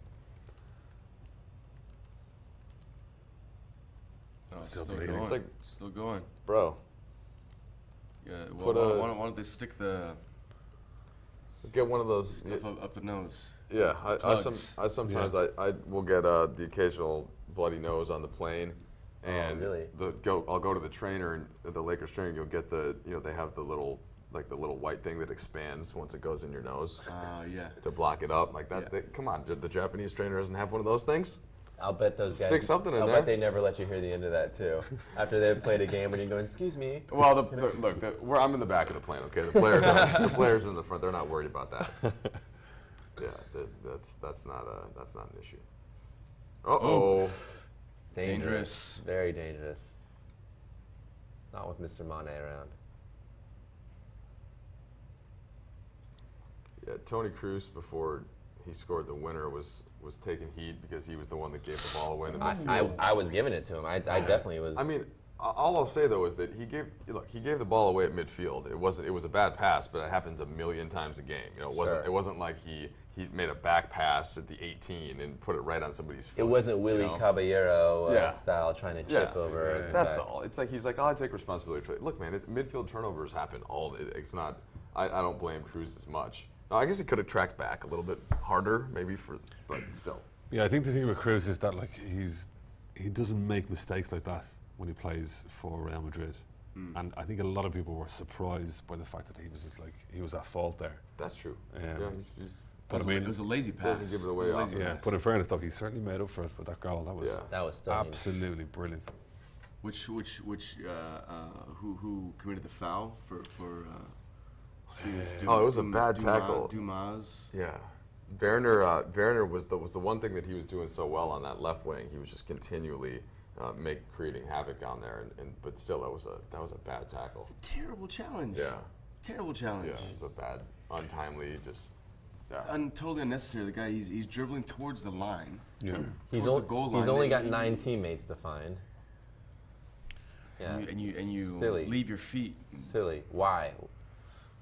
Oh, Still still bleeding. going. It's like- Still going. Bro, Yeah. Put Well, a- why don't they stick the get one of those. stuff up the nose? Yeah, Plugs. I sometimes I will get the occasional bloody nose on the plane, and really? I'll go to the trainer and the Lakers trainer. You'll get they have the little like the little white thing that expands once it goes in your nose Yeah. to block it up like that. Yeah. Come on, the Japanese trainer doesn't have one of those things. I'll bet those guys. Stick something in I'll there. bet they never let you hear the end of that too. After they've played a game, and you're going, "Excuse me." Well, look, I'm in the back of the plane. Okay, the players are in the front. They're not worried about that. Yeah, that's not an issue. Uh-oh. Dangerous. Very dangerous. Not with Mr. Mane around. Yeah, Tony Kroos, before he scored the winner, was taking heat because he was the one that gave the ball away in the midfield. I was giving it to him. I definitely was. I mean, all I'll say though is that he gave the ball away at midfield. It was a bad pass, but it happens a million times a game. You know, it wasn't like he made a back pass at the 18 and put it right on somebody's foot. It wasn't Willie Caballero style trying to chip Yeah. over. That's all. It's like he's like, I take responsibility for it. Look, man, midfield turnovers happen all. It's not. I don't blame Kroos as much. No, I guess he could have tracked back a little bit harder, maybe but still. Yeah, I think the thing with Kroos is that like he doesn't make mistakes like that when he plays for Real Madrid, and I think a lot of people were surprised by the fact that he was at fault there. That's true. Yeah, he's but I mean, it was a lazy pass. doesn't give it away. Lazy yeah. pass. But in fairness, though, he certainly made up for it with that goal. That was stunning. absolutely brilliant. Who committed the foul for it was a bad tackle. Dumas. Yeah, Werner was the one thing that he was doing so well on that left wing. He was just continually creating havoc down there, but still that was a bad tackle. It's a terrible challenge. Yeah, Terrible challenge. yeah, it's a bad, untimely, just. Yeah. It's totally unnecessary. The guy, he's dribbling towards the line. Yeah, He's towards the goal line. He's only got 9 teammates to find. Yeah. And you Silly. leave your feet. Silly. Why?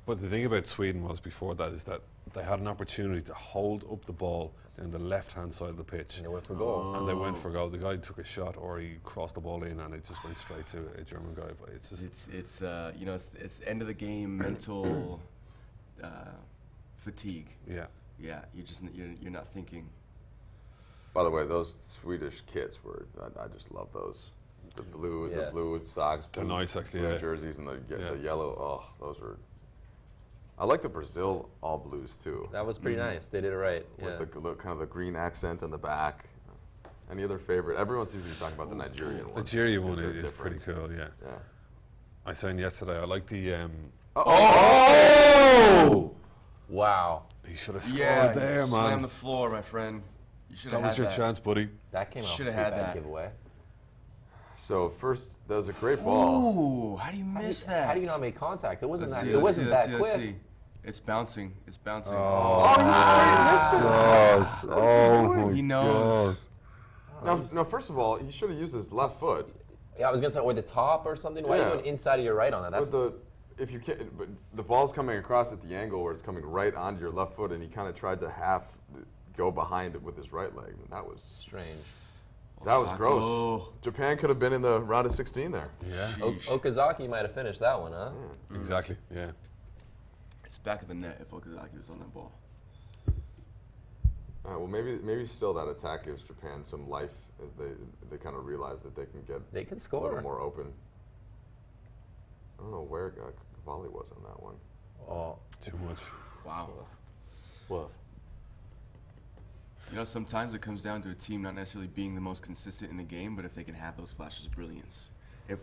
but the thing about Sweden was before that is that they had an opportunity to hold up the ball in the left-hand side of the pitch. And they went for goal. And they went for goal. The guy took a shot, or he crossed the ball in, and it just went straight to a German guy. But it's just It's end of the game mental fatigue. yeah. Yeah, you're not thinking. By the way, those Swedish kits I just love those. The blue socks, They're blue, nice, actually, blue yeah. jerseys, and the yellow. Oh, those were. I like the Brazil all blues too. That was pretty nice. They did it right. With the kind of the green accent on the back. Any other favorite? Everyone seems to be talking about the Nigerian one. Nigeria one They're is pretty different. cool, yeah. Yeah. I was saying yesterday, I like the. Wow. He should have scored there, man. Slam the floor, my friend. You should have That was had your that. chance, buddy. That came out Should've pretty had bad that. giveaway. So first, that was a great ball. Ooh, how do you miss that? How do you not make contact? It wasn't Let's that. see, It let's wasn't see, that let's see, quick. let's see. It's bouncing. It's bouncing. He knows. No, first of all, he should have used his left foot. Yeah, I was gonna say, or the top or something. Why are you Yeah. going inside of your right on that? That's But the ball's coming across at the angle where it's coming right onto your left foot, and he kind of tried to half go behind it with his right leg. And that was strange. gross. Oh. Japan could have been in the round of 16 there. Yeah. Sheesh. Okazaki might have finished that one, huh? Exactly, yeah. It's back of the net if Okazaki was on that ball. Well, maybe still that attack gives Japan some life as they kind of realize that they can get They can a score. little more open. I don't know where Cavalli was on that one. Oh, Too much. Wow. woof. You know, sometimes it comes down to a team not necessarily being the most consistent in the game, but if they can have those flashes of brilliance.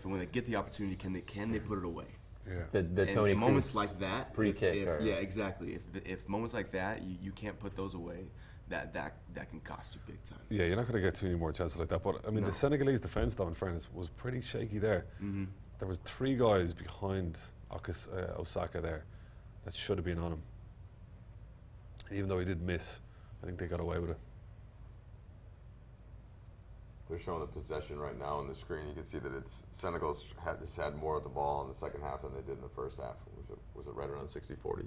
When they get the opportunity, can they put it away? Yeah. The And Tony in moments Kroos like that, free kick. or- yeah, exactly. If moments like that, you can't put those away, that can cost you big time. Yeah, you're not going to get too many more chances like that. But, I mean, the Senegalese defence, though, in fairness, was pretty shaky there. Mm-hmm. There was 3 guys behind Osaka there that should have been on him. Even though he did miss, I think they got away with it. They're showing the possession right now on the screen. You can see that Senegal's had more of the ball in the second half than they did in the first half. Was it right around 60-40?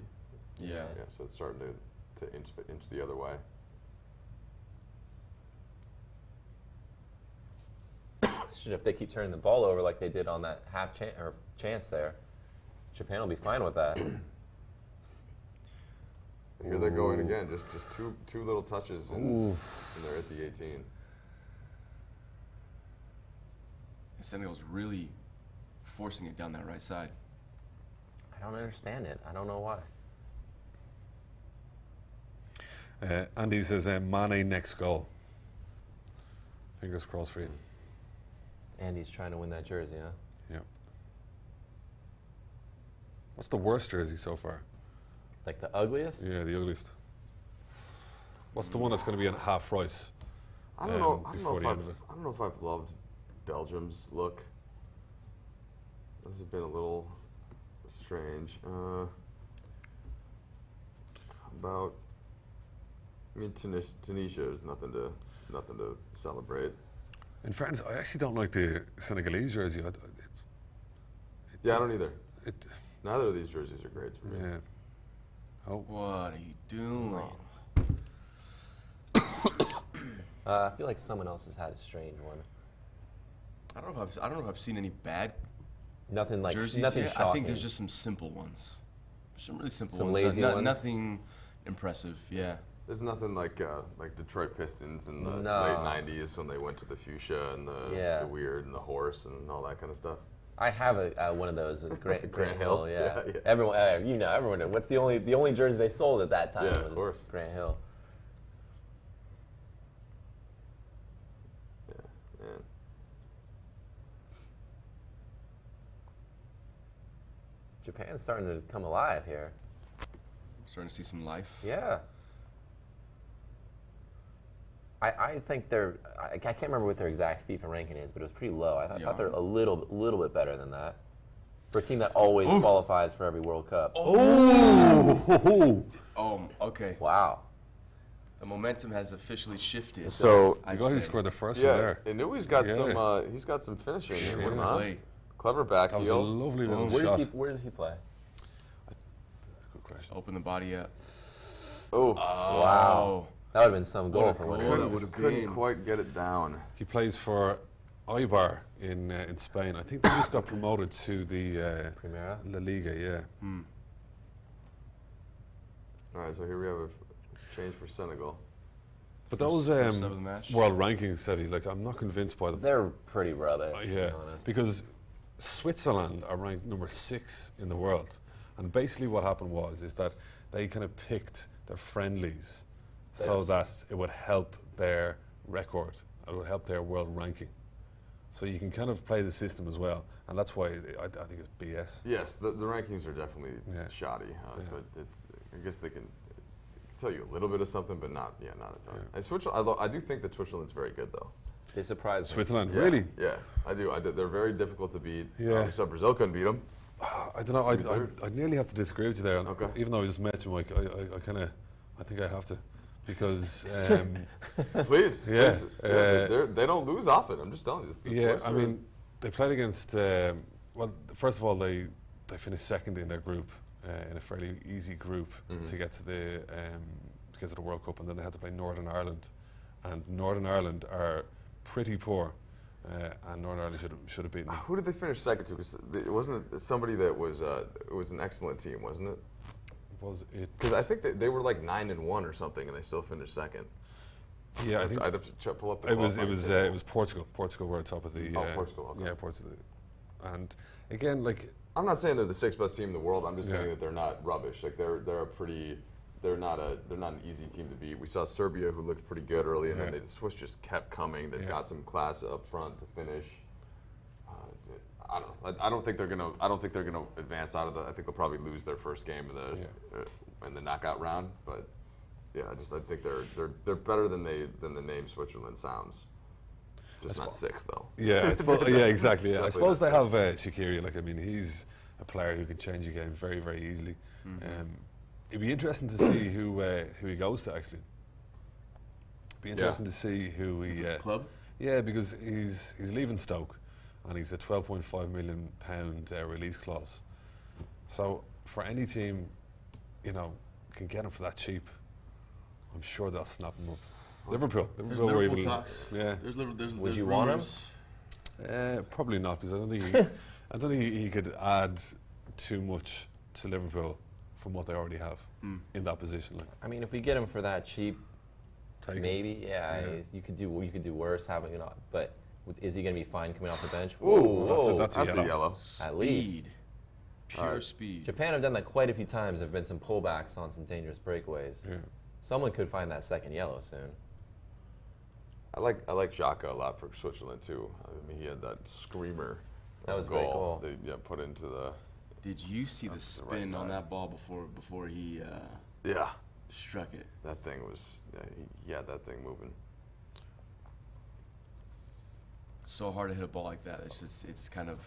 Yeah. Yeah, so it's starting to inch the other way. If they keep turning the ball over like they did on that chance there, Japan will be fine with that. And here they're going again. Just two little touches, and they're at the 18. Senegal's really forcing it down that right side. I don't understand it. I don't know why. Andy says, Mane next goal. Fingers crossed for you. Andy's trying to win that jersey, huh? Yeah. What's the worst jersey so far? Like the ugliest? Yeah, the ugliest. What's the one that's going to be at half price? I don't know. I before the end of it. don't know if I've loved Belgium's look. This has been a little strange. Tunisia is nothing to celebrate. In fairness, I actually don't like the Senegalese jersey. Yeah, I don't either. It, Neither of these jerseys are great for me. yeah. Oh, What are you doing? I feel like someone else has had a strange one. I don't know if I've seen any bad Nothing like jerseys nothing yet. shocking. I think there's just some simple ones. Some really simple Some ones. lazy ones? Nothing impressive. Yeah. There's nothing like Detroit Pistons in the No. late '90s when they went to the fuchsia and the weird and the horse and all that kind of stuff. I have one of those at Grant Grant Hill. Hill? Yeah. Yeah, yeah. Everyone, everyone. What's the only jersey they sold at that time Yeah, of was course. Grant Hill. Yeah, man. Japan's starting to come alive here. Starting to see some life. Yeah. I think I can't remember what their exact FIFA ranking is, but it was pretty low. I thought they're a little bit better than that. For a team that always qualifies for every World Cup. Oh! Okay. Wow. The momentum has officially shifted. So The guy who scored the first one yeah, there. and Nui's got Yeah. some. He's got some finishing. Sure. Here, Good huh? play. Clever back That was a heel. lovely little Where shot. does he play? That's a good question. Open the body up. Oh, Wow. That would have been some goal What a for goal. winning. That couldn't, would've couldn't been. quite get it down. He plays for Eibar in Spain. I think they just got promoted to the Primera? La Liga, yeah. All right, so here we have a change for Senegal. But those First sub of the match. world rankings, Seti, like I'm not convinced by them. They're pretty rubbish, to Yeah, be honest. because Switzerland are ranked number 6 in the world, and basically what happened is that they kind of picked their friendlies so Yes. that it would help their record, it would help their world ranking. So you can kind of play the system as well, and that's why I think it's BS. Yes, the rankings are definitely Yeah. shoddy, Yeah. but I guess they can tell you a little bit of something, but not a ton. Yeah. And Switzerland, I do think that Switzerland's very good though. They surprised me. Switzerland, Yeah, really? Yeah, I do. They're very difficult to beat. Yeah. So Brazil couldn't beat them. I don't know. I'd nearly have to disagree with you there. Okay. Even though I just met you, Mike, I think I have to, because Please. Yeah, please. They don't lose often. I'm just telling you. This yeah, Swiss I are- mean, they played against. Well, first of all, they finished second in their group, in a fairly easy group to get to the World Cup, and then they had to play Northern Ireland, and Northern Ireland are pretty poor, and Northern Ireland should have beaten them. Who did they finish second to? Because it wasn't somebody that was. It was an excellent team, wasn't it? Was it? Because I think they were like 9-1 or something, and they still finished second. Yeah, I think I'd have to pull up the. it was qualifying table. Portugal. Portugal were on top of the. Portugal, okay. Yeah, Portugal. And again, like I'm not saying they're the 6th best team in the world. I'm just saying Yeah. that they're not rubbish. Like they're a pretty. They're not an easy team to beat. We saw Serbia, who looked pretty good early, and Yeah. then the Swiss just kept coming. They've Yeah. got some class up front to finish. I don't know. I don't think they're gonna. I don't think they're gonna advance out of the. I think they'll probably lose their first game in the knockout round. But yeah, I think they're better than the name Switzerland sounds. Just not 6th though. yeah, yeah, exactly. Yeah. I Definitely suppose they not have Shaqiri. Like I mean, he's a player who can change a game very, very easily. It'd be interesting to see who he goes to. Actually, be interesting to see who he Club? Yeah, because he's leaving Stoke, and he's a £12.5 million release clause. So for any team, can get him for that cheap, I'm sure they'll snap him up. Liverpool There's were Liverpool even- talks. Yeah, Would you want him? probably not, because I don't think he could add too much to Liverpool from what they already have in that position. Like, I mean, if we get him for that cheap, take him. maybe, Yeah. you could do worse having it on. But is he going to be fine coming off the bench? Ooh, Whoa, that's a That's a yellow. yellow. at least. Speed. Pure speed. Japan have done that quite a few times. There have been some pullbacks on some dangerous breakaways. Yeah. Someone could find that second yellow soon. I like Xhaka a lot for Switzerland too. I mean, he had that screamer. That was a great goal. They put into the. Did you see the the spin right on side. that ball before he Yeah, struck it? that thing was. Yeah, he had that thing moving. It's so hard to hit a ball like that. It's kind of,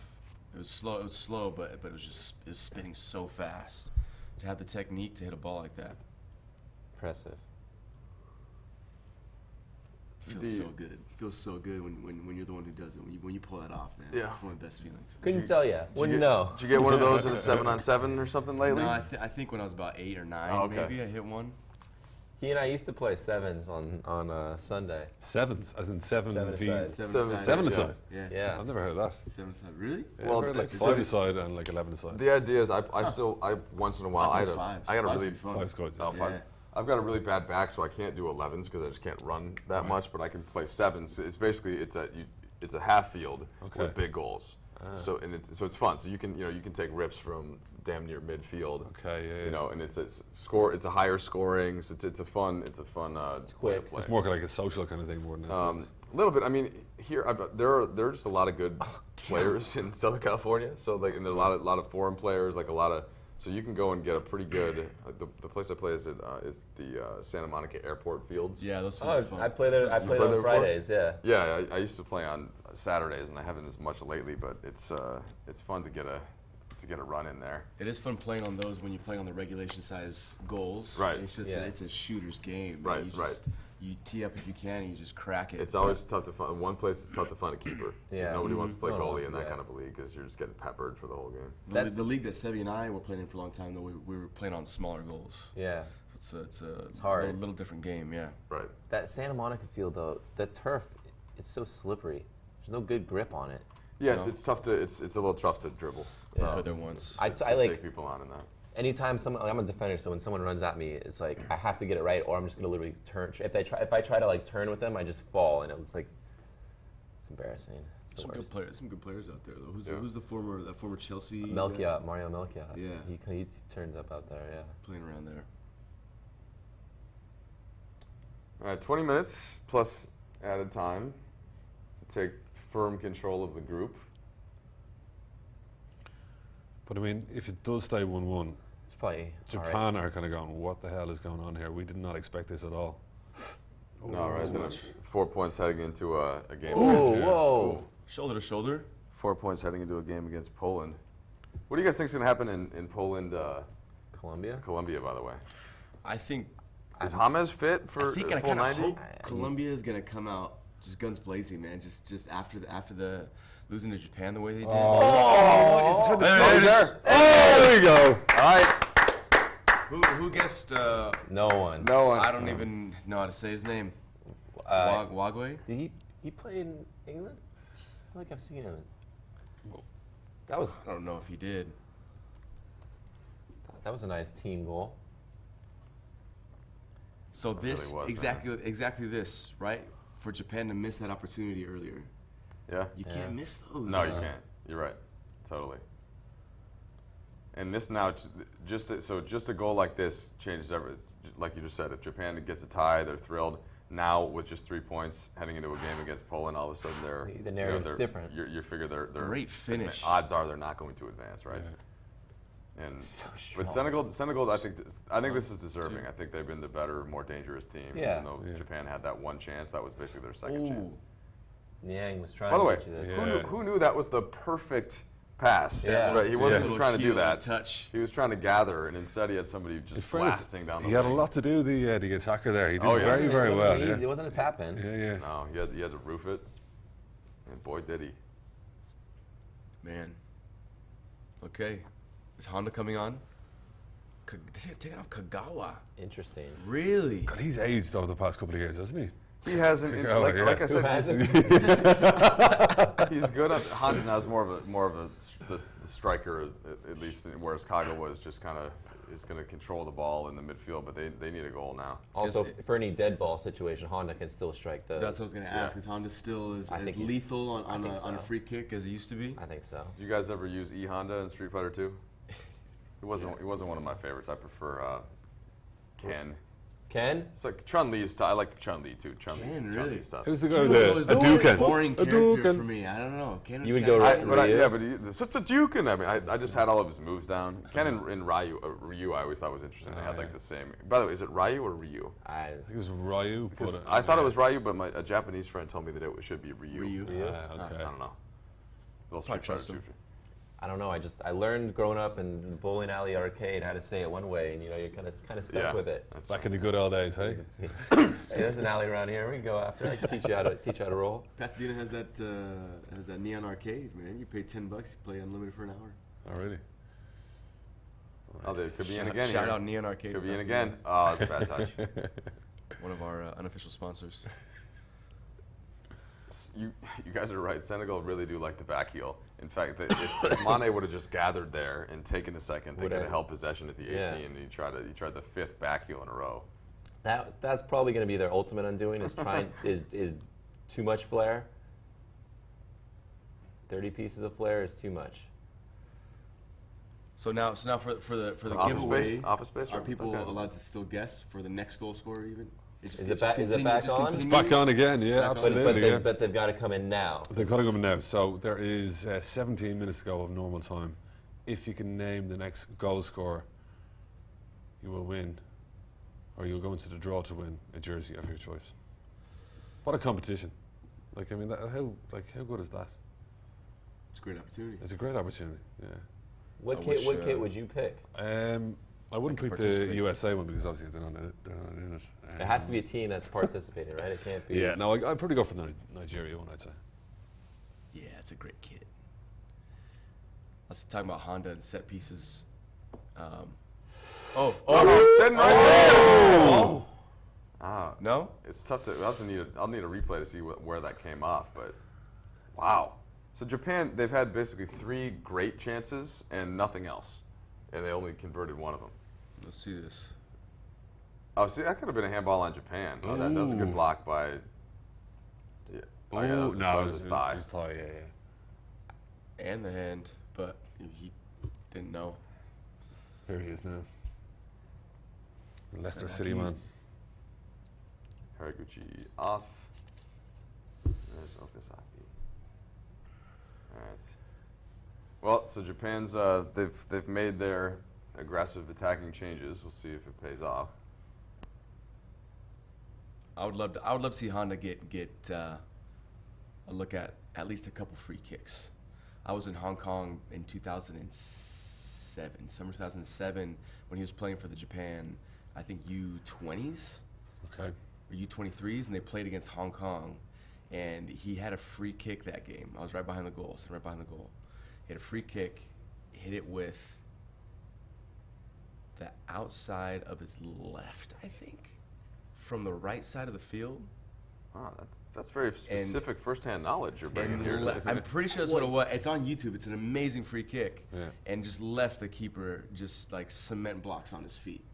it was slow, but it was spinning so fast. To have the technique to hit a ball like that Impressive. feels so good. Feels so good when you're the one who does it. When you pull that off, man. Yeah. It's one of the best feelings. Couldn't tell you. Wouldn't know. Did you get one of those in a 7-on-7 or something lately? No, I think when I was about 8 or 9, Oh, okay. maybe I hit one. He and I used to play sevens on Sunday. Sevens, as in seven. Seven v- aside. Seven yeah. aside. Yeah. Yeah. I've never heard of that. 7 aside. Really? Yeah, Well, I've heard like so 5 aside and like 11 aside. The idea is, I once in a while, I I play got fives. a Fives really would be fun. 5's good. Oh, Yeah. five. Yeah. I've got a really bad back, so I can't do 11s because I just can't run that much. But I can play sevens. It's basically it's a half field Okay. with big goals. So it's fun. So you can take rips from damn near midfield. Okay, yeah, yeah. And it's a higher scoring. So it's a fun way to quick. play. It's more like a social kind of thing more than anything else. A little bit. I mean, here there are just a lot of good players in Southern California. So and there are a lot of foreign players, like a lot of. So you can go and get a pretty good. The place I play is the Santa Monica Airport Fields. Yeah, those Oh, are fun. I play there. I You play play on there before? Fridays. Yeah. Yeah, I used to play on Saturdays, and I haven't as much lately. But it's fun to get a run in there. It is fun playing on those when you play on the regulation size goals. Right. It's just Yeah. it's a shooter's game. Right, You You tee up if you can, and you just crack it. It's always tough to find. One place it's tough to find a keeper. 'Cause Yeah. nobody wants to play No one goalie wants in to that do kind of a league because you're just getting peppered for the whole game. The league that Sebi and I were playing in for a long time, though, we were playing on smaller goals. Yeah. It's a hard. little different game, yeah. Right. That Santa Monica field though, the turf, it's so slippery. There's no good grip on it. Yeah, No. it's tough to it's a little tough to dribble. Yeah. Put there once. I to like take people on in that. anytime I'm a defender, so when someone runs at me, it's like I have to get it right, or I'm just gonna literally turn. If I try to like turn with them, I just fall, and it's like it's embarrassing. It's the Some worst. good players out there though. Who's Yeah. who's the former Chelsea guy Melchiot, Mario Melchiot. Yeah. He turns up out there. Yeah. playing around there? All right, 20 minutes plus added time to take firm control of the group. But I mean, if it does stay 1-1, It's probably all Japan are kind of going, what the hell is going on here? We did not expect this at all. No, right. too Then much. 4 points heading into a game. Oh, against- whoa. Shoulder to shoulder. 4 points heading into a game against Poland. What do you guys think is going to happen in Poland, Colombia. Colombia, by the way? I think Is James fit for I think a I full kind of 90? hope Colombia is gonna come out just guns blazing, man. Just after the losing to Japan the way they did. Oh, there you go. All right. Who guessed? No one. No one. I don't even know how to say his name. Wagwe. Did he play in England? I feel like I've seen him. That was I don't know if he did. a nice team goal. So this really was, exactly this, right? For Japan to miss that opportunity earlier, Yeah. you Yeah. can't miss those. No, you can't. You're right. Totally. And this now, just a goal like this changes everything. Like you just said, if Japan gets a tie, they're thrilled. Now with just 3 points heading into a game against Poland, all of a sudden The narrative's different. You figure they're Great finish. Odds are they're not going to advance, right? And So but strong. Senegal, I think this is deserving. I think they've been the better, more dangerous team. Yeah. Even though Yeah. Japan had that one chance, that was basically their second chance. Niang was trying By the to way, get you there. Yeah. who knew that was the perfect pass? Yeah. Right, he wasn't Yeah. even trying to do Heel that. touch. He was trying to gather, and instead he had somebody In just fairness, blasting down the he had a wing. lot to do, the attacker there. He did Oh, yeah. very, It very wasn't well. easy. Yeah. It wasn't a tap in. Yeah, yeah. No, he had to roof it, and boy did he. Man. Okay. Is Honda coming on? They're taking off Kagawa. Interesting. Really? God, he's aged over the past couple of years, hasn't he? He hasn't, Oh, like, yeah. like I Who said, hasn't? he's good. Honda now is more of the striker, at least, whereas Kaga was just kind of is going to control the ball in the midfield, but they need a goal now. Also, for any dead ball situation, Honda can still strike those. That's what I was going to ask. Is Honda still I as think he's- lethal I on think a so. free kick as it used to be? I think so. Did you guys ever use E Honda in Street Fighter 2? He wasn't one of my favorites. I prefer Ken. Ken? It's like Chun-Li's style. I like Chun-Li too. Ken, Chun-Li's really? stuff. Who's the guy with It was the the Hadouken? boring character Hadouken. for me. I don't know. Ken, You would Ken- go I- right- But Ryu? it's a Hadouken. I mean, I just had all of his moves down. Ken and Ryu, I always thought was interesting. They had like the same. By the way, is it Ryu or Ryu? I think it was Ryu. Because But, I thought it was Ryu, but a Japanese friend told me that it should be Ryu. Ryu. Okay. I don't know. Little Probably Street trust Fighter him. 2. I don't know. I learned growing up in the bowling alley arcade how to say it one way, and you're kind of stuck with it. That's Back in the good old days, hey? Hey, there's an alley around here. We can go after. I can teach you how to roll. Pasadena has that neon arcade, man. You pay $10, you play unlimited for an hour. Oh, really? Oh, they could be in Shout- again Shout here. out Neon Arcade. Could be in Pasadena. again. Oh, that's a bad touch. One of our unofficial sponsors. You guys are right. Senegal really do like the back heel. In fact, if Mane would have just gathered there and taken a second, they Would could have have- held possession at the 18. Yeah. And he tried the 5th back heel in a row. That's probably going to be their ultimate undoing. Is too much flair. 30 pieces of flair is too much. So now for the Office giveaway, Space? Office Space? are It's people okay. allowed to still guess for the next goal scorer even? Is it back on? It's back on again, yeah, Back on. absolutely. But they've got to come in now. They've got to come now. So there is 17 minutes to go of normal time. If you can name the next goal scorer, you will win, or you'll go into the draw to win a jersey of your choice. What a competition! Like, I mean, how good is that? It's a great opportunity. It's a great opportunity. Yeah. What I kit? wish, What kit would you pick? I wouldn't I could pick the participate. USA one because obviously they're not in it. It has to be a team that's participating, right? It can't be. Yeah, no, I'd probably go for the Nigeria one, I'd say. Yeah, it's a great kit. I was talking about Honda and set pieces. Sitting right there. Oh! Ah, No? it's tough to. I'll need a replay to see where that came off. But wow. So Japan, they've had basically 3 great chances and nothing else, and they only converted one of them. Let's see this. Oh, see, that could have been a handball on Japan. Oh, that was a good block by. Yeah. Oh, yeah, that was, that was his thigh. His thigh, yeah. And the hand, but he didn't know. Here he is now. The Leicester Very City lucky. man. Haraguchi off. There's Okazaki. All right. Well, so Japan's they've made their aggressive attacking changes. We'll see if it pays off. I would love to see Honda get a look at least a couple free kicks. I was in Hong Kong in 2007, summer 2007, when he was playing for the Japan, I think U20s Okay. or U23s, and they played against Hong Kong, and he had a free kick that game. I was right behind the goal, sitting right behind the goal. He had a free kick, hit it with the outside of his left, I think, from the right side of the field. Wow, that's very specific first-hand knowledge you're bringing And here. I'm pretty sure that's what it was. It's on YouTube. It's an amazing free kick. Yeah. And just left the keeper just like cement blocks on his feet.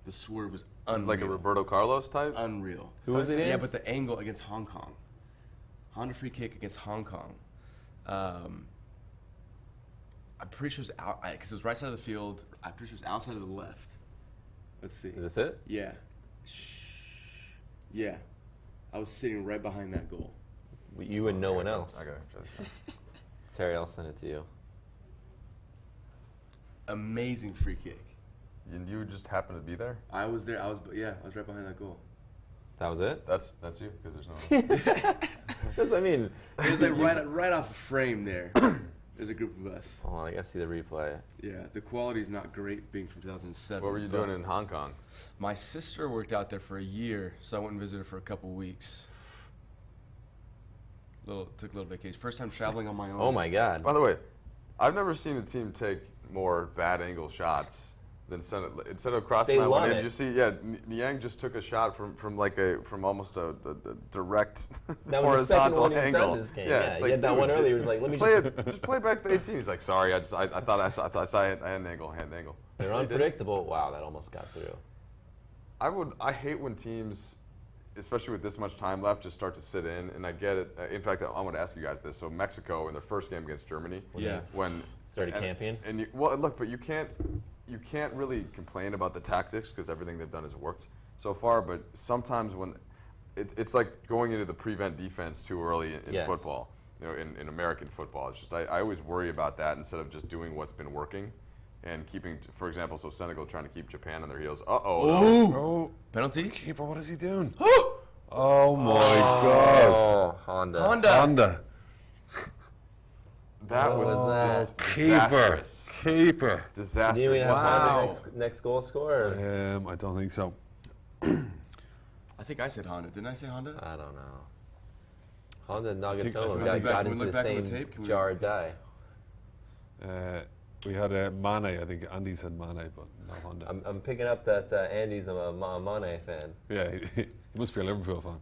The swerve was unreal. Like a Roberto Carlos type. Unreal. Who was it Yeah, against? but the angle against Hong Kong. Honda free kick against Hong Kong. I'm pretty sure it was out, because it was right side of the field. I'm pretty sure it was outside of the left. Let's see. Is this it? Yeah. Yeah. I was sitting right behind that goal. You and no one else. I got it. Terry, I'll send it to you. Amazing free kick. And you just happened to be there. I was there. I was right behind that goal. That was it? That's you because there's no. That's what I mean. It was like right off the frame there. There's a group of us. Hold on, I gotta see the replay. Yeah, the quality is not great being from 2007. What were you but doing in Hong Kong? My sister worked out there for a year, so I went and visited her for a couple weeks. Took a little vacation. First time traveling on my own. Oh my God. By the way, I've never seen a team take more bad angle shots than instead of crossing They that one love in. it. You see, Niang just took a shot from almost a direct That was the second horizontal one he's angle. done this game. Yeah, Yeah, it's he like, had that dude, one earlier. He was like, "Let me just play it back to 18." He's like, "Sorry, I thought I saw I had an angle, hand angle." They're He didn't. unpredictable. Wow, that almost got through. I hate when teams, especially with this much time left, just start to sit in. And I get it. In fact, I want to ask you guys this. So Mexico in their first game against Germany, Yeah. when Started camping? And look, but you you can't really complain about the tactics because everything they've done has worked so far. But sometimes when it's like going into the prevent defense too early in football. You know, in American football, it's just I always worry about that instead of just doing what's been working and keeping, for example, so Senegal trying to keep Japan on their heels. Oh, Penalty? keeper, what is he doing? Oh my God! Honda. That was just Keeper. disastrous. Do we have Wow. Honda next goal scorer? I don't think so. I think I said Honda. Didn't I say Honda? I don't know. Honda and I Nagatomo think- got Can we into look the back on the same tape? Can we- jar of dye. We had Mane. I think Andy said Mane, but not Honda. I'm picking up that Andy's a Mane fan. Yeah, he must be a Liverpool fan.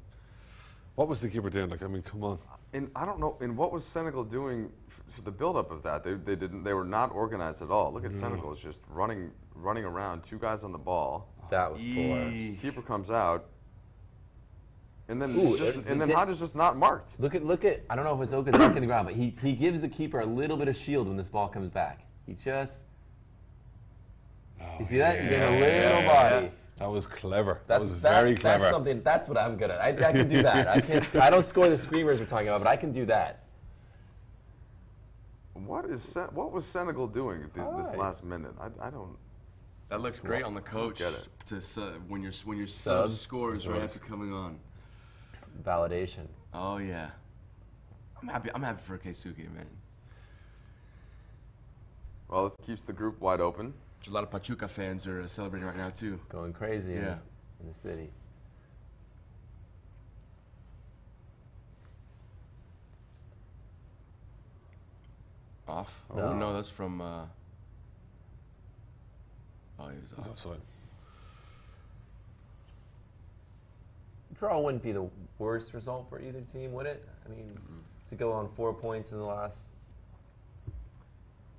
What was the keeper doing? Like, I mean, come on. And I don't know. And what was Senegal doing for the buildup of that? They didn't. They were not organized at all. Look at Senegal. It's just running around. 2 guys on the ball. That was poor. Keeper comes out. And then Ooh, Honda's just not marked. Look at. I don't know if it's Oka's knocking the ground, but he gives the keeper a little bit of shield when this ball comes back. He just. You see that? He gave a little body. That was clever. That was very clever. That's something. That's what I'm good at. I can do that. I can't. I don't score the screamers we're talking about, but I can do that. What was Senegal doing at this last minute? I don't. That looks great on the coach. Get it. When your sub Subs? scores right after coming on. Validation. Oh yeah. I'm happy for Keisuke, man. Well, it keeps the group wide open. A lot of Pachuca fans are celebrating right now too. Going crazy Yeah. in the city. Off? No. Oh no, that's from. Oh, he was He's off. offside. Draw wouldn't be the worst result for either team, would it? I mean, to go on 4 points in the last.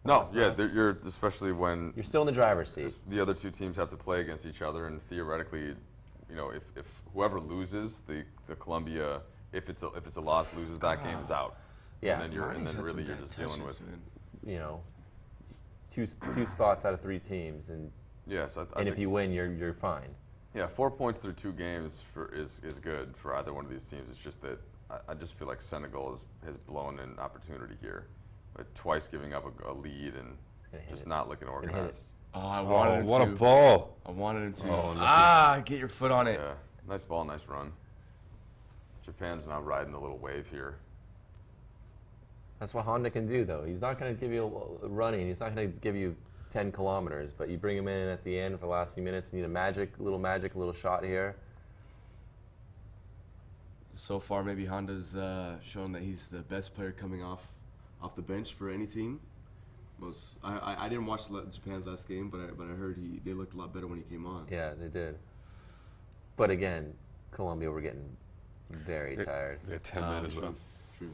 No, last yeah, match. you're especially when You're still in the driver's seat. the other 2 teams have to play against each other, and theoretically, you know, if whoever loses the Colombia, if it's a loss, loses that game is out. Yeah. And then Marty's had really some you're bad just dealing touches, with. man. You know, two spots out of 3 teams, and Yeah, so I and think, if you win, you're fine. yeah, 4 points through 2 games is good for either one of these teams. It's just that I just feel like Senegal has blown an opportunity here, but twice giving up a lead and gonna hit just it. not looking gonna hit it. organized. Oh, I wanted him what to. a ball! I wanted him to. Oh, Get your foot on it. Yeah, nice ball, nice run. Japan's now riding a little wave here. That's what Honda can do, though. He's not going to give you a running. He's not going to give you 10 kilometers, but you bring him in at the end for the last few minutes. Need a little shot here. So far, maybe Honda's shown that he's the best player coming off the bench for any team. I didn't watch Japan's last game, but I heard they looked a lot better when he came on. Yeah, they did. But again, Colombia were getting very tired. They had 10 men as well. True.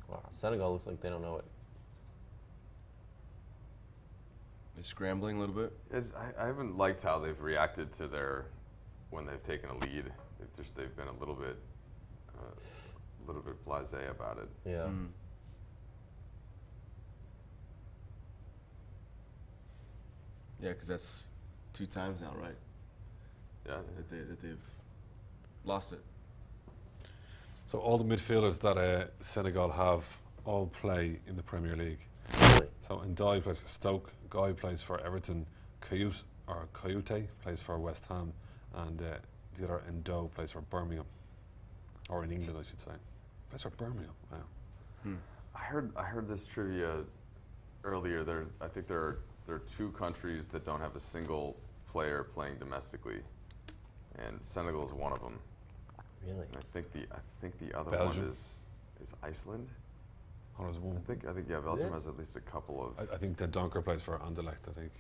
Wow, Senegal looks like they don't know it. They're scrambling a little bit. I haven't liked how they've reacted to when they've taken a lead. They've been a little bit blasé about it. Yeah. Yeah, because that's 2 times now, right? Yeah, That they've lost it. So all the midfielders that Senegal have all play in the Premier League. Really? So Ndiaye plays for Stoke, Guy plays for Everton, Coyote plays for West Ham, and the other Endo plays for Birmingham, or in England I should say. Plays for Birmingham. Wow. I heard this trivia earlier. I think there are 2 countries that don't have a single player playing domestically, and Senegal is one of them. Really? And I think the other Belgium. one is Iceland. Oh, there's one. I think yeah, Belgium it? has at least a couple of. I think the Donker plays for Anderlecht. I think.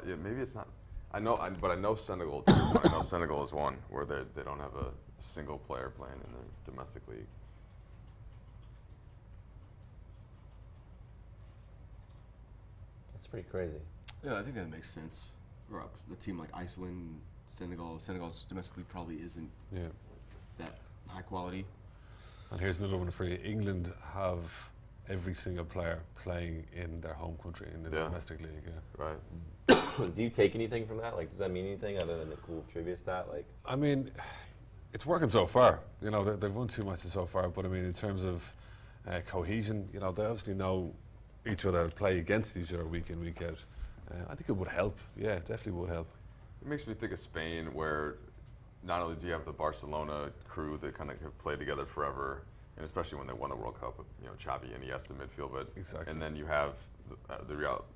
Yeah, maybe it's not. But I know Senegal. Too. I know Senegal is one where they don't have a single player playing in the domestic league. That's pretty crazy. Yeah, I think that makes sense. Or a team like Iceland, Senegal's domestically probably isn't Yeah. that high quality. And here's another one for you. England have every single player playing in their home country in the domestic league. Yeah. Right. Do you take anything from that? Like, does that mean anything other than a cool trivia stat? Like, I mean, it's working so far. You know, they've won 2 matches so far. But I mean, in terms of cohesion, you know, they obviously know each other, play against each other week in, week out. I think it would help. Yeah, it definitely would help. It makes me think of Spain, where not only do you have the Barcelona crew that kind of have played together forever, and especially when they won the World Cup with Xavi and Iniesta midfield, but and then you have the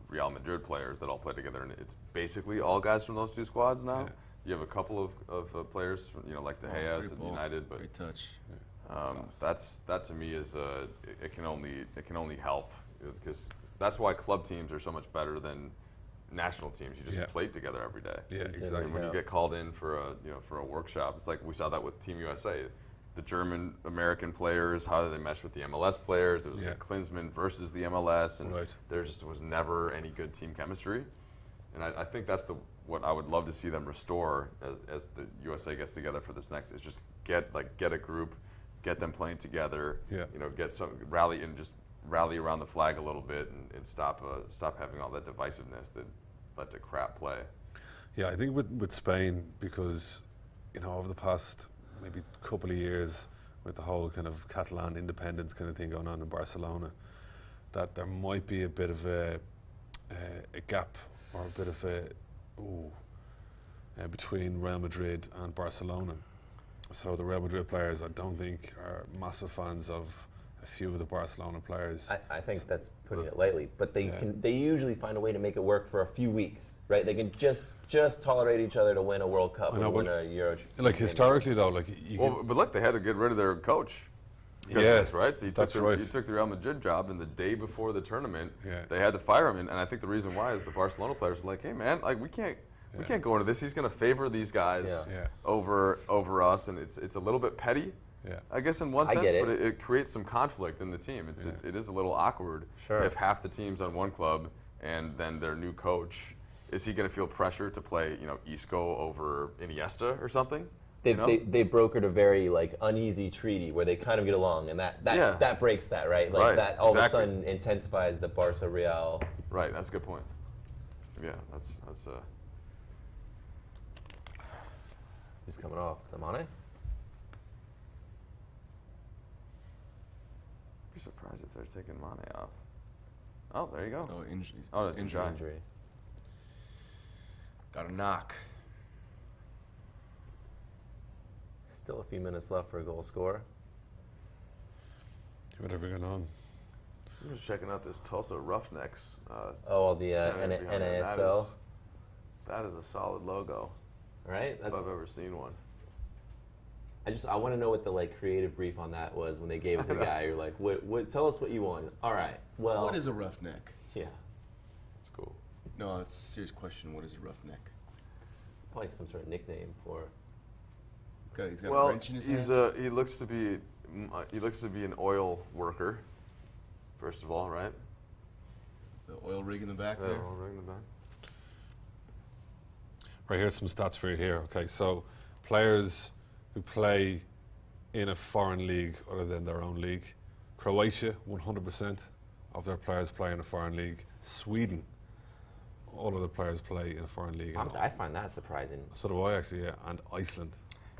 Real Madrid players that all play together, and it's basically all guys from those two squads now. Yeah. You have a couple of players, like De Gea at United, but great touch. That to me is it can only help, because that's why club teams are so much better than national teams. You just played together every day. Yeah, exactly. And when you get called in for a workshop, it's like we saw that with Team USA. The German American players, how do they mesh with the MLS players? It was like Klinsmann versus the MLS, and there just was never any good team chemistry. And I think that's what I would love to see them restore as the USA gets together for this next, is just get a group, get them playing together. Yeah. Get some rally around the flag a little bit, and stop having all that divisiveness that led to crap play. Yeah, I think with Spain, because over the past maybe couple of years, with the whole kind of Catalan independence kind of thing going on in Barcelona, that there might be a bit of a gap, or a bit of between Real Madrid and Barcelona. So the Real Madrid players, I don't think, are massive fans of a few of the Barcelona players. I think that's putting it lightly, but they usually find a way to make it work for a few weeks, right? They can just tolerate each other to win a World Cup or win a Euro. Like historically, though, but look, they had to get rid of their coach. That's right. So he took the Real Madrid job, and the day before the tournament, they had to fire him. And I think the reason why is the Barcelona players were like, "Hey, man, we can't go into this. He's going to favor these guys over us, and it's a little bit petty." Yeah. I guess in one sense, but it creates some conflict in the team. It is a little awkward if half the team's on one club and then their new coach, is he going to feel pressure to play, Isco over Iniesta or something? They brokered a very uneasy treaty where they kind of get along, and that breaks that, right? That all of a sudden intensifies the Barca Real. Right, that's a good point. Yeah, that's Who's coming off? Samane? Be surprised if they're taking Mane off. Oh, there you go. Oh, injury. Oh, that's injury. Got a knock. Still a few minutes left for a goal scorer. Whatever going on. I'm just checking out this Tulsa Roughnecks. The NASL. That is a solid logo. Right? If I've ever seen one. I want to know what the creative brief on that was when they gave it to the guy. You're like, what? Tell us what you want. All right. Well, what is a roughneck? Yeah, it's cool. No, it's a serious question. What is a roughneck? It's probably some sort of nickname for. He's got a wrench in his hand. He looks to be an oil worker. First of all, right? The oil rig in the back there. Oil rig in the back. Right, here's some stats for you here. Okay, so players who play in a foreign league other than their own league. Croatia, 100% of their players play in a foreign league. Sweden, all of the players play in a foreign league. I find that surprising. So do I, actually, yeah. And Iceland.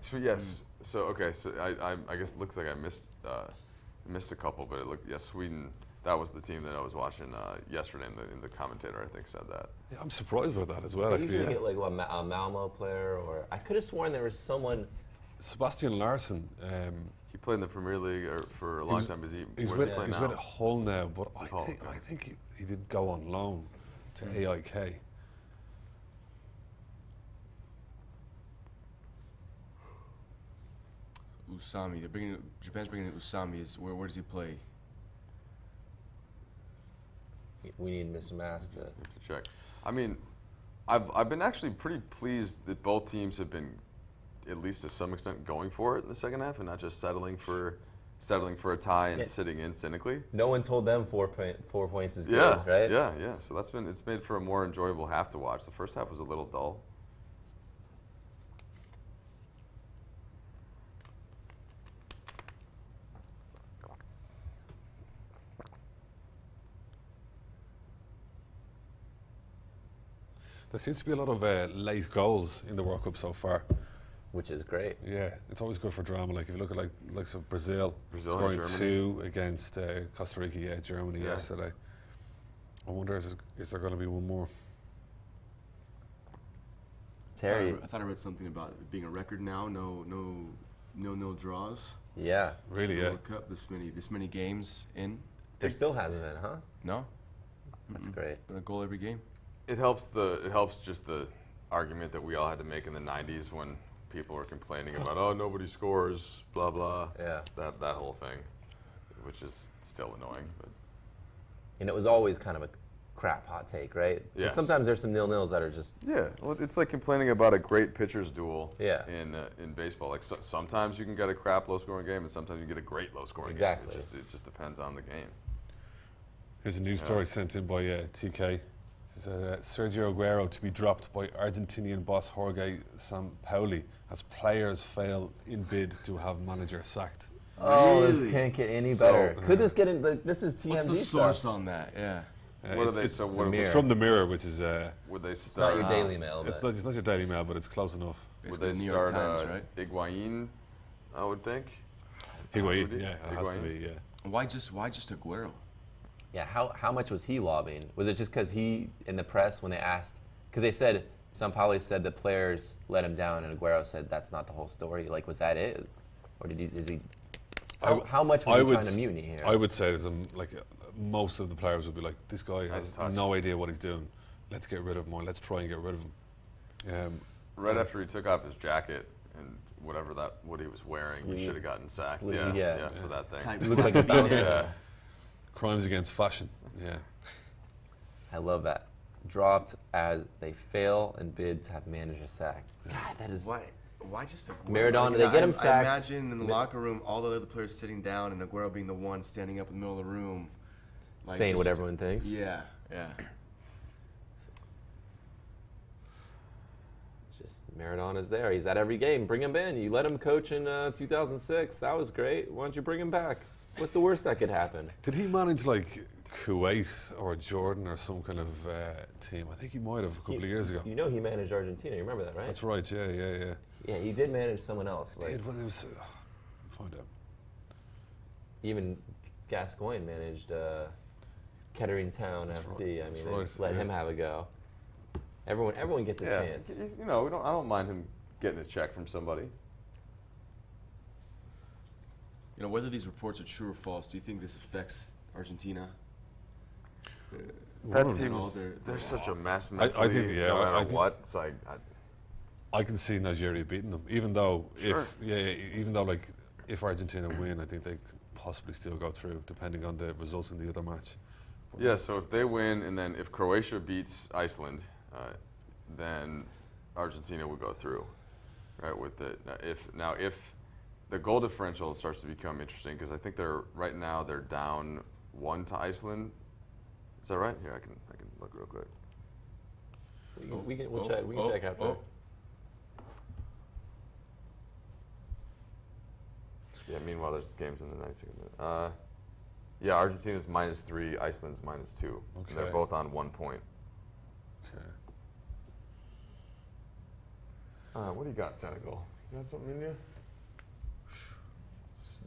So yes, so I guess it looks like I missed a couple, but it looked Sweden. That was the team that I was watching yesterday, and the commentator, I think, said that. Yeah, I'm surprised about that as well. They usually get a Malmo player, or I could have sworn there was someone. Sebastian Larsson. He played in the Premier League for a long time. He's with Hull now, but I think he did go on loan to AIK. Usami. Japan's bringing in Usami. Where does he play? We need Mr. Mass to check. I mean, I've been actually pretty pleased that both teams have been, at least to some extent, going for it in the second half and not just settling for a tie and sitting in cynically. No one told them 4 points is good, right? Yeah. So it's made for a more enjoyable half to watch. The first half was a little dull. There seems to be a lot of late goals in the World Cup so far. which is great. Yeah, it's always good for drama. Like if you look at likes of Brazil scoring and Germany. 2 against Costa Rica, Germany yesterday. I wonder is there going to be one more? Terry, I thought I read something about it being a record now. No draws. yeah, Really? Yeah. World Cup this many games in. there still hasn't been, huh? No, That's great. been a goal every game. It helps just the argument that we all had to make in the 90s when people were complaining about, oh, nobody scores, blah, blah. Yeah. That whole thing, which is still annoying. But And it was always kind of a crap hot take, right? 'Cause Yes. sometimes there's some nil-nils that are just, yeah, well, it's like complaining about a great pitcher's duel Yeah. in baseball. Like sometimes you can get a crap low-scoring game, and sometimes you get a great low-scoring Exactly. game. It just depends on the game. Here's a news story sent in by TK. It says, Sergio Aguero to be dropped by Argentinian boss Jorge Sampaoli as players fail in bid to have manager sacked. oh, this Really? can't get any So- better. Could this get in? This is TMZ What's the stuff. source on that? Yeah. What are they? It's, So what Mirror. it's from the Mirror, which is would they It's not start? your Daily Mail, it's but not your Daily Mail, but it's close enough. Would Basically they the New York start Times, right? Higuain? I would think. Higuain, Rudy? yeah, it has to Higuain? be, yeah. Why just Aguero? yeah, how much was he lobbying? Was it just because he, in the press, when they asked, because they said, Sampaoli said the players let him down, and Aguero said that's not the whole story. Like, was that it? Or is he, how much was he trying to mutiny here? I would say there's most of the players would be like, this guy Nice has touch. no idea what he's doing. Let's get rid of him, or let's try and get rid of him. Right after he took off his jacket and what he was wearing, he Sleeve. should have gotten sacked. Sleeve, yeah. for that thing. Type. He looked like a Venus. Yeah. Crimes against fashion, yeah. I love that. Dropped as they fail and bid to have manager sacked. God, that is. Why just Aguero? Maradona, they get him I sacked. imagine in the locker room, all the other players sitting down, and Aguero being the one standing up in the middle of the room, like Saying what just- everyone thinks. Yeah, yeah. Just Maradona's there. He's at every game. Bring him in. You let him coach in 2006. That was great. Why don't you bring him back? What's the worst that could happen? Did he manage like Kuwait or Jordan or some kind of team? I think he might have a couple of years ago. You know he managed Argentina. You remember that, right? That's right, yeah. Yeah, he did manage someone else. Like Did, well, it was, find out. even Gascoigne managed Kettering Town That's FC. right, I that's mean, right, they let yeah. him have a go. Everyone gets a Yeah. chance. I don't mind him getting a check from somebody. You know, whether these reports are true or false, do you think this affects Argentina? That Well, team all is their- they're such a mess I mentally. think, yeah, no I matter think- what, it's like I can see Nigeria beating them, even though Sure. even though like if Argentina win, I think they could possibly still go through, depending on the results in the other match. yeah. So if they win, and then if Croatia beats Iceland, then Argentina will go through, right? With the if the goal differential starts to become interesting, because I think they're down 1 to Iceland. Is that right? Here, I can look real quick. We'll check. We can check after. Yeah. Meanwhile, there's games in the 92nd minute. Yeah, Argentina's -3, Iceland's -2. And they're Okay. both on 1 point. Okay. What do you got, Senegal? You got something in you?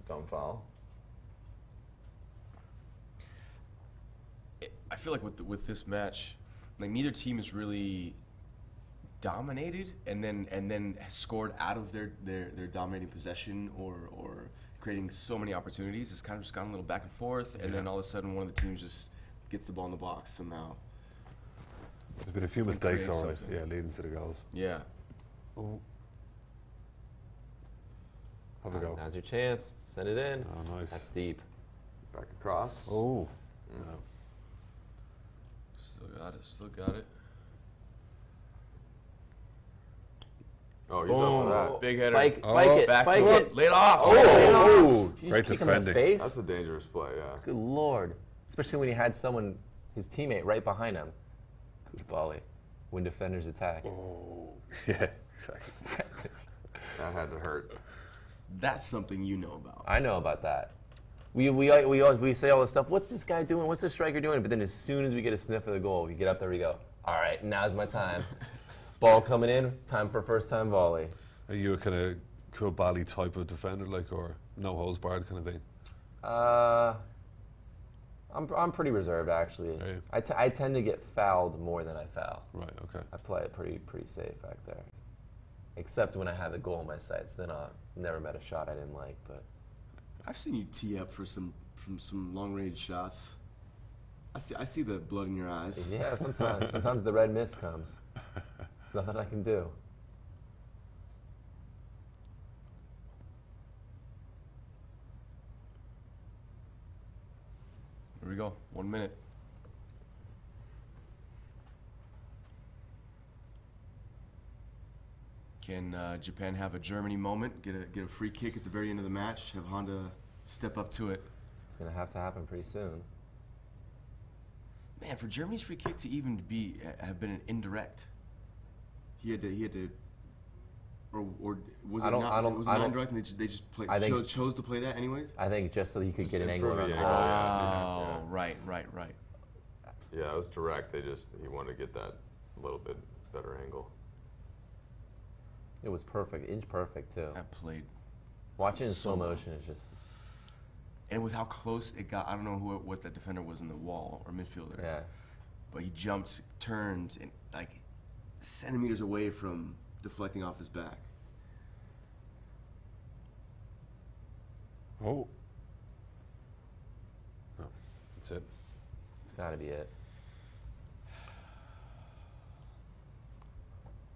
Dumb foul. I feel like with this match, like neither team is really dominated, and then scored out of their dominating possession or creating so many opportunities. It's kind of just gone a little back and forth, and then all of a sudden one of the teams just gets the ball in the box somehow. There's been a few And mistakes, create all right, something. yeah, leading to the goals. Yeah. Oh. Have a go. Now's your chance. Send it in. Oh, nice. That's deep. Back across. Oh. Still got it. Oh, he's up for that. Big header. Bike Oh, it. Back Bike to it. it. Lay it off. Oh, you Great just kick him in the defending. face. That's a dangerous play, yeah. Good lord. Especially when he had someone, his teammate, right behind him. Good volley. When defenders attack. Oh. Yeah, exactly. That had to hurt. That's something you know about. I know about that. We say all this stuff. What's this guy doing? What's this striker doing? But then as soon as we get a sniff of the goal, we get up there, we go. all right, now's my time. Ball coming in, time for first time volley. Are you a kind of Koulibaly type of defender, like, or no holds barred kind of thing? I'm pretty reserved, actually. Are you? I tend to get fouled more than I foul. Right. Okay. I play it pretty safe back there. Except when I have the goal in my sights, then I've never met a shot I didn't like. But I've seen you tee up for some long range shots. I see the blood in your eyes. yeah, sometimes the red mist comes. There's nothing I can do. Here we go. 1 minute. Can Japan have a Germany moment? Get a free kick at the very end of the match. Have Honda step up to it. It's gonna have to happen pretty soon. Man, for Germany's free kick to even have been an indirect, he had to, or was it not indirect and they just chose to play that anyways? I think just so he could get an angle around the Yeah, goal. Oh, right. Yeah, it was direct. He wanted to get that little bit better angle. It was perfect, inch perfect too. That played. Watching in so slow well. motion is just, And with how close it got, I don't know what that defender was in the wall or midfielder. yeah. But he jumped, turned, and like centimeters away from deflecting off his back. Oh. No, that's it. It's got to be it.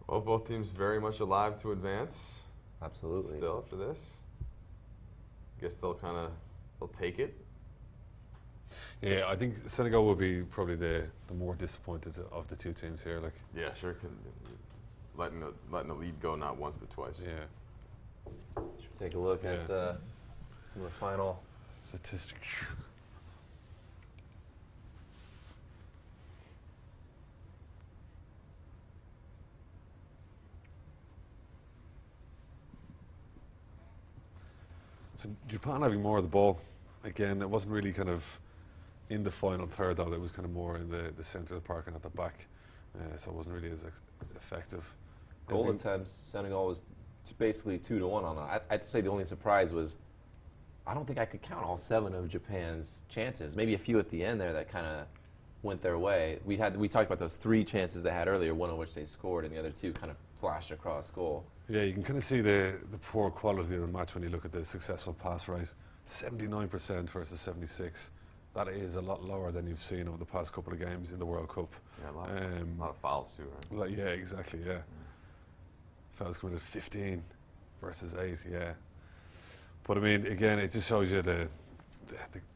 Well, both teams very much alive to advance. Absolutely. Still after this, guess they'll take it. Yeah, I think Senegal will be probably the more disappointed of the two teams here. Like, Yeah, sure. Letting the lead go not once but twice. yeah, Take a look at Yeah. some of the final. statistics. So Japan having more of the ball. Again, it wasn't really kind of in the final third, though. It was kind of more in the centre of the park and at the back. So it wasn't really as effective. Goal I think- attempts, Senegal was basically 2-1 on that. I'd say the only surprise was I don't think I could count all 7 of Japan's chances. Maybe a few at the end there that kind of went their way. We talked about those 3 chances they had earlier, one of which they scored, and the other 2 kind of flashed across goal. Yeah, you can kind of see the poor quality of the match when you look at the successful pass rate. 79% versus 76. That is a lot lower than you've seen over the past couple of games in the World Cup. Yeah, a lot of fouls too, right? Like, yeah, exactly, yeah. Fouls committed 15 versus 8, yeah. But I mean, again, it just shows you the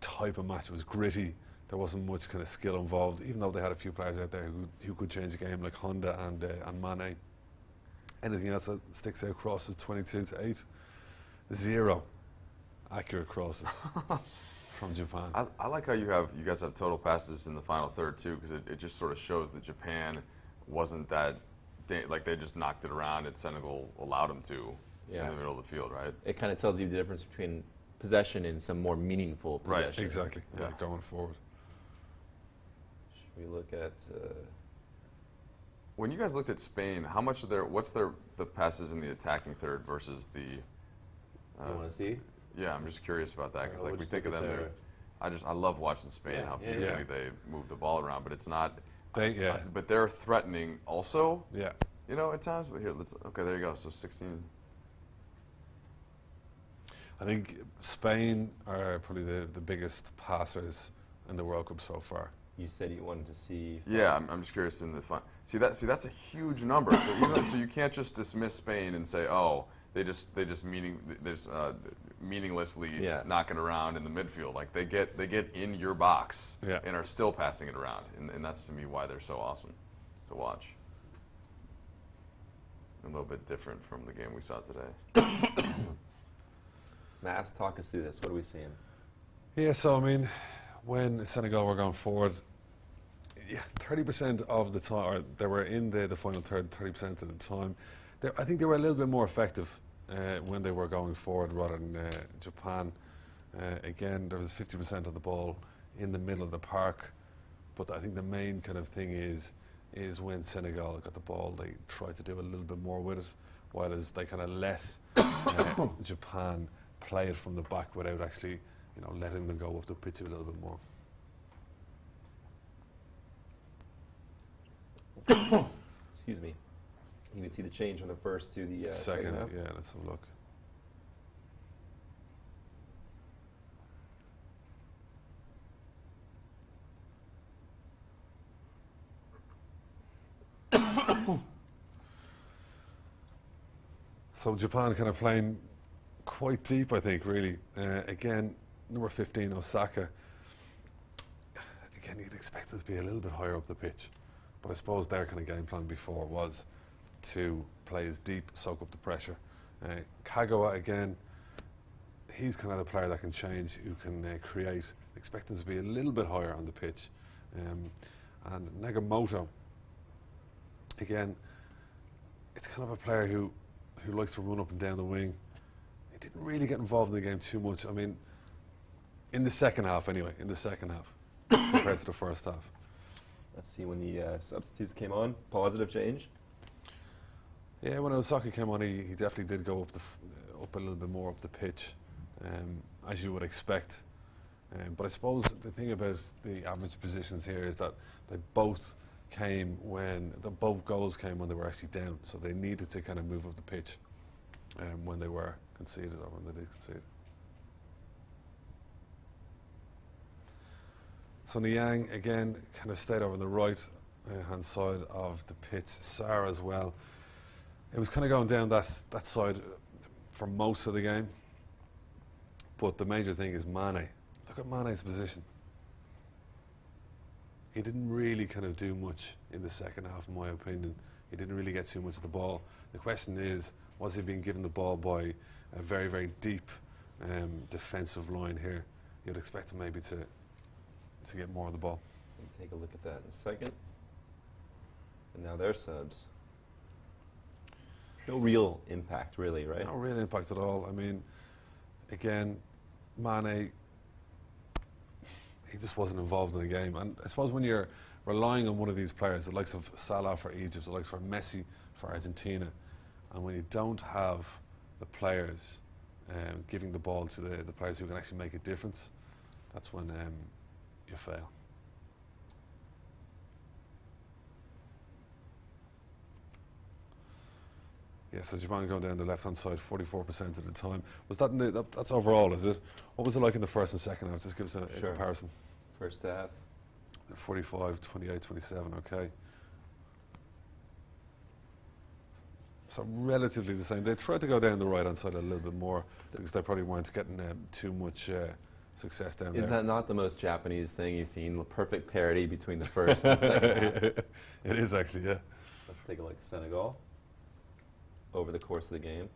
type of match. It was gritty. There wasn't much kind of skill involved, even though they had a few players out there who could change the game, like Honda and Mane. Anything else that sticks out? Crosses 22-8. 0 accurate crosses from Japan. I like how you guys have total passes in the final third too, because it just sort of shows that Japan wasn't that like they just knocked it around and Senegal allowed them to in the middle of the field, right? It kind of tells you the difference between possession and some more meaningful Right, possession. Exactly, yeah, Yeah. going forward. Should we look at... When you guys looked at Spain, how much of the passes in the attacking third versus the? you want to see? Yeah, I'm just curious about that because We'll like we just think of look them. at I love watching Spain Yeah, how yeah, beautifully yeah. they move the ball around, but it's not. Yeah. But they're threatening also. Yeah. You know, at times. But here, okay, there you go. So 16. I think Spain are probably the biggest passers in the World Cup so far. You said you wanted to see... Yeah, I'm just curious in the fun. See, that's a huge number. So you can't just dismiss Spain and say, oh, they just meaninglessly knocking around in the midfield. Like they get in your box and are still passing it around, and that's to me why they're so awesome to watch. A little bit different from the game we saw today. Matt, talk us through this. What are we seeing? Yeah, so I mean, when Senegal were going forward, 30% of the time, or they were in the final third 30% of the time. I think they were a little bit more effective when they were going forward rather than Japan. Again, there was 50% of the ball in the middle of the park, but I think the main kind of thing is is when Senegal got the ball, they tried to do a little bit more with it, while as they kind of let Japan play it from the back without actually, letting them go up the pitch a little bit more. Excuse me. You can see the change from the first to the second half. Yeah, let's have a look. So Japan kind of playing quite deep, I think, really. Again, number 15, Osaka. Again, you'd expect it to be a little bit higher up the pitch. But I suppose their kind of game plan before was to play as deep, soak up the pressure. Kagawa, again, he's kind of the player that can change, who can create. Expect him to be a little bit higher on the pitch. And Nagamoto, again, it's kind of a player who likes to run up and down the wing. He didn't really get involved in the game too much. I mean, in the second half anyway, compared to the first half. Let's see when the substitutes came on. Positive change? Yeah, when Osaka came on, he definitely did go up a little bit more up the pitch, as you would expect. But I suppose the thing about the average positions here is that they both goals came when they were actually down, so they needed to kind of move up the pitch when they were conceded or when they did concede. So Niang again kind of stayed over on the right hand side of the pitch. Sarr as well. It was kind of going down that side for most of the game, but the major thing is Mane. Look at Mane's position. He didn't really kind of do much in the second half, in my opinion. He didn't really get too much of the ball. The question is, was he being given the ball by a very, very deep defensive line here? You'd expect him maybe to get more of the ball. We'll take a look at that in a second. And now their subs. No real impact, really, right? No real impact at all. I mean, again, Mane, he just wasn't involved in the game. And I suppose when you're relying on one of these players, the likes of Salah for Egypt, the likes of Messi for Argentina, and when you don't have the players giving the ball to the players who can actually make a difference, that's when you fail. Yeah, so Japan going down the left-hand side 44% of the time. Was that, that's overall, is it? What was it like in the first and second half? Just give us a comparison. First half. 45, 28, 27, okay. So relatively the same. They tried to go down the right-hand side a little bit more because they probably weren't getting too much success down there. Is that not the most Japanese thing you've seen? The perfect parity between the first and second half. It is actually, yeah. Let's take a look at Senegal over the course of the game.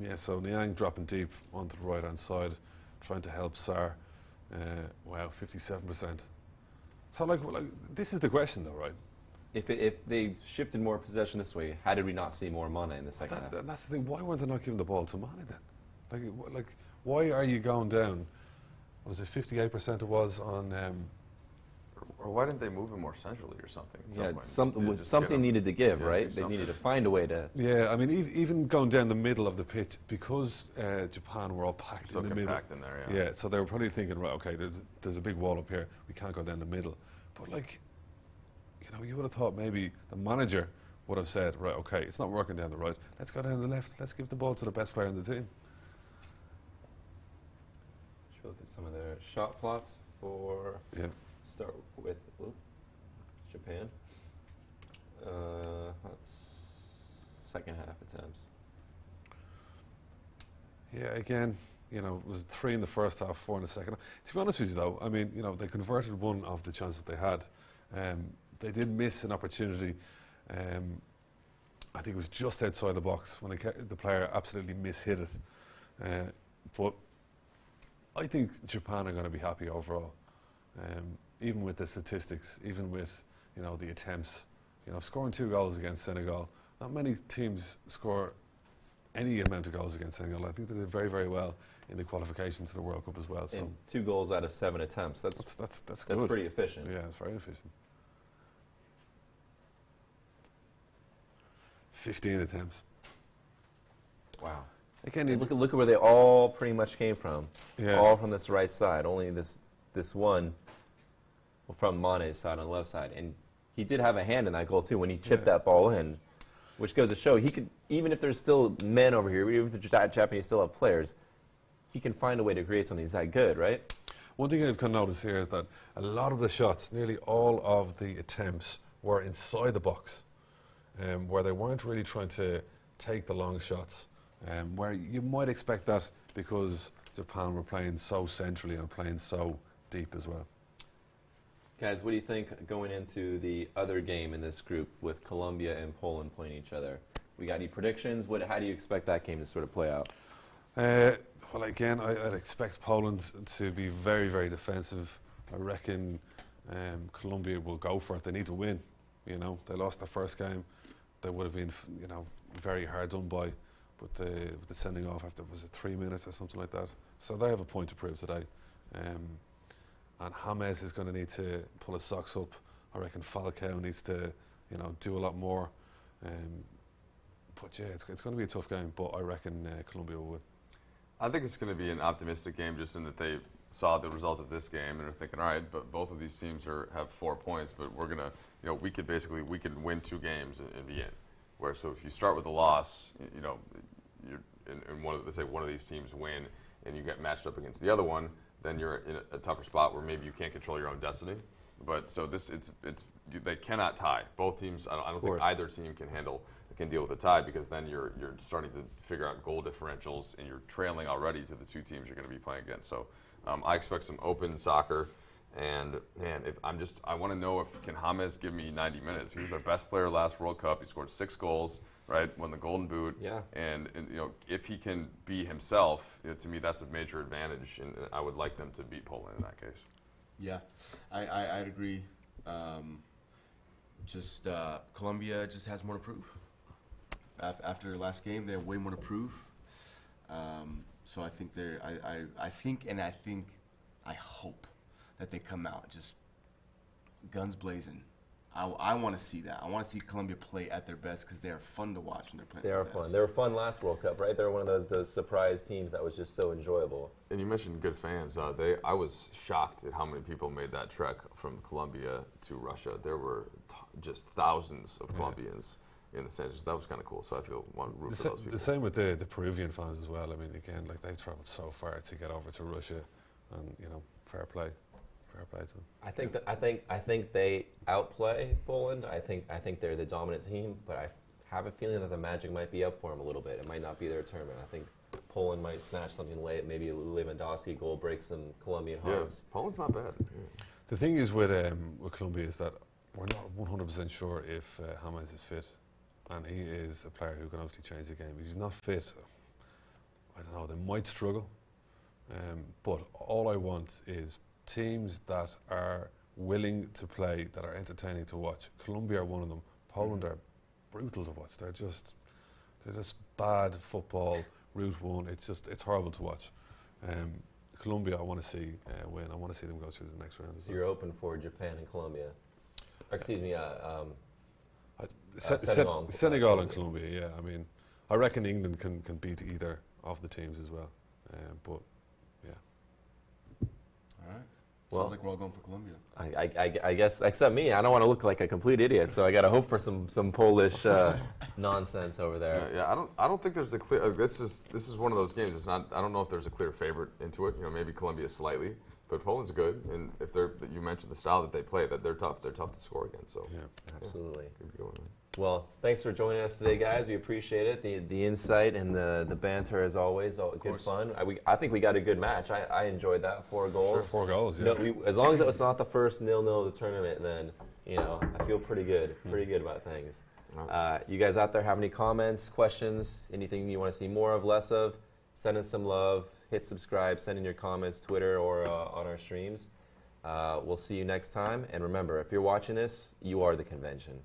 Yeah, so Niang dropping deep onto the right-hand side, trying to help Sarr. Wow, 57%. So, like, this is the question, though, right? If they shifted more possession this way, how did we not see more Mane in the second half? And that's the thing. Why weren't they not giving the ball to Mane then? Like, why are you going down? What is it? 58% it was on. Or why didn't they move him more centrally or something? Yeah, something needed to give, right? They needed to find a way to. Yeah, I mean, even going down the middle of the pitch, because Japan were all packed in the middle. Packed in there, yeah. Yeah, so they were probably thinking, right, okay, there's a big wall up here. We can't go down the middle. But like, you would have thought maybe the manager would have said, right, okay, it's not working down the right. Let's go down the left. Let's give the ball to the best player in the team. Should we look at some of their shot plots for? Yeah. Start with Japan. That's second half attempts. Yeah, again, it was 3 in the first half, 4 in the second. To be honest with you, though, I mean, they converted one of the chances they had. They did miss an opportunity. I think it was just outside the box when the player absolutely mishit it. But I think Japan are going to be happy overall. Even with the statistics, even with the attempts, scoring 2 goals against Senegal. Not many teams score any amount of goals against Senegal. I think they did very, very well in the qualification to the World Cup as well. So and 2 goals out of 7 attempts. That's good. That's pretty efficient. Yeah, it's very efficient. 15 attempts. Wow. Again, And look at where they all pretty much came from. Yeah. All from this right side. Only this one from Mane's side on the left side. And he did have a hand in that goal too when he chipped that ball in, which goes to show he could, even if there's still men over here, even if the Japanese still have players, he can find a way to create something. He's that good, right? one thing I've kind of noticed here is that a lot of the shots, nearly all of the attempts, were inside the box, where they weren't really trying to take the long shots, where you might expect that because Japan were playing so centrally and playing so deep as well. Guys, what do you think going into the other game in this group with Colombia and Poland playing each other? We got any predictions? How do you expect that game to sort of play out? Well, again, I'd expect Poland to be very, very defensive. I reckon Colombia will go for it. They need to win. You know, they lost their first game. They would have been, you know, very hard done by with the sending off after, was it 3 minutes or something like that? So they have a point to prove today. And James is going to need to pull his socks up. I reckon Falcao needs to, you know, do a lot more. But yeah, it's going to be a tough game. But I reckon Colombia will win. I think it's going to be an optimistic game, just in that they saw the results of this game and are thinking, all right, but both of these teams have 4 points, but we're gonna, you know, we could win 2 games and be in. Where so if you start with a loss, you know, you're in let's say one of these teams win, and you get matched up against the other one, then you're in a tougher spot where maybe you can't control your own destiny. But so they cannot tie. Both teams, I don't think either team can deal with a tie, because then you're starting to figure out goal differentials, and you're trailing already to the 2 teams you're going to be playing against. So I expect some open soccer, and man, I want to know if can James give me 90 minutes. He was our best player last World Cup. He scored 6 goals, right? Won the Golden Boot. Yeah. And you know, if he can be himself, you know, to me that's a major advantage, and I would like them to beat Poland in that case. Yeah, I'd agree. Colombia just has more to prove. After their last game, they have way more to prove. So I think I hope that they come out just guns blazing. I want to see that. I want to see Colombia play at their best, because they are fun to watch when they're playing. They are fun. They were fun last World Cup, right? They were one of those surprise teams that was just so enjoyable. And you mentioned good fans. I was shocked at how many people made that trek from Colombia to Russia. There were just thousands of Colombians in the centers. That was kind of cool. So I feel one root for those people. The same with the Peruvian fans as well. I mean, again, like they've travelled so far to get over to Russia, and you know, fair play to them. I think they outplay Poland. I think they're the dominant team, but I have a feeling that the magic might be up for them a little bit. It might not be their tournament. I think Poland might snatch something late. Maybe a Lewandowski goal breaks some Colombian hearts. Yeah, Poland's not bad. Yeah. The thing is with Colombia is that we're not 100% sure if James is fit, and he is a player who can obviously change the game. If he's not fit, I don't know, they might struggle. But all I want is teams that are willing to play, that are entertaining to watch. Colombia are one of them. Poland are brutal to watch. They're just bad football. Route 1. It's horrible to watch. Colombia, I want to see win. I want to see them go through the next round. So you're open for Japan and Colombia. Or excuse me, Senegal and Colombia. Yeah, I mean, I reckon England can beat either of the teams as well. But yeah. All right. Well, sounds like we're all going for Colombia. I guess, except me, I don't want to look like a complete idiot, so I got to hope for some Polish nonsense over there. Yeah, I don't think there's a clear. This is one of those games. It's not. I don't know if there's a clear favorite into it. You know, maybe Colombia slightly, but Poland's good. And if you mentioned the style that they play, that they're tough. They're tough to score against. So yeah, absolutely. Could be going on. Well, thanks for joining us today, guys. We appreciate it. The insight and the banter, as always, good fun. I think we got a good match. I enjoyed that. 4 goals. Sure, 4 goals, yeah. As long as it was not the first 0-0 of the tournament, then, you know, I feel pretty good about things. You guys out there have any comments, questions, anything you want to see more of, less of? Send us some love. Hit subscribe. Send in your comments, Twitter or on our streams. We'll see you next time. And remember, if you're watching this, you are the convention.